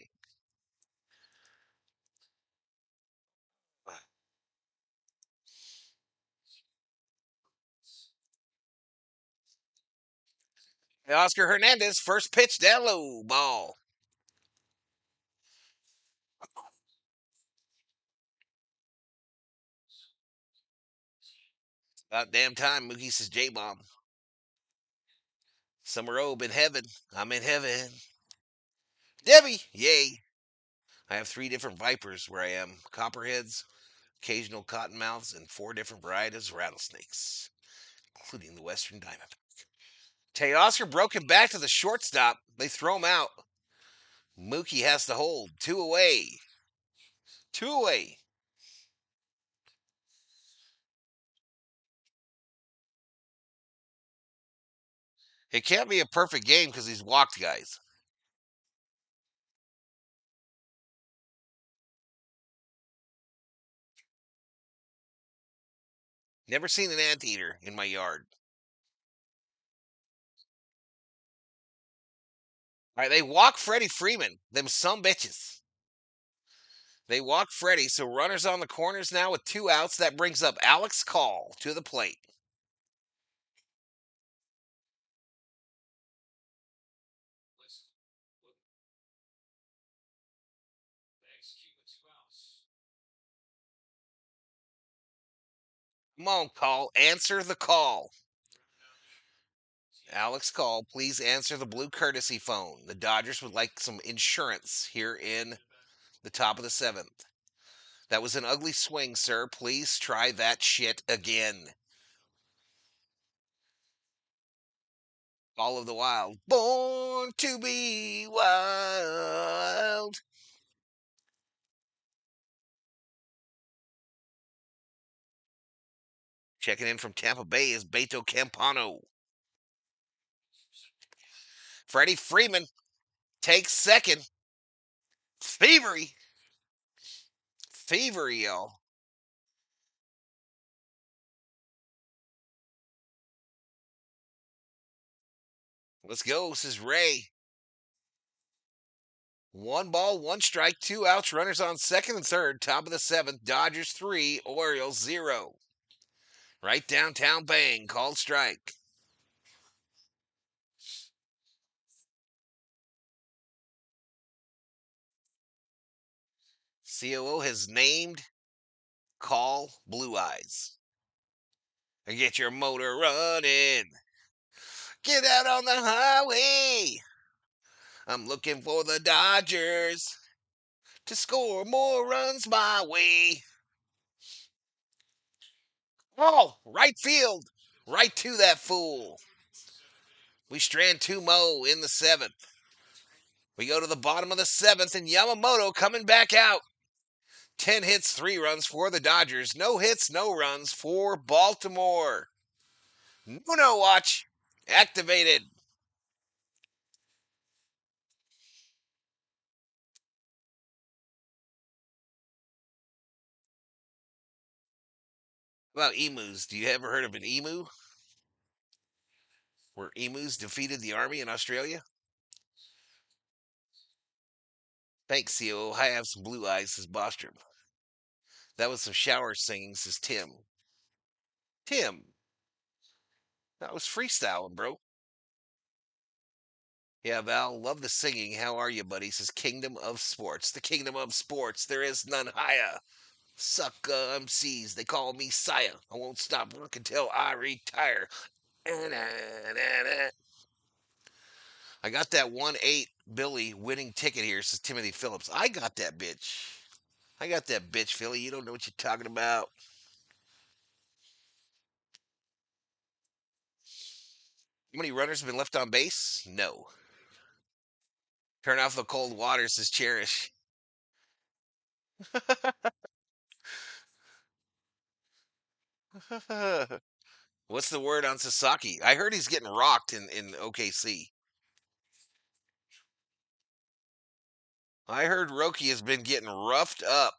Oscar Hernandez, first pitch, down low, ball. About damn time, Mookie, says J-Bomb. Summer Obe in heaven. I'm in heaven. Debbie, yay. I have 3 different vipers where I am. Copperheads, occasional cottonmouths, and 4 different varieties of rattlesnakes, including the western diamond. Teoscar broke him back to the shortstop. They throw him out. Mookie has to hold. 2 away. 2 away. It can't be a perfect game because he's walked guys. Never seen an anteater in my yard. All right, they walk Freddie Freeman. Them some bitches. They walk Freddie, so runners on the corners now with 2 outs. That brings up Alex Call to the plate. Come on, Call. Answer the call. Alex Call, please answer the blue courtesy phone. The Dodgers would like some insurance here in the top of the 7th. That was an ugly swing, sir. Please try that shit again. All of the Wild. Born to be wild. Checking in from Tampa Bay is Beto Campano. Freddie Freeman takes second. Thievery. Thievery, y'all. Let's go, says Ray. 1 ball, 1 strike, 2 outs, runners on second and third. Top of the 7th. Dodgers 3, Orioles 0. Right downtown bang, called strike. COO has named call Blue Eyes. Get your motor running. Get out on the highway. I'm looking for the Dodgers to score more runs my way. Oh, right field. Right to that fool. We strand 2-mo in the 7th. We go to the bottom of the 7th, and Yamamoto coming back out. 10 hits, 3 runs for the Dodgers. No hits, no runs for Baltimore. No watch activated. About emus, do you ever heard of an emu? Where emus defeated the army in Australia? Thanks, CO. I have some blue eyes, says Bostrom. That was some shower singing, says Tim. Tim, that was freestyling, bro. Yeah, Val, love the singing. How are you, buddy? Says Kingdom of Sports. The Kingdom of Sports. There is none higher. Suck MCs. They call me sire. I won't stop working till I retire. I got that 1-8 Billy winning ticket here, says Timothy Phillips. I got that bitch. I got that bitch, Philly. You don't know what you're talking about. How many runners have been left on base? No. Turn off the cold water, says Cherish. What's the word on Sasaki? I heard he's getting rocked in OKC. I heard Roki has been getting roughed up.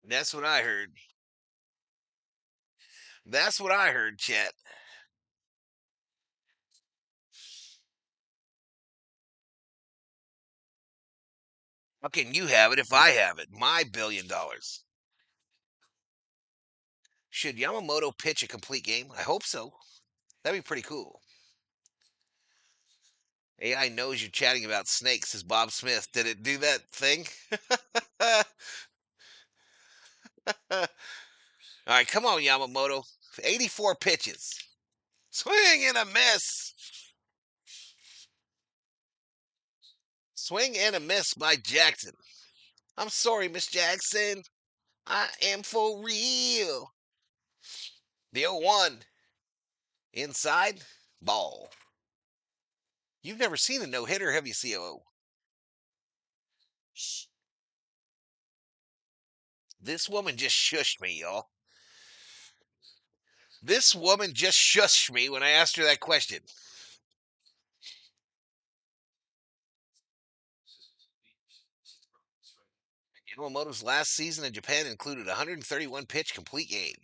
That's what I heard. That's what I heard, chat. How can you have it if I have it? My $1 billion. Should Yamamoto pitch a complete game? I hope so. That'd be pretty cool. AI knows you're chatting about snakes, says Bob Smith. Did it do that thing? All right, come on, Yamamoto. 84 pitches. Swing and a miss. Swing and a miss by Jackson. I'm sorry, Miss Jackson. I am for real. The 0-1. Inside. Ball. You've never seen a no-hitter, have you, COO? This woman just shushed me, y'all. This woman just shushed me when I asked her that question. Yamamoto's last season in Japan included a 131 pitch complete game.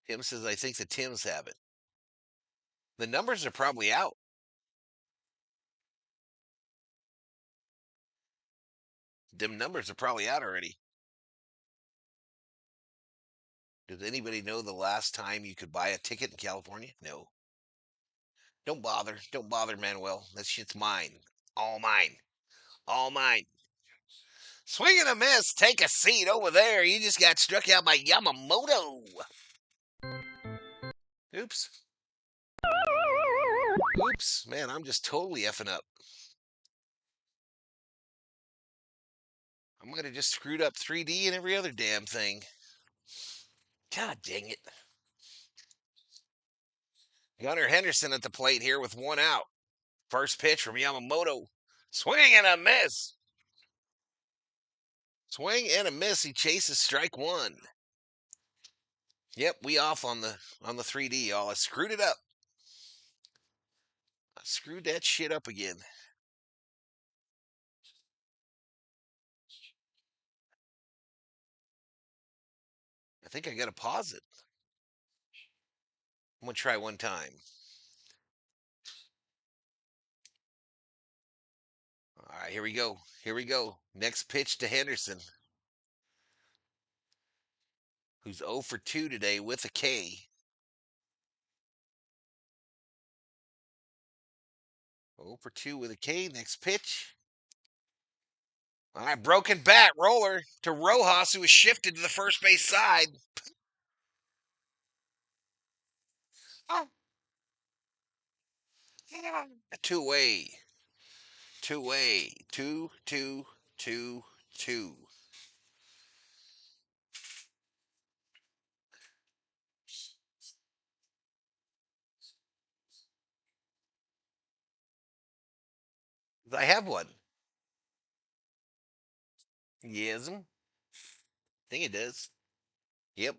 Tim says, I think the Tims have it. The numbers are probably out. Them numbers are probably out already. Does anybody know the last time you could buy a ticket in California? No. Don't bother. Don't bother, Manuel. That shit's mine. All mine. All mine. Swing and a miss. Take a seat over there. You just got struck out by Yamamoto. Oops. Oops. Man, I'm just totally effing up. I might have just screwed up 3D and every other damn thing. God dang it. Gunnar Henderson at the plate here with 1 out. First pitch from Yamamoto. Swing and a miss. Swing and a miss. He chases strike 1. Yep, we off on the 3D, y'all. I screwed it up. I screwed that shit up again. I think I gotta pause it. I'm gonna try one time. All right, here we go. Here we go. Next pitch to Henderson, who's 0 for 2 today with a K. 0 for 2 with a K. Next pitch. All right, broken bat roller to Rojas, who was shifted to the first base side. Oh. 2 away. 2 away. 2, 2, 2, 2. I have one. Yes. I think it does. Yep.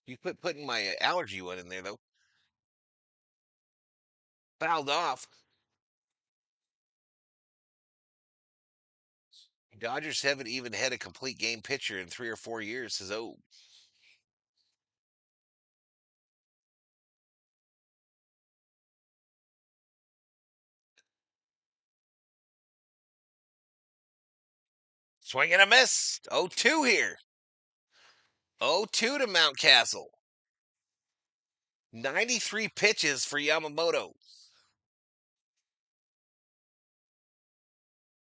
You putting my allergy one in there, though. Fouled off. Dodgers haven't even had a complete game pitcher in 3 or 4 years, says O. Swing and a miss. 0-2 here. 0-2 to Mountcastle. 93 pitches for Yamamoto.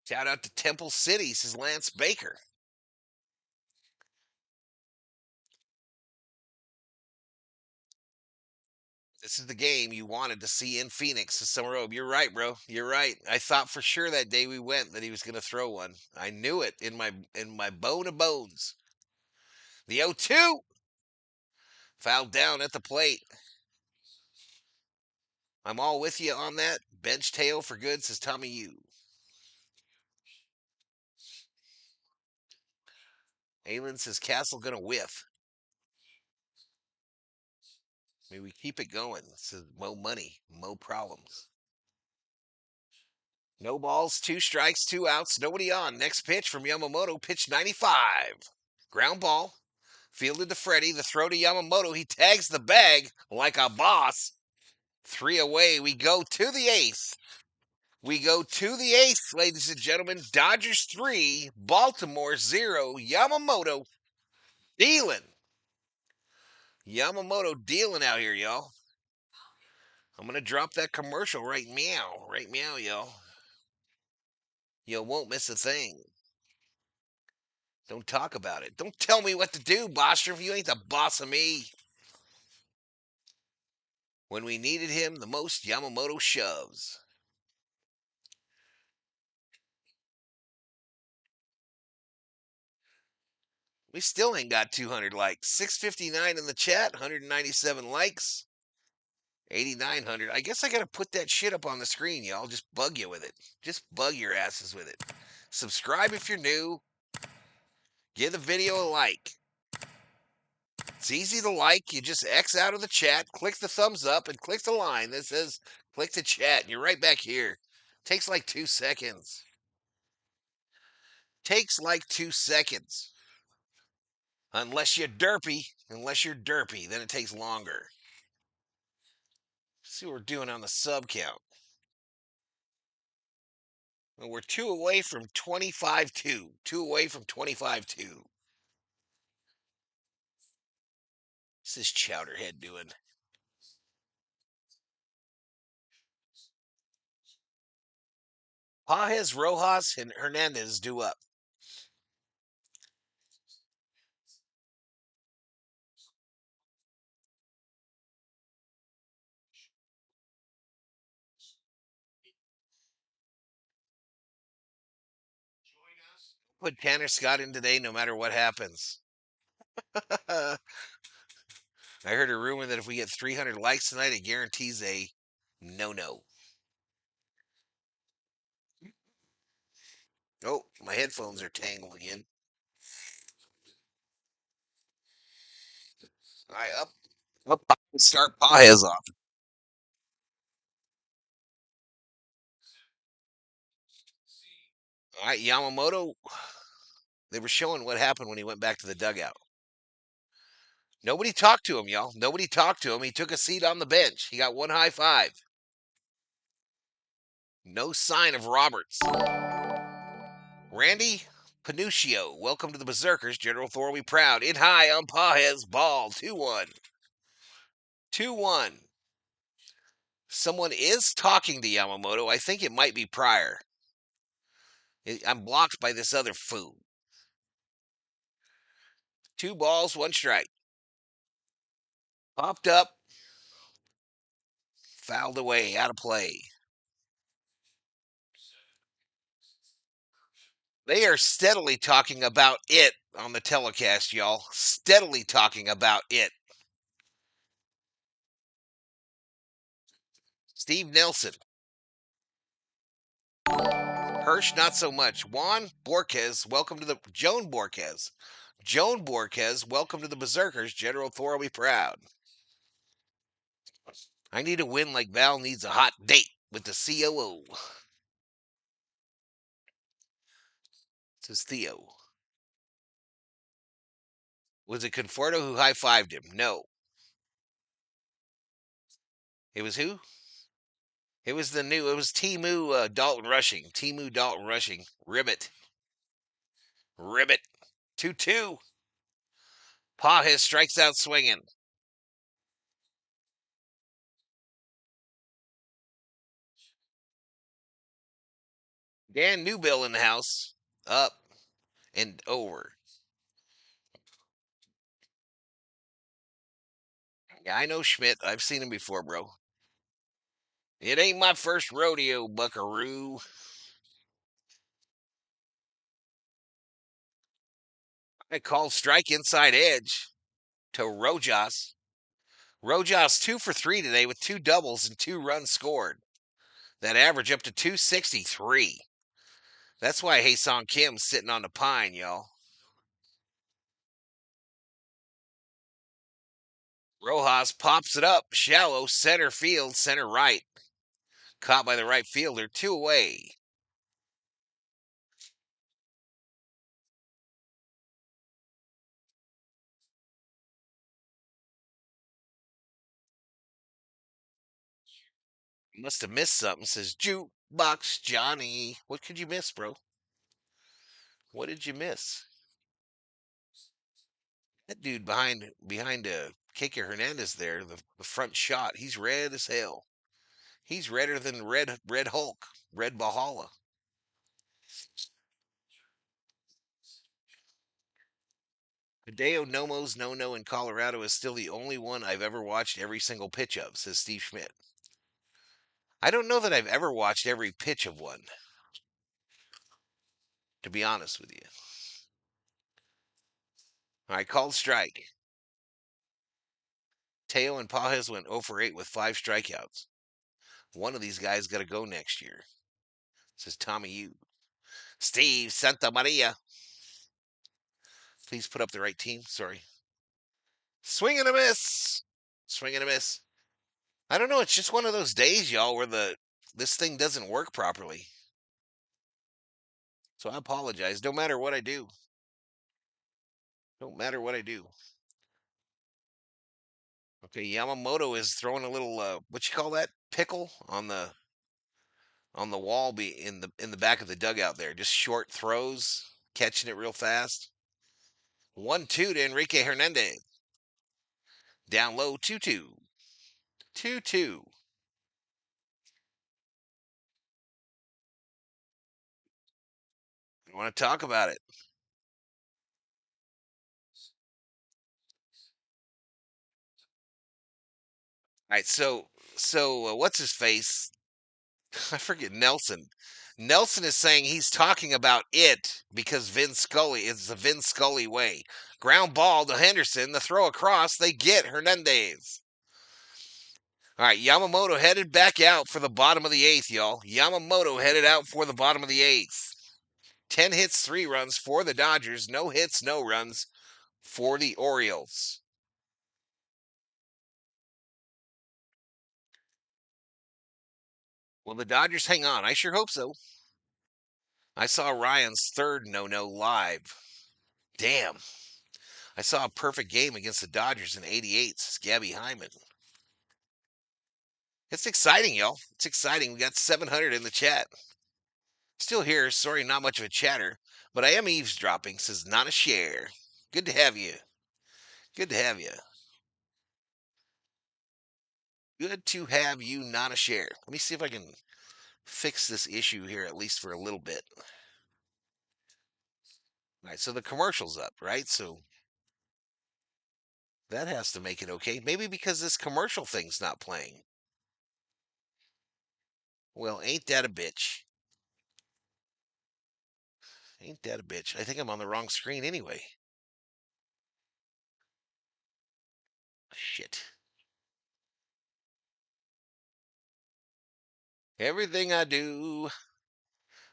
Shout out to Temple City, says Lance Baker. This is the game you wanted to see in Phoenix, says Summer Robe. You're right, bro. You're right. I thought for sure that day we went that he was going to throw one. I knew it in my bone of bones. The 0-2. Fouled down at the plate. I'm all with you on that. Bench tail for good, says Tommy U. Aylin says Castle gonna whiff. Maybe we keep it going. Says Mo money, Mo problems. No balls, 2 strikes, 2 outs, nobody on. Next pitch from Yamamoto, pitch 95. Ground ball. Fielded to Freddie. The throw to Yamamoto. He tags the bag like a boss. 3 away. We go to the 8th. We go to the 8th, ladies and gentlemen. Dodgers 3, Baltimore 0. Yamamoto dealing. Yamamoto dealing out here, y'all. I'm going to drop that commercial right meow. Right meow, y'all. You won't miss a thing. Don't talk about it. Don't tell me what to do, Bostrom. You ain't the boss of me. When we needed him the most, Yamamoto shoves. We still ain't got 200 likes. 659 in the chat, 197 likes, 8,900. I guess I got to put that shit up on the screen, y'all. Just bug you with it. Just bug your asses with it. Subscribe if you're new. Give the video a like. It's easy to like. You just X out of the chat, click the thumbs up, and click the line that says click the chat. And you're right back here. Takes like 2 seconds. Takes like 2 seconds. Unless you're derpy. Unless you're derpy, then it takes longer. Let's see what we're doing on the sub count. Well, we're 2 away from 25-2. 2 away from 25-2. What's this Chowderhead doing? Pajes, Rojas, and Hernandez due up. Put Tanner Scott in today no matter what happens. I heard a rumor that if we get 300 likes tonight, it guarantees a no-no. Oh, my headphones are tangled again. All right, up. Start Pajes off. All right, Yamamoto. They were showing what happened when he went back to the dugout. Nobody talked to him, y'all. Nobody talked to him. He took a seat on the bench. He got one high five. No sign of Roberts. Randy Panuccio, welcome to the Berserkers. General Thorlby proud. In high on Pajes. Ball. 2-1. 2-1. Someone is talking to Yamamoto. I think it might be Pryor. I'm blocked by this other fool. 2 balls, 1 strike. Popped up, fouled away, out of play. They are steadily talking about it on the telecast, y'all. Steadily talking about it. Steve Nelson. Hirsch, not so much. Juan Borquez, welcome to the Joan Borquez. Joan Borquez, welcome to the Berserkers. General Thor will be proud. I need a win like Val needs a hot date with the COO. Says Theo. Was it Conforto who high-fived him? No. It was who? It was Timu Dalton Rushing. Timu Dalton Rushing. Ribbit. Ribbit. 2-2. Pajes strikes out swinging. Dan Newbill in the house. Up and over. Yeah, I know Schmidt. I've seen him before, bro. It ain't my first rodeo, buckaroo. I called strike inside edge to Rojas. Rojas 2 for 3 today with 2 doubles and 2 runs scored. That average up to 263. That's why Hae-Sung Kim's sitting on the pine, y'all. Rojas pops it up, shallow, center field, center right. Caught by the right fielder, 2 away. Must have missed something, says Jukebox Johnny. What could you miss, bro? What did you miss? That dude behind Keke Hernandez there, the front shot, he's red as hell. He's redder than Red Hulk, Red Valhalla. Hideo Nomo's no-no in Colorado is still the only one I've ever watched every single pitch of, says Steve Schmidt. I don't know that I've ever watched every pitch of one, to be honest with you. All right, called strike. Teo and Pajes went 0 for 8 with 5 strikeouts. One of these guys got to go next year, says Tommy U. Steve Santa Maria. Please put up the right team. Sorry. Swing and a miss. Swing and a miss. I don't know. It's just one of those days, y'all, where this thing doesn't work properly. So I apologize. No matter what I do. Don't matter what I do. Okay, Yamamoto is throwing a little what you call that? Pickle on the wall in the back of the dugout there. Just short throws, catching it real fast. 1-2 to Enrique Hernandez. Down low 2-2. 2-2. You want to talk about it? All right, so what's his face? I forget Nelson. Nelson is saying he's talking about it because Vin Scully is the Vin Scully way. Ground ball to Henderson, the throw across, they get Hernandez. All right, Yamamoto headed back out for the bottom of the 8th, y'all. Yamamoto headed out for the bottom of the 8th. 10 hits, 3 runs for the Dodgers. No hits, no runs for the Orioles. Will the Dodgers hang on? I sure hope so. I saw Ryan's third no-no live. Damn. I saw a perfect game against the Dodgers in '88. Says Gabby Hyman. It's exciting, y'all. It's exciting. We got 700 in the chat. Still here. Sorry, not much of a chatter, but I am eavesdropping. Says not a share. Good to have you. Good to have you. Good to have you, not a share. Let me see if I can fix this issue here, at least for a little bit. All right, so the commercial's up, right? So that has to make it okay. Maybe because this commercial thing's not playing. Well, ain't that a bitch? Ain't that a bitch? I think I'm on the wrong screen anyway. Shit. Everything I do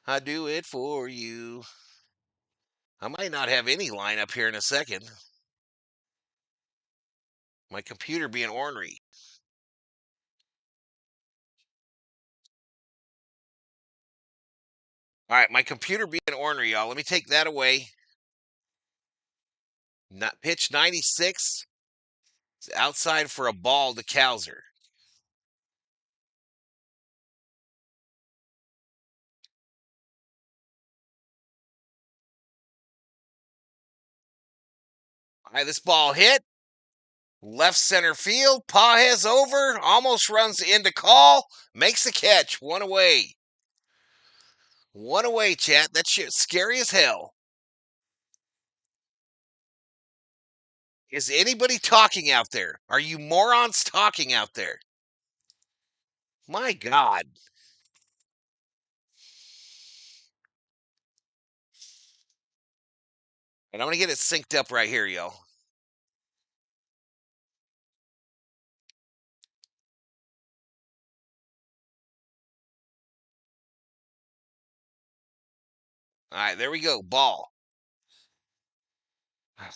it for you. I might not have any line up here in a second. My computer being ornery. All right, my computer being ornery, y'all. Let me take that away. Not pitch 96. It's outside for a ball to Kowser. All right, this ball hit. Left center field. Pages over. Almost runs into call. Makes the catch. One away. One away, chat. That shit's scary as hell. Is anybody talking out there? Are you morons talking out there? My God. And I'm going to get it synced up right here, yo. All right, there we go. Ball. All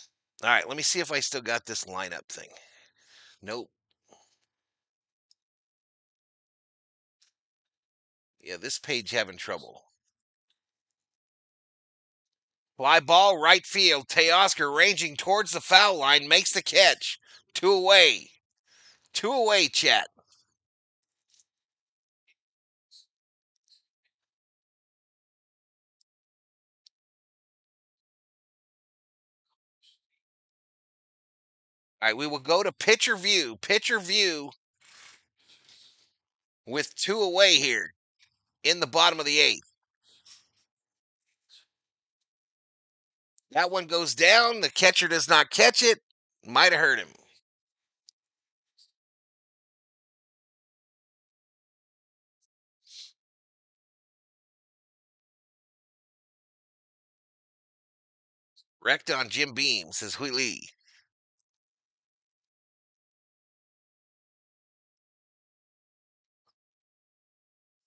right, let me see if I still got this lineup thing. Nope. Yeah, this page having trouble. Fly ball, right field. Teoscar ranging towards the foul line, makes the catch. Two away. Two away, chat. All right, we will go to pitcher view. Pitcher view with two away here in the bottom of the eighth. That one goes down. The catcher does not catch it. Might have hurt him. Wrecked on Jim Beam, says Hui Lee.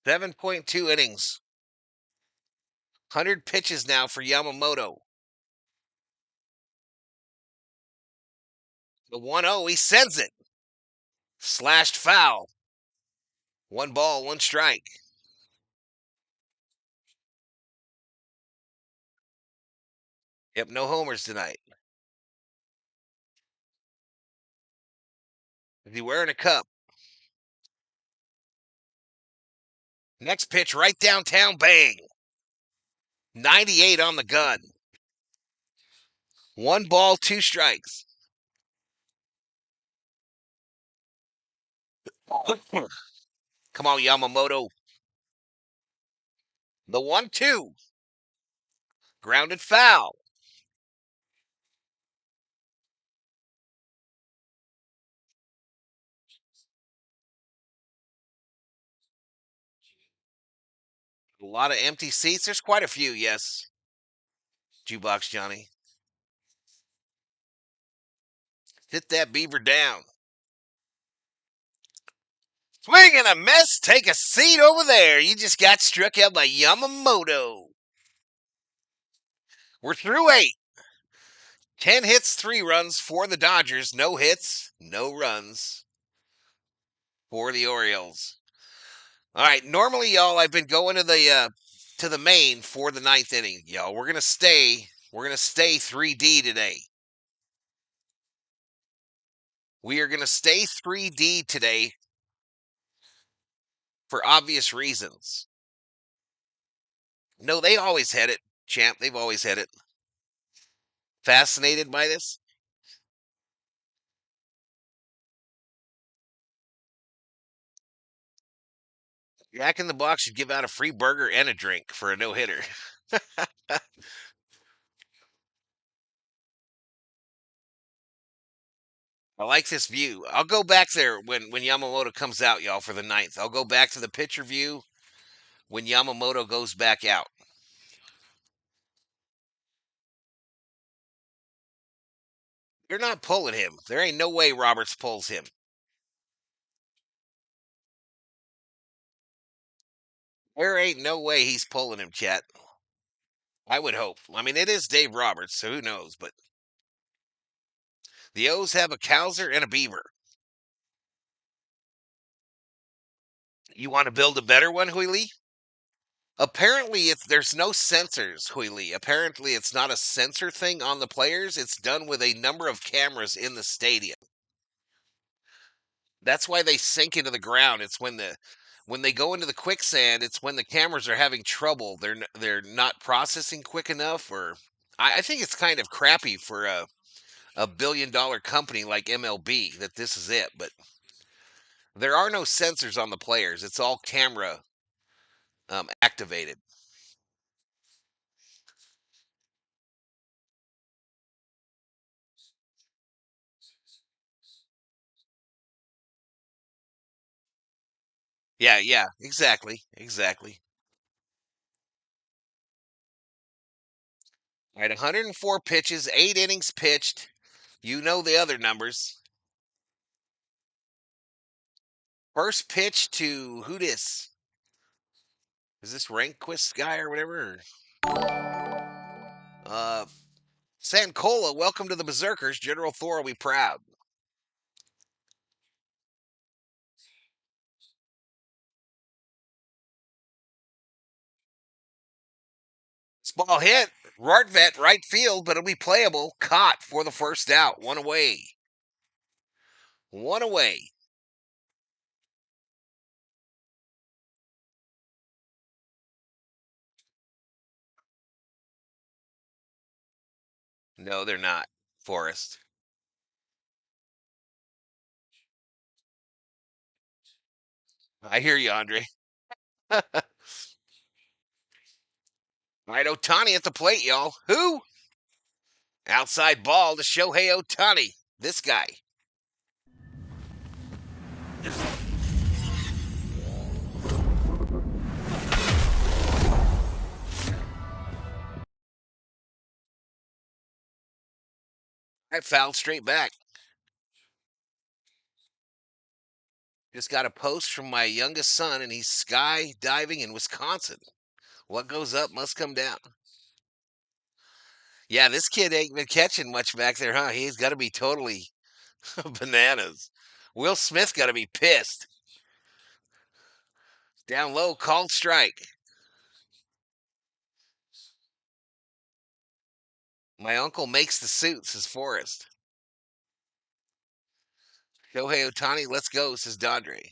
7.2 innings. 100 pitches now for Yamamoto. The 1-0, he sends it. Slashed foul. One ball, one strike. Yep, no homers tonight. Is he wearing a cup? Next pitch right downtown, bang. 98 on the gun. One ball, two strikes. Come on, Yamamoto. The 1-2. Grounded foul. A lot of empty seats. There's quite a few, yes. Jukebox Johnny. Hit that beaver down. Swing and a miss. Take a seat over there. You just got struck out by Yamamoto. We're through 8. 10 hits, 3 runs for the Dodgers. No hits, no runs for the Orioles. All right, normally, y'all, I've been going to the main for the 9th inning, y'all. We're gonna stay 3D today. We are gonna stay 3D today for obvious reasons. No, they always had it, champ. They've always had it. Fascinated by this? Jack in the Box should give out a free burger and a drink for a no hitter. I like this view. I'll go back there when Yamamoto comes out, y'all, for the ninth. I'll go back to the pitcher view when Yamamoto goes back out. They're not pulling him. There ain't no way Roberts pulls him. There ain't no way he's pulling him, Chet. I would hope. I mean, it is Dave Roberts, so who knows? But the O's have a Cowser and a Beaver. You want to build a better one, Huili? Apparently, there's no sensors, Huili. Apparently, it's not a sensor thing on the players. It's done with a number of cameras in the stadium. That's why they sink into the ground. It's when they go into the quicksand. It's when the cameras are having trouble. They're not processing quick enough, or I think it's kind of crappy for a $1 billion company like MLB that this is it. But there are no sensors on the players. It's all camera activated. Yeah, yeah, exactly, exactly. All right, 104 pitches, 8 innings pitched. You know the other numbers. First pitch to who dis? Is this Rehnquist guy or whatever? Uh, Sankola, welcome to the Berserkers. General Thor will be proud. This ball hit. Rartvet, right field, but it'll be playable. Caught for the first out. One away. One away. No, they're not. Forrest. I hear you, Andre. All right, Otani at the plate, y'all. Who? Outside ball to Shohei Otani. This guy. I fouled straight back. Just got a post from my youngest son, and he's skydiving in Wisconsin. What goes up must come down. Yeah, this kid ain't been catching much back there, huh? He's got to be totally bananas. Will Smith got to be pissed. Down low, called strike. My uncle makes the suits, says Forrest. Shohei Otani, let's go, says Dondre.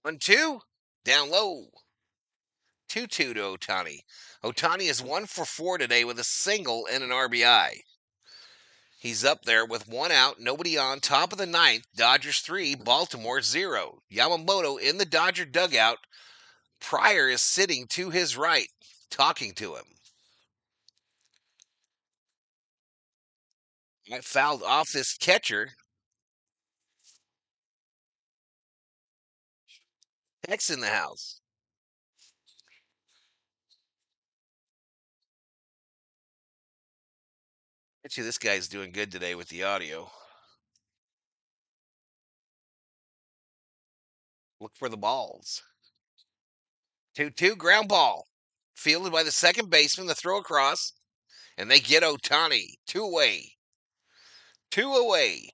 1-2. Down low. 2-2 to Otani. Otani is 1 for 4 today with a single and an RBI. He's up there with one out, nobody on, top of the ninth. Dodgers 3, Baltimore 0. Yamamoto in the Dodger dugout. Pryor is sitting to his right, talking to him. I fouled off this catcher. Heck's in the house. Bet you this guy's doing good today with the audio. Look for the balls. 2-2 ground ball. Fielded by the second baseman, the throw across, and they get Otani. Two away. Two away.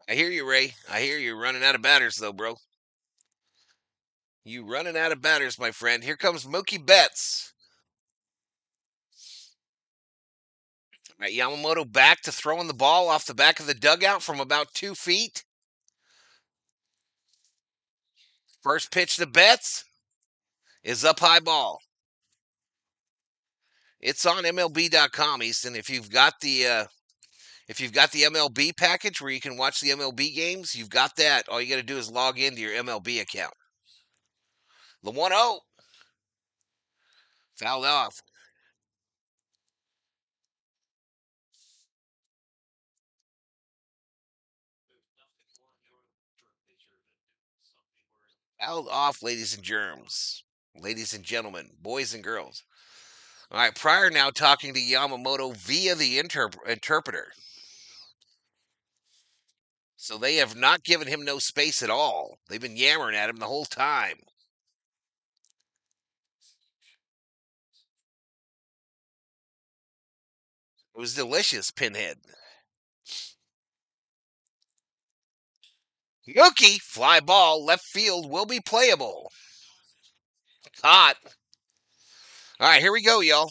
I hear you, Ray. I hear you running out of batters, though, bro. You running out of batters, my friend. Here comes Mookie Betts. Right, Yamamoto back to throwing the ball off the back of the dugout from about 2 feet. First pitch to Betts. is up high ball. It's on MLB.com, Easton. If you've got the MLB package where you can watch the MLB games, you've got that. All you got to do is log into your MLB account. The 1-0 fouled off. Fouled off, ladies and germs. Ladies and gentlemen, boys and girls. All right, Pryor now talking to Yamamoto via the interpreter. So they have not given him no space at all. They've been yammering at him the whole time. It was delicious, Pinhead. Yuki, fly ball, left field will be playable. Hot. All right, here we go, y'all.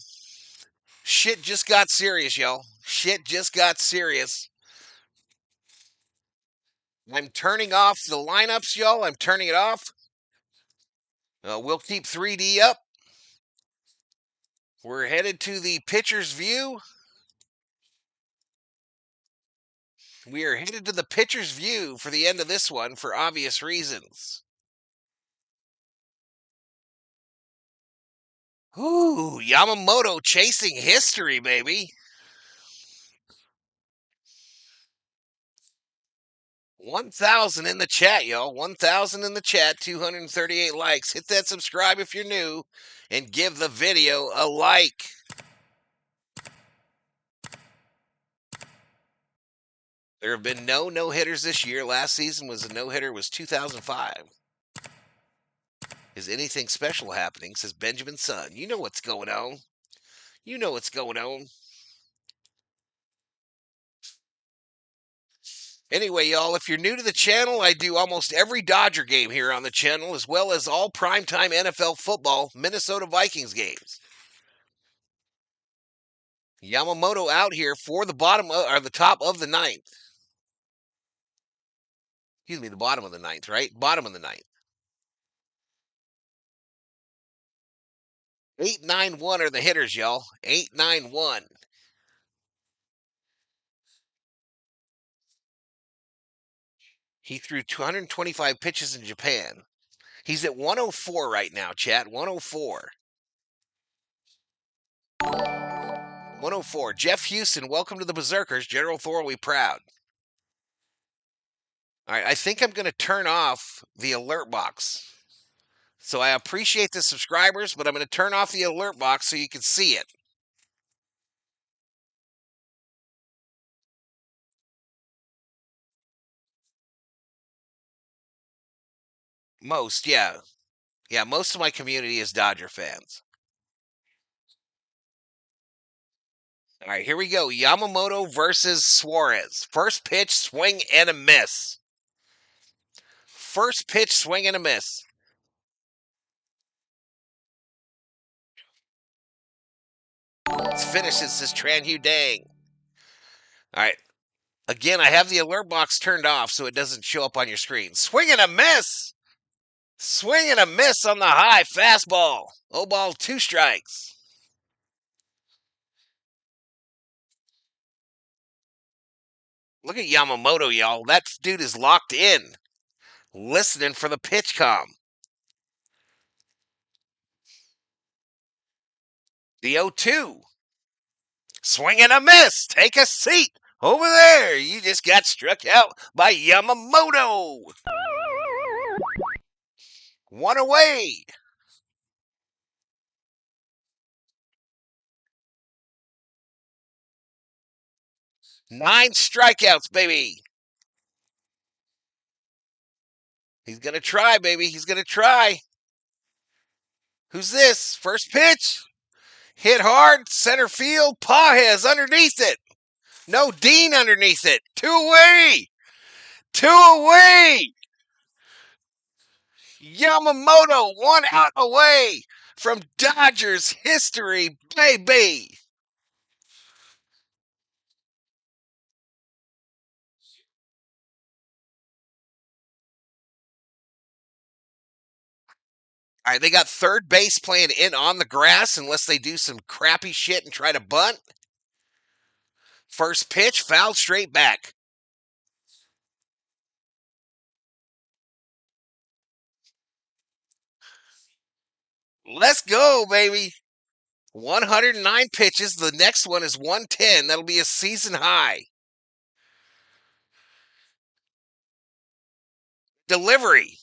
Shit just got serious, y'all. Shit just got serious. I'm turning off the lineups, y'all. I'm turning it off. We'll keep 3D up. We're headed to the pitcher's view. We are headed to the pitcher's view for the end of this one for obvious reasons. Ooh, Yamamoto chasing history, baby. 1,000 in the chat, y'all. 1,000 in the chat. 238 likes. Hit that subscribe if you're new and give the video a like. There have been no no-hitters this year. Last season was a no-hitter, was 2005. Is anything special happening, says Benjamin Sun. You know what's going on. You know what's going on. Anyway, y'all, if you're new to the channel, I do almost every Dodger game here on the channel, as well as all primetime NFL football, Minnesota Vikings games. Yamamoto out here for the the top of the ninth. Excuse me, the bottom of the ninth, right? Bottom of the ninth. 8-9-1 are the hitters, y'all. 8-9-1. He threw 225 pitches in Japan. He's at 104 right now, chat. 104. 104. Jeff Houston, welcome to the Berserkers. General Thorley proud. All right, I think I'm going to turn off the alert box. So I appreciate the subscribers, but I'm going to turn off the alert box so you can see it. Most, yeah. Yeah, most of my community is Dodger fans. All right, here we go. Yamamoto versus Suarez. First pitch, swing and a miss. First pitch, swing and a miss. Let's finish this, says Tran Hu Dang. All right. Again, I have the alert box turned off so it doesn't show up on your screen. Swing and a miss. Swing and a miss on the high fastball. Oh ball, 2 strikes. Look at Yamamoto, y'all. That dude is locked in, listening for the pitch com. The 0-2. Swing and a miss. Take a seat. Over there, you just got struck out by Yamamoto. 1 away. 9 strikeouts, baby. He's going to try, baby. He's going to try. Who's this? First pitch. Hit hard. Center field. Pages underneath it. No, Dean underneath it. 2 away. 2 away. Yamamoto 1 out away from Dodgers history, baby. All right, they got third base playing in on the grass unless they do some crappy shit and try to bunt. First pitch, fouled straight back. Let's go, baby. 109 pitches. The next one is 110. That'll be a season high. Delivery.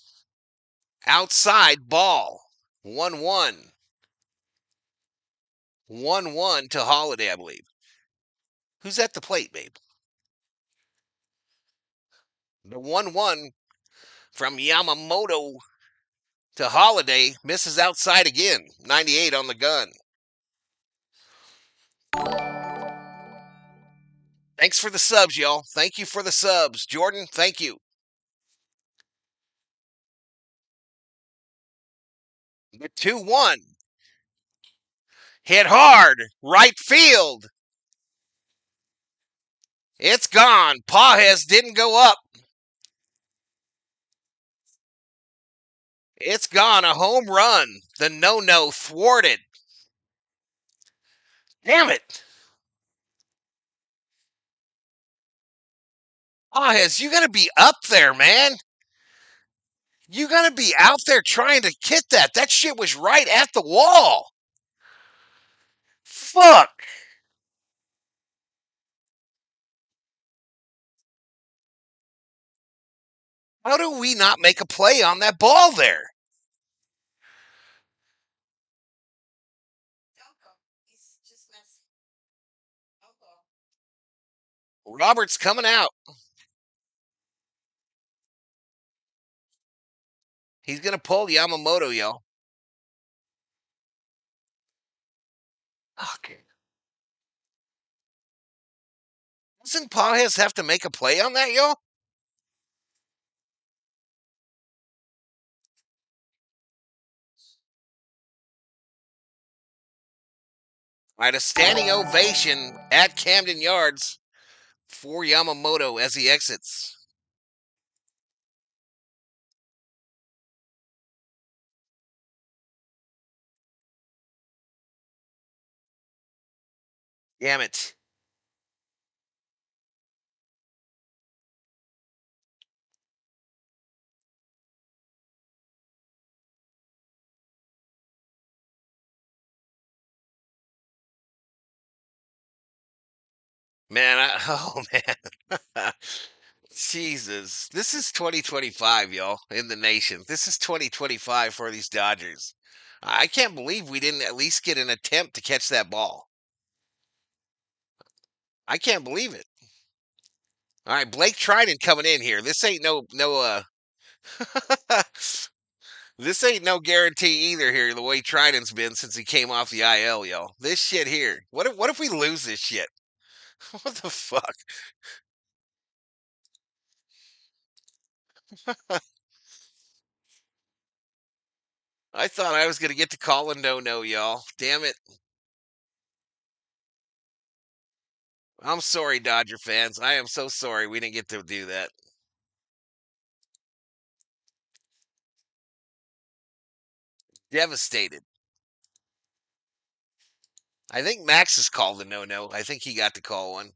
Outside ball. 1 1. 1 1 to Holiday, I believe. Who's at the plate, babe? The 1 1 from Yamamoto to Holiday misses outside again. 98 on the gun. Thanks for the subs, y'all. Thank you for the subs. Jordan, thank you. The 2 1. Hit hard. Right field. It's gone. Pajes didn't go up. It's gone. A home run. The no thwarted. Damn it. Pajes, you got to be up there, man. You got to be out there trying to hit that. That shit was right at the wall. Fuck. How do we not make a play on that ball there? Robert's coming out. He's going to pull Yamamoto, yo. Okay. Doesn't Pajes have to make a play on that, yo? All right, a standing ovation at Camden Yards for Yamamoto as he exits. Damn it. Man, oh man. Jesus. This is 2025, y'all, in the nation. This is 2025 for these Dodgers. I can't believe we didn't at least get an attempt to catch that ball. I can't believe it. All right, Blake Trinan coming in here. This ain't no this ain't no guarantee either here, the way Trinan's been since he came off the IL, y'all. This shit here. What if we lose this shit? What the fuck? I thought I was gonna get to call a no, y'all. Damn it. I'm sorry, Dodger fans. I am so sorry we didn't get to do that. Devastated. I think Max has called a no. I think he got to call one.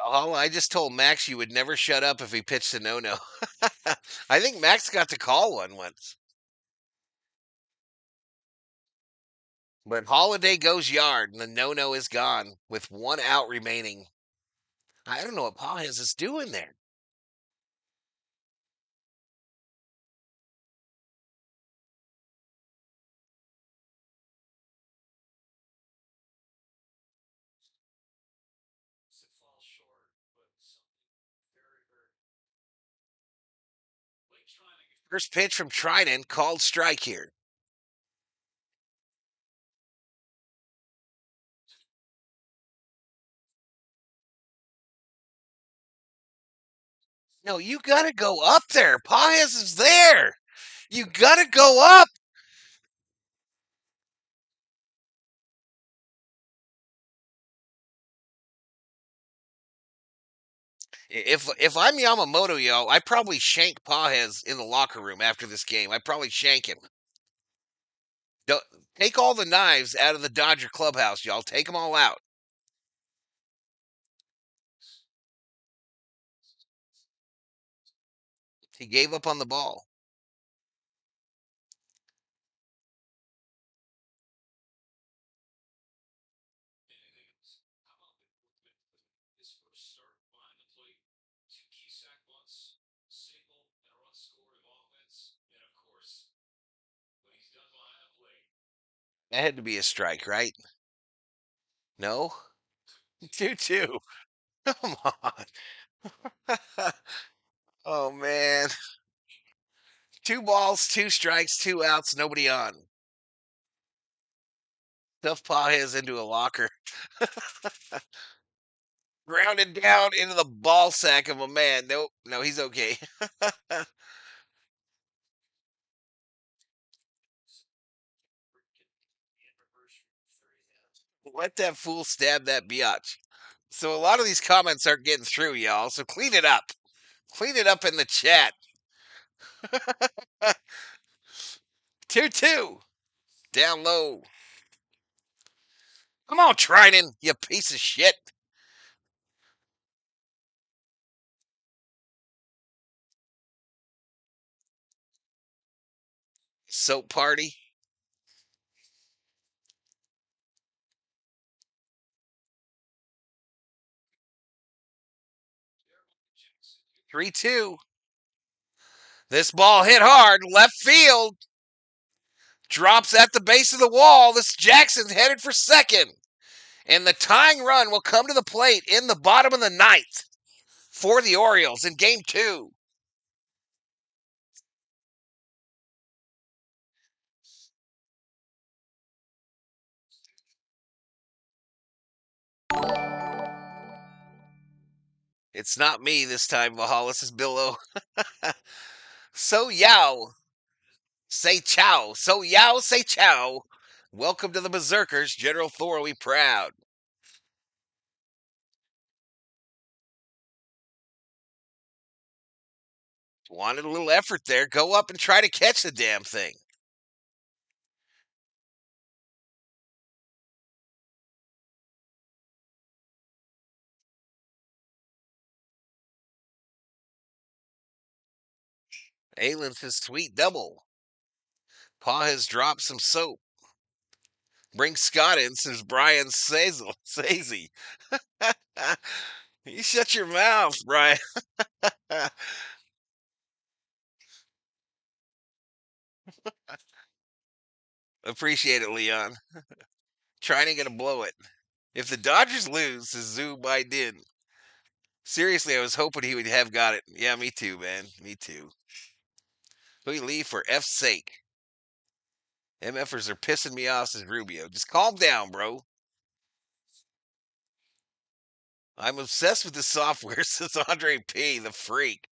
Oh, I just told Max you would never shut up if he pitched a no. I think Max got to call one once. But Holiday goes yard, and the no is gone with 1 out remaining. I don't know what Pages is doing there. First pitch from Trinan, called strike here. No, you gotta go up there. Paez is there. You gotta go up. If I'm Yamamoto, yo, I probably shank Paez in the locker room after this game. I probably shank him. Don't, take all the knives out of the Dodger clubhouse, y'all. Take them all out. He gave up on the ball. That had to be a strike, right? No? 2-2. Come on. Oh, man. 2 balls, 2 strikes, 2 outs, nobody on. Stuff Paez into a locker. Grounded down into the ball sack of a man. Nope. No, he's okay. Let that fool stab that biatch. So a lot of these comments aren't getting through, y'all. So clean it up. Clean it up in the chat. 2-2. Down low. Come on, Trinan, you piece of shit. Soap party. 3-2. This ball hit hard. Left field. Drops at the base of the wall. This Jackson's headed for second. And the tying run will come to the plate in the bottom of the ninth for the Orioles in game 2. It's not me this time, Valhalla. This is Billo. So Yao, say ciao. So Yao, say ciao. Welcome to the Berserkers, General Thoroughly proud. Wanted a little effort there. Go up and try to catch the damn thing. Aylin's his sweet double. Pa has dropped some soap. Bring Scott in since Brian Sazy. You shut your mouth, Brian. Appreciate it, Leon. Trying to get a blow it. If the Dodgers lose to Zoo Biden, seriously, I was hoping he would have got it. Yeah, me too, man. Me too. We leave for F's sake. MFers are pissing me off, says Rubio. Just calm down, bro. I'm obsessed with the software, says Andre P., the freak.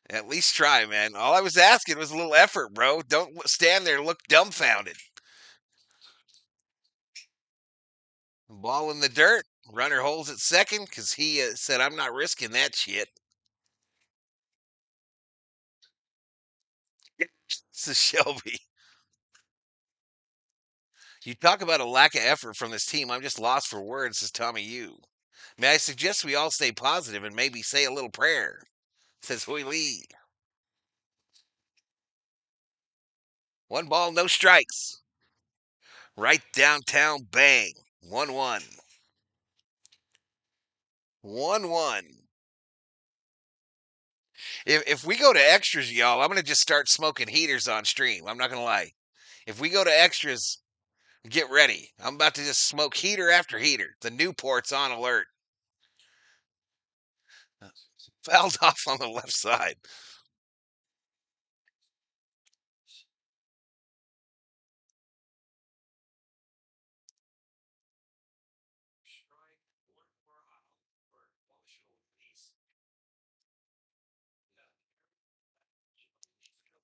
At least try, man. All I was asking was a little effort, bro. Don't stand there and look dumbfounded. Ball in the dirt. Runner holds at second because he said, I'm not risking that shit. This is Shelby. You talk about a lack of effort from this team. I'm just lost for words, says Tommy Yu. May I suggest we all stay positive and maybe say a little prayer, says Hui Lee. 1 ball, no strikes. Right downtown, bang. 1-1. 1-1. If we go to extras, y'all, I'm going to just start smoking heaters on stream. I'm not going to lie. If we go to extras, get ready. I'm about to just smoke heater after heater. The Newport's on alert. Fouled off on the left side.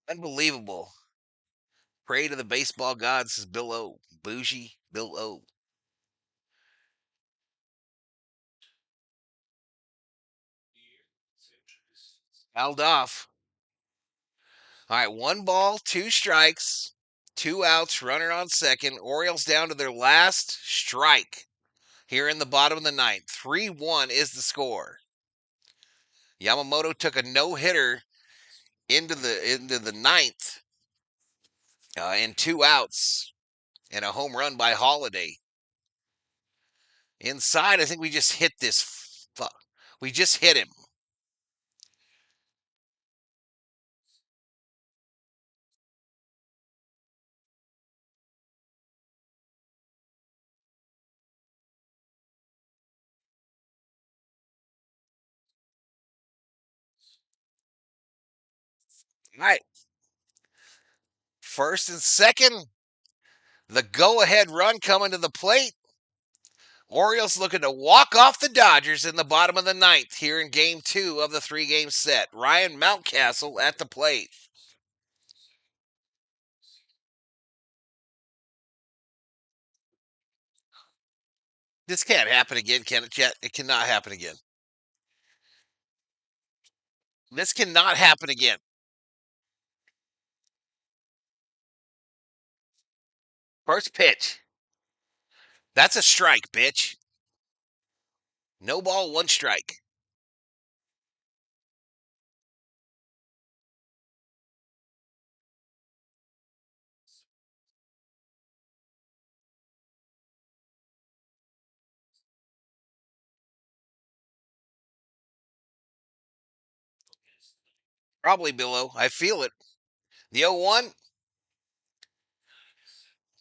Unbelievable. Pray to the baseball gods, says Bill O. Bougie Bill O. Held off. All right, 1 ball, 2 strikes, 2 outs, runner on second. Orioles down to their last strike here in the bottom of the ninth. 3-1 is the score. Yamamoto took a no-hitter into the ninth, and 2 outs and a home run by Holiday. Inside, I think we just hit this. We just hit him. All right. First and second, the go-ahead run coming to the plate. Orioles looking to walk off the Dodgers in the bottom of the ninth here in game 2 of the 3-game set. Ryan Mountcastle at the plate. This can't happen again, can it, Chet? It cannot happen again. This cannot happen again. First pitch. That's a strike, bitch. No ball, 1 strike. Probably below. I feel it. The 0-1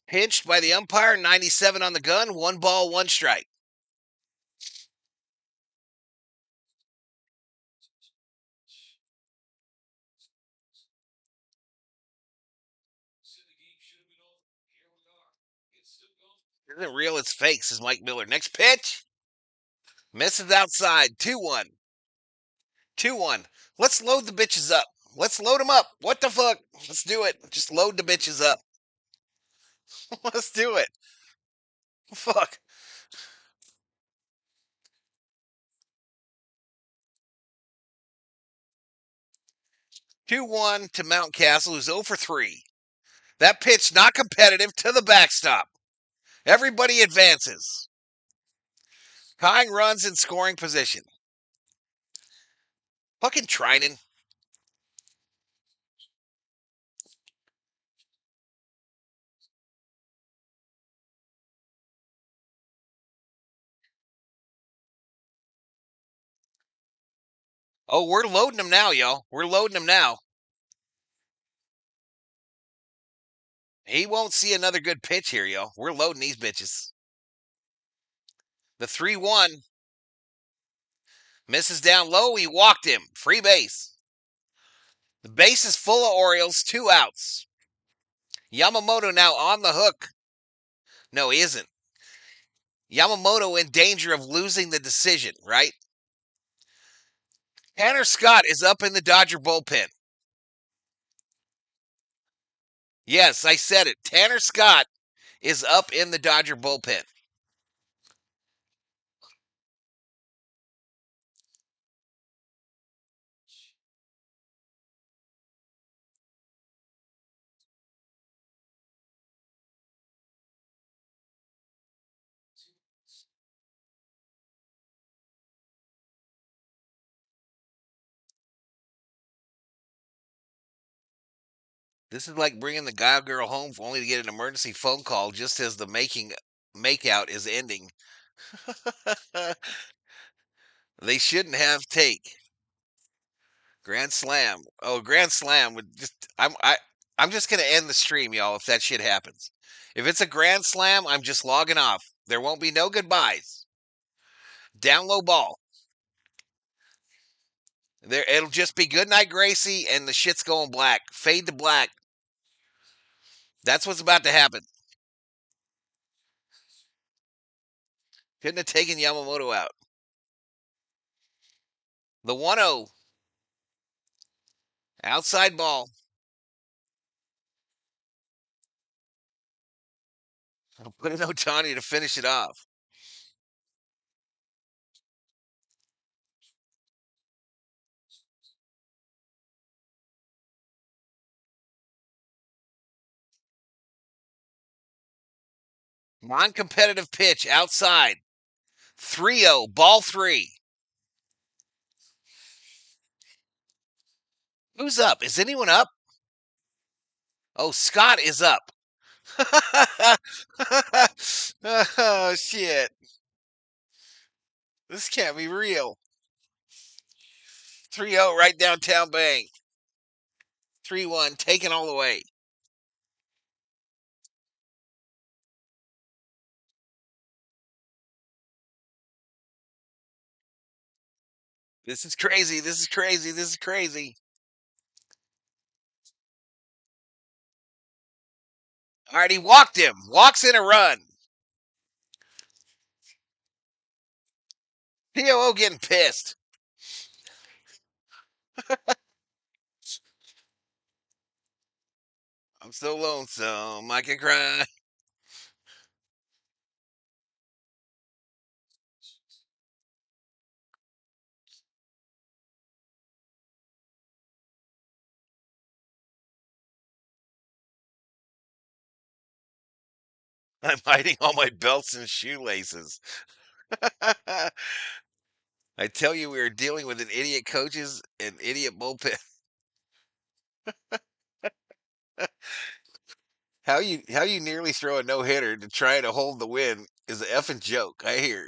pinched by the umpire, 97 on the gun, 1 ball, 1 strike. Isn't real, it's fake, says Mike Miller. Next pitch. Misses outside. 2-1. 2-1. Let's load the bitches up. Let's load them up. What the fuck? Let's do it. Just load the bitches up. Let's do it. Fuck. 2-1 to Mountcastle, who's 0 for 3. That pitch not competitive to the backstop. Everybody advances. Tying runs in scoring position. Fucking Trinan. Oh, we're loading them now, y'all. We're loading them now. He won't see another good pitch here, y'all. We're loading these bitches. The 3-1 misses down low. He walked him. Free base. The base is full of Orioles. 2 outs. Yamamoto now on the hook. No, he isn't. Yamamoto in danger of losing the decision, right? Tanner Scott is up in the Dodger bullpen. Yes, I said it. Tanner Scott is up in the Dodger bullpen. This is like bringing the guy girl home only to get an emergency phone call just as the makeout is ending. They shouldn't have take. Grand slam. Oh, grand slam would just I'm just gonna end the stream, y'all, if that shit happens. If it's a grand slam, I'm just logging off. There won't be no goodbyes. Down low ball. There it'll just be good night, Gracie, and the shit's going black. Fade to black. That's what's about to happen. Couldn't have taken Yamamoto out. The 1-0. Outside ball. Put in Otani to finish it off. Non-competitive pitch outside. 3-0, ball 3. Who's up? Is anyone up? Oh, Scott is up. Oh, shit. This can't be real. 3-0 right downtown Bank. 3-1, taken all the way. This is crazy. This is crazy. This is crazy. All right, he walked him. Walks in a run. POO getting pissed. I'm so lonesome. I can cry. I'm hiding all my belts and shoelaces. I tell you, we are dealing with an idiot coaches and idiot bullpen. How you nearly throw a no hitter to try to hold the win is an effing joke. I hear.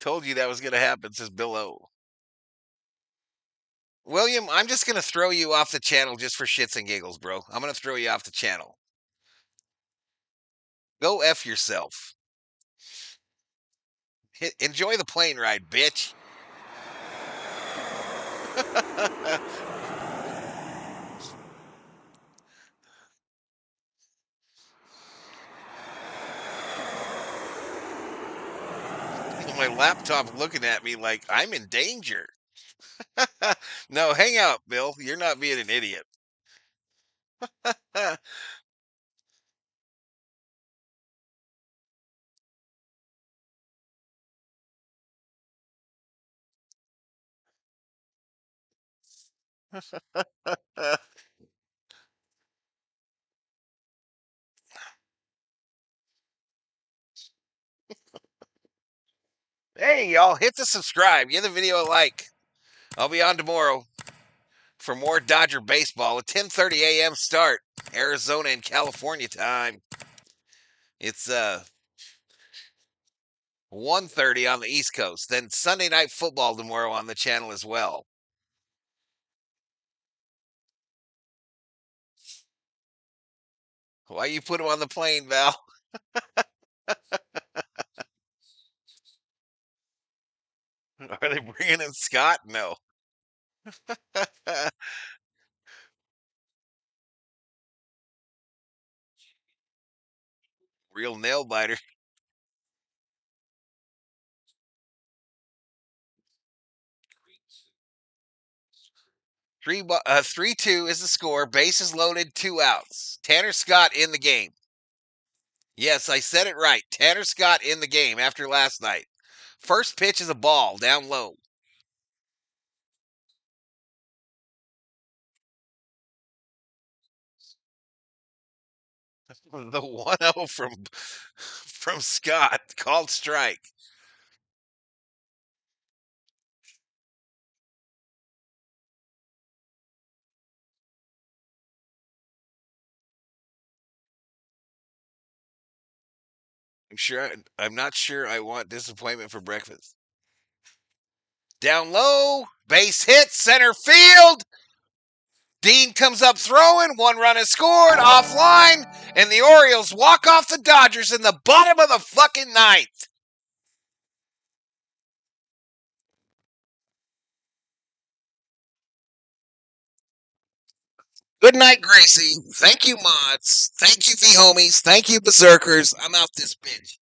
Told you that was going to happen, says Bill O. William, I'm just going to throw you off the channel just for shits and giggles, bro. I'm going to throw you off the channel. Go F yourself. Enjoy the plane ride, bitch. My laptop looking at me like I'm in danger. No, hang out, Bill. You're not being an idiot. Hey, y'all, hit the subscribe. Give the video a like. I'll be on tomorrow for more Dodger baseball at 10:30 a.m. start, Arizona and California time. It's 1:30 on the East Coast. Then Sunday night football tomorrow on the channel as well. Why you put him on the plane, Val? Are they bringing in Scott? No. Real nail biter. 3-2 is the score. Bases loaded, 2 outs. Tanner Scott in the game. Yes, I said it right. Tanner Scott in the game after last night. First pitch is a ball down low. The 1-0 from Scott called strike. I'm not sure I want disappointment for breakfast. Down low, base hit, center field. Dean comes up throwing, 1 run is scored, offline, and the Orioles walk off the Dodgers in the bottom of the fucking ninth. Good night, Gracie. Thank you, mods. Thank you, V homies. Thank you, berserkers. I'm out this bitch.